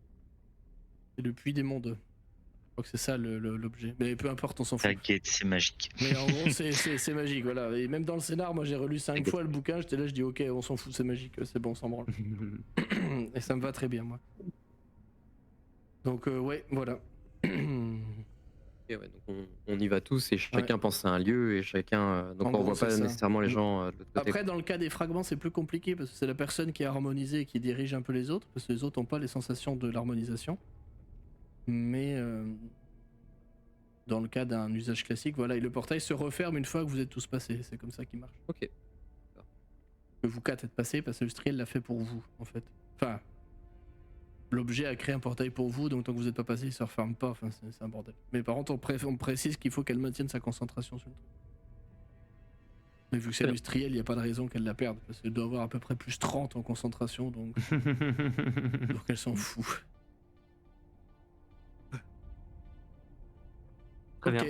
C'est le puits des mondes. Je crois que c'est ça l'objet. Mais peu importe, on s'en fout. T'inquiète, c'est magique. Mais en gros, c'est magique, voilà. Et même dans le scénar, moi j'ai relu 5 fois le bouquin, j'étais là, je dis ok, on s'en fout, c'est magique, c'est bon, on s'en branle. Et ça me va très bien, moi. Donc, ouais, voilà. Okay, ouais, donc on y va tous et chacun pense à un lieu et chacun. Donc on voit pas nécessairement les gens de l'autre côté. Après, dans le cas des fragments, c'est plus compliqué parce que c'est la personne qui est harmonisée et qui dirige un peu les autres, parce que les autres n'ont pas les sensations de l'harmonisation. Mais dans le cas d'un usage classique, voilà, et le portail se referme une fois que vous êtes tous passés. C'est comme ça qu'il marche. Ok. Que vous quatre êtes passés parce que l'industriel l'a fait pour vous, en fait. Enfin, l'objet a créé un portail pour vous, donc tant que vous n'êtes pas passé, il se referme pas. Enfin, c'est un bordel. Mais par contre, on précise qu'il faut qu'elle maintienne sa concentration sur le truc. Mais vu que c'est industriel, il n'y a pas de raison qu'elle la perde, parce qu'elle doit avoir à peu près plus 30 en concentration, donc elle s'en fout. Très bien.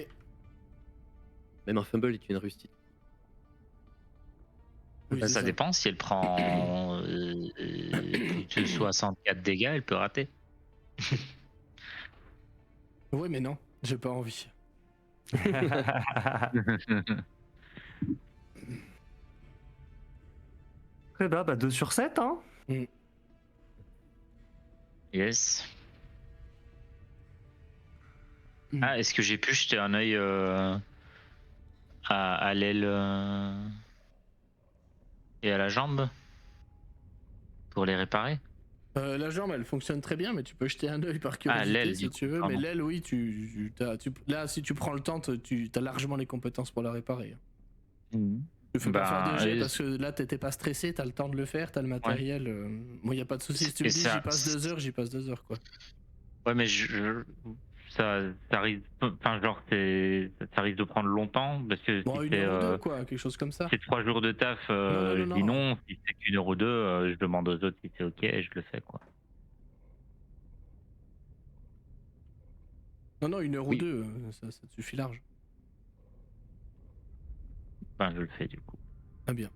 Même un fumble est une réussite. Oui, ça dépend, si elle prend 64 dégâts, elle peut rater. Ouais, mais non, j'ai pas envie. Très bien, 2 sur 7, hein. Yes. Ah, est-ce que j'ai pu jeter un œil à l'aile et à la jambe pour les réparer? La jambe, elle fonctionne très bien, mais tu peux jeter un œil par curiosité l'aile, si tu veux. pardon. Mais l'aile, oui, là, si tu prends le temps, tu as largement les compétences pour la réparer. Je fais pas faire Bah, des jets et- parce que là t'étais pas stressé, t'as le temps de le faire, t'as le matériel. Moi y a pas de souci, si tu me Et dis ça- j'y passe 2 heures, j'y passe 2 heures quoi. Ouais, mais ça risque, enfin, genre, ça risque de prendre longtemps parce que Bon, si 1 heure ou 2 quoi, quelque chose comme ça. c'est 3 jours de taf, Non, non, non, je dis non. non. Si c'est qu'1 heure ou 2, je demande aux autres si c'est ok et je le fais, quoi. Non, non, 1 heure ou Oui. 2, ça te suffit large. Enfin, je le fais du coup. Ah bien.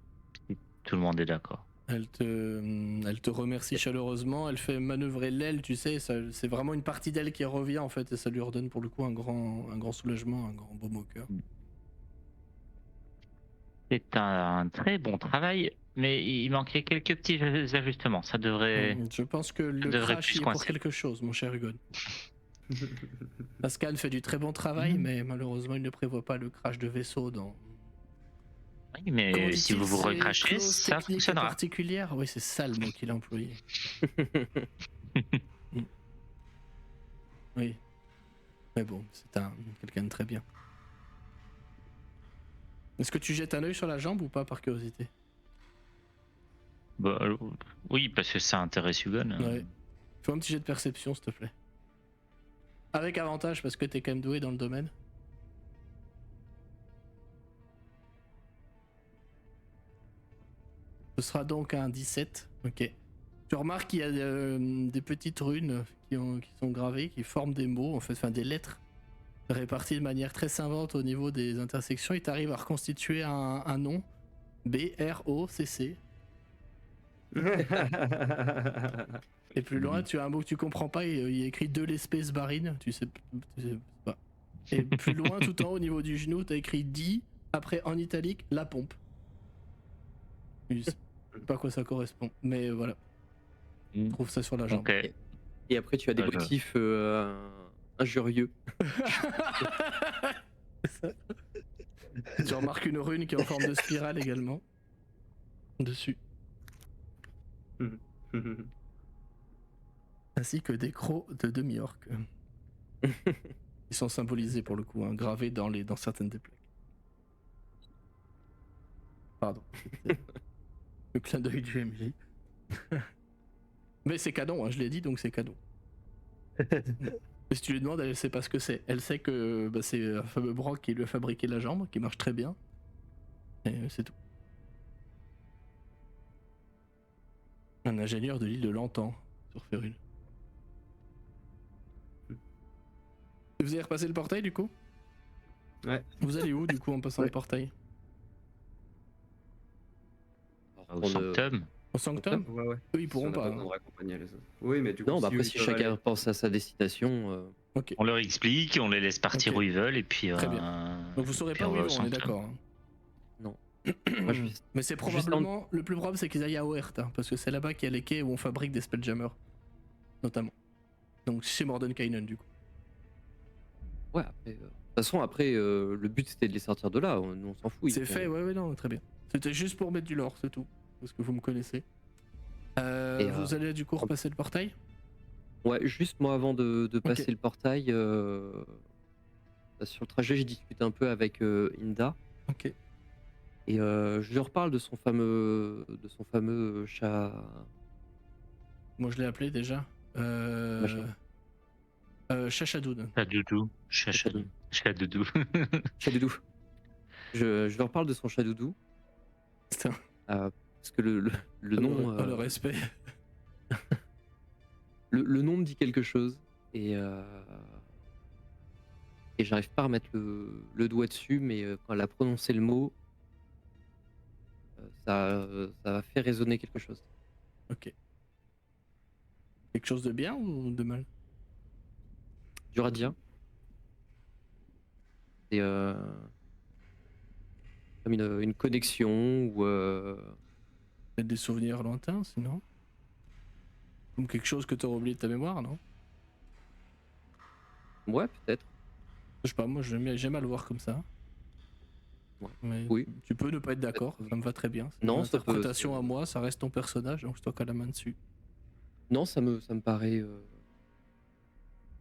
Tout le monde est d'accord. Elle te remercie chaleureusement, elle fait manœuvrer l'aile, tu sais, c'est vraiment une partie d'elle qui revient en fait, et ça lui redonne pour le coup un grand soulagement, un grand baume au cœur. C'est un très bon travail, mais il manquait quelques petits ajustements. Ça devrait, Je pense que le devrait crash plus y est pour coincer. quelque chose, mon cher Hugon. Pascal fait du très bon travail, mais malheureusement il ne prévoit pas le crash de vaisseau dans. Oui, Comment mais si dit-il, vous vous ces recrachez, clauses ça techniques fonctionnera. particulières. Oui, c'est ça le mot qu'il a employé. Oui. Mais bon, c'est quelqu'un de très bien. Est-ce que tu jettes un œil sur la jambe ou pas par curiosité? Bah, oui, parce que ça intéresse Hugon. Ouais. Fais un petit jet de perception, s'il te plaît. Avec avantage parce que t'es quand même doué dans le domaine. Ce sera donc un 17. Ok. Tu remarques qu'il y a des petites runes qui sont gravées, qui forment des mots, en fait, enfin des lettres, réparties de manière très savante au niveau des intersections. Et t'arrives à reconstituer un nom. B-R-O-C-C. Et plus loin, tu as un mot que tu comprends pas, il y a écrit de l'espèce barine, tu sais pas. Et plus loin, tout en haut, au niveau du genou, t'as écrit dit, après en italique, la pompe. Je sais pas à quoi ça correspond, mais voilà, Mm. trouve ça sur la jambe. Ok. Et après, tu as des Ah, je- motifs injurieux. Tu remarques une rune qui est en forme de spirale également. Dessus. Ainsi que des crocs de demi-orque. Ils sont symbolisés pour le coup, hein, gravés dans certaines des plaques. Pardon. Le clin d'œil du MJ. Mais c'est canon, hein, je l'ai dit, donc c'est canon. Et si tu lui demandes, elle sait pas ce que c'est. Elle sait que c'est un fameux Brock qui lui a fabriqué la jambe, qui marche très bien. Et c'est tout. Un ingénieur de l'île de Lantan, sur Férune. Vous avez repassé le portail du coup? Ouais. Vous allez où du coup en passant le portail? Au On, Sanctum. Au Sanctum? Ouais, ouais. Eux ils pourront Si on a pas. besoin Hein. de raccompagner les autres. Oui, mais du coup, Non, bah si après, eux, si ils peuvent chacun aller- pense à sa destination. Ok, On leur explique, on les laisse partir Ok. où ils veulent et puis. Très bien. Donc vous saurez puis pas où va ils au vont, on est Sanctum. d'accord. Hein. Non. Moi, je vis- Mais c'est probablement le plus probable, c'est qu'ils aillent à Oerta, parce que c'est là-bas qu'il y a les quais où on fabrique des spelljammers, notamment. Donc chez Mordenkainen du coup. Ouais, après. De toute façon, après, le but c'était de les sortir de là. Nous, on s'en fout. ils C'est font- fait, ouais, non, très bien. C'était juste pour mettre du lore, c'est tout. Parce que vous me connaissez. Vous allez du coup repasser le portail? Ouais, juste moi, avant de passer le portail, sur le trajet, j'ai discuté un peu avec Inda. Ok. Et je lui reparle de son fameux chat. Moi je l'ai appelé déjà. Machin. Chachadoun. Chadoudou. Chadoudou. Chadoudou. Chat doudou. Je lui reparle de son chat doudou. Putain. Parce que le nom. Le respect. Le nom me dit quelque chose. Et j'arrive pas à remettre le doigt dessus, mais quand elle a prononcé le mot, ça a fait résonner quelque chose. Ok. Quelque chose de bien ou de mal? Dur à dire. C'est comme une connexion ou. Peut-être des souvenirs lointains, sinon? Comme quelque chose que t'aurais oublié de ta mémoire, non? Ouais, peut-être. Je sais pas, moi j'aime à le voir comme ça. Ouais. Mais Oui. tu peux ne pas être d'accord, ça me va très bien. C'est Non, mon ça peut- interprétation à moi, ça reste ton personnage, donc je dois qu'à la main dessus. Non, ça me paraît. Ça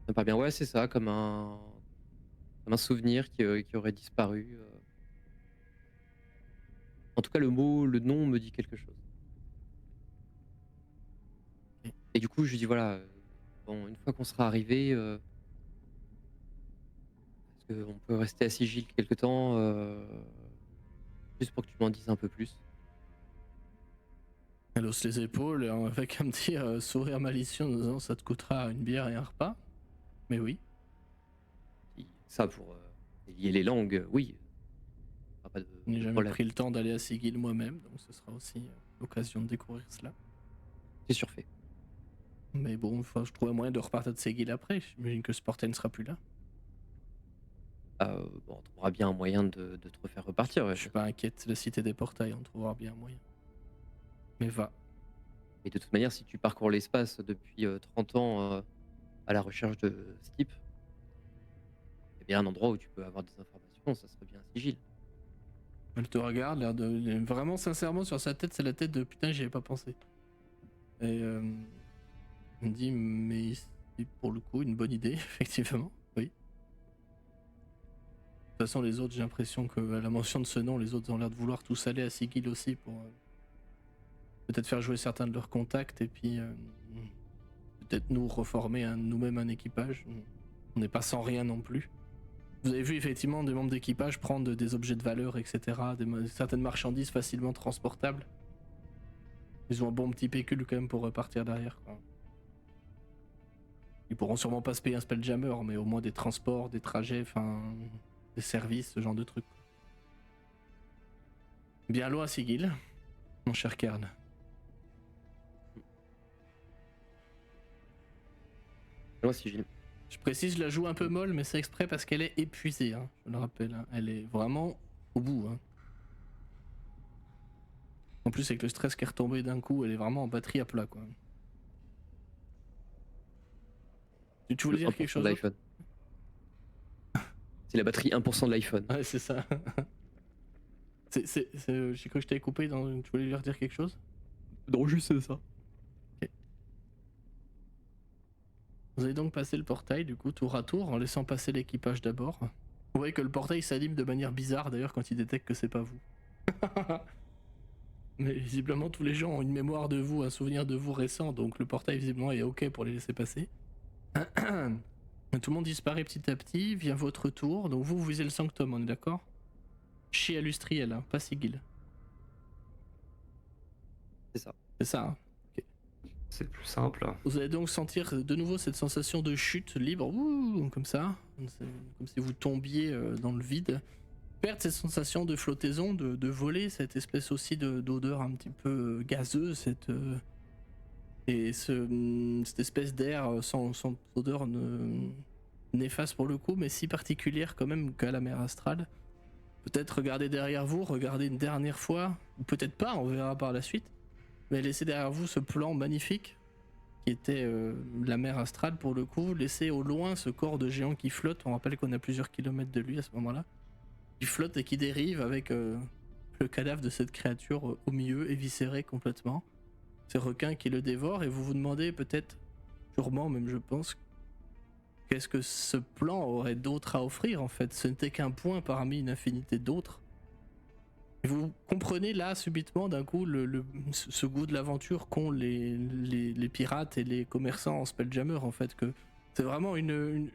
me paraît bien. Ouais, c'est ça, comme un souvenir qui aurait disparu. En tout cas, le nom me dit quelque chose. Ok. Et du coup, je lui dis voilà, bon, une fois qu'on sera arrivé, est-ce qu'on peut rester à Sigil quelque temps, juste pour que tu m'en dises un peu plus. Elle hausse les épaules avec un petit sourire malicieux en disant ça te coûtera une bière et un repas. Mais oui. Ça pour lier les langues, oui. Pas Je n'ai de jamais problème. pris le temps d'aller à Sigil moi-même, donc ce sera aussi l'occasion de découvrir cela. C'est surfait. Mais bon, je trouve un moyen de repartir de Sigil après. J'imagine que ce portail ne sera plus là. Bon, on trouvera bien un moyen de te refaire repartir. Ouais. Je suis pas inquiète, c'est la cité des portails, on trouvera bien un moyen. Mais va. Et de toute manière, si tu parcours l'espace depuis 30 ans à la recherche de ce type, il y a bien un endroit où tu peux avoir des informations, ça serait bien Sigil. Elle te regarde, l'air de. Vraiment, sincèrement, sur sa tête, c'est la tête de putain, j'y avais pas pensé. Et elle me dit, mais c'est pour le coup une bonne idée, effectivement, oui. De toute façon, les autres, j'ai l'impression qu'à la mention de ce nom, les autres ont l'air de vouloir tous aller à Sigil aussi pour peut-être faire jouer certains de leurs contacts et puis peut-être nous reformer nous-mêmes un équipage. On n'est pas sans rien non plus. Vous avez vu effectivement des membres d'équipage prendre des objets de valeur, etc., certaines marchandises facilement transportables. Ils ont un bon petit pécule quand même pour repartir derrière, quoi. Ils pourront sûrement pas se payer un spelljammer, mais au moins des transports, des trajets, enfin des services, ce genre de trucs. Bien loin, Sigil, mon cher Kern. Moi, Sigil. Je précise, je la joue un peu molle, mais c'est exprès parce qu'elle est épuisée, hein, je le rappelle. Hein. Elle est vraiment au bout. Hein. En plus, avec le stress qui est retombé d'un coup, elle est vraiment en batterie à plat, quoi. Tu voulais dire quelque chose de d'autre? l'iPhone. C'est la batterie 1% de l'iPhone. Ouais, c'est ça. J'ai cru que je t'avais coupé. Tu voulais leur dire quelque chose? Non, juste ça. Ok. Vous allez donc passer le portail, du coup, tour à tour, en laissant passer l'équipage d'abord. Vous voyez que le portail s'anime de manière bizarre, d'ailleurs, quand il détecte que c'est pas vous. Mais visiblement, tous les gens ont une mémoire de vous, un souvenir de vous récent, donc le portail, visiblement, est ok pour les laisser passer. Tout le monde disparaît petit à petit, vient votre tour. Donc vous visez le sanctum, on est d'accord? Chez Alustriel, hein, pas Sigil. C'est ça. C'est ça, hein. C'est le plus simple. Vous allez donc sentir de nouveau cette sensation de chute libre, ouh, comme ça, comme si vous tombiez dans le vide. Perdre cette sensation de flottaison, de voler, cette espèce aussi d'odeur un petit peu gazeuse, cette espèce d'air sans odeur néfaste pour le coup, mais si particulière quand même qu'à la mer astrale. Peut-être regarder derrière vous, regarder une dernière fois, ou peut-être pas, on verra par la suite. Mais laissez derrière vous ce plan magnifique qui était la mer astrale pour le coup. Laissez au loin ce corps de géant qui flotte. On rappelle qu'on a plusieurs kilomètres de lui à ce moment-là. Qui flotte et qui dérive avec le cadavre de cette créature au milieu, éviscéré complètement. Ces requins qui le dévorent et vous vous demandez peut-être, sûrement même je pense, qu'est-ce que ce plan aurait d'autre à offrir en fait. Ce n'était qu'un point parmi une infinité d'autres. Et vous comprenez là subitement d'un coup ce goût de l'aventure qu'ont les pirates et les commerçants en Spelljammer en fait, que c'est vraiment une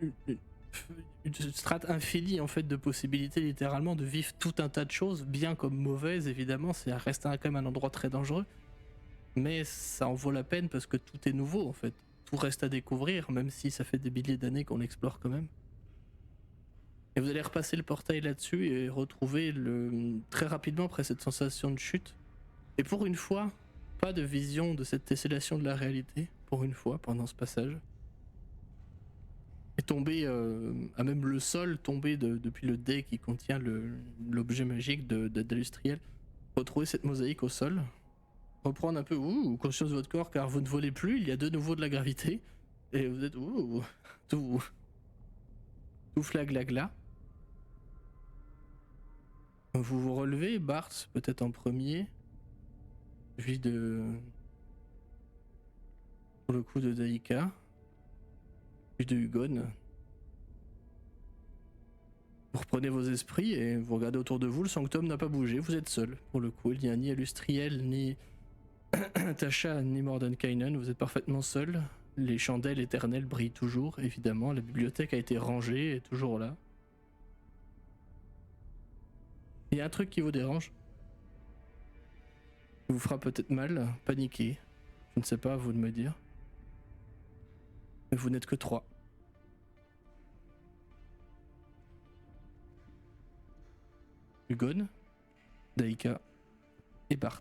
strate infinie en fait de possibilités littéralement de vivre tout un tas de choses, bien comme mauvaises évidemment, ça reste quand même un endroit très dangereux, mais ça en vaut la peine parce que tout est nouveau en fait, tout reste à découvrir même si ça fait des milliers d'années qu'on l'explore quand même. Et vous allez repasser le portail là-dessus et retrouver très rapidement après cette sensation de chute. Et pour une fois, pas de vision de cette tessellation de la réalité, pour une fois, pendant ce passage. Et tomber à même le sol, tomber depuis le dé qui contient l'objet magique d'Alustriel. Retrouver cette mosaïque au sol. Reprendre un peu conscience de votre corps car vous ne volez plus, il y a de nouveau de la gravité. Et vous êtes tout flaglagla. Vous vous relevez, Bart, peut-être en premier. Puis pour le coup de Daika. Puis de Hugon. Vous reprenez vos esprits et vous regardez autour de vous, le sanctum n'a pas bougé, vous êtes seul. Pour le coup, il n'y a ni Alustriel, ni Tasha, ni Mordenkainen, vous êtes parfaitement seul. Les chandelles éternelles brillent toujours, évidemment. La bibliothèque a été rangée et est toujours là. Il y a un truc qui vous dérange, qui vous fera peut-être mal, paniquer. Je ne sais pas, à vous de me dire. Mais vous n'êtes que 3. Hugon, Daika et Bart.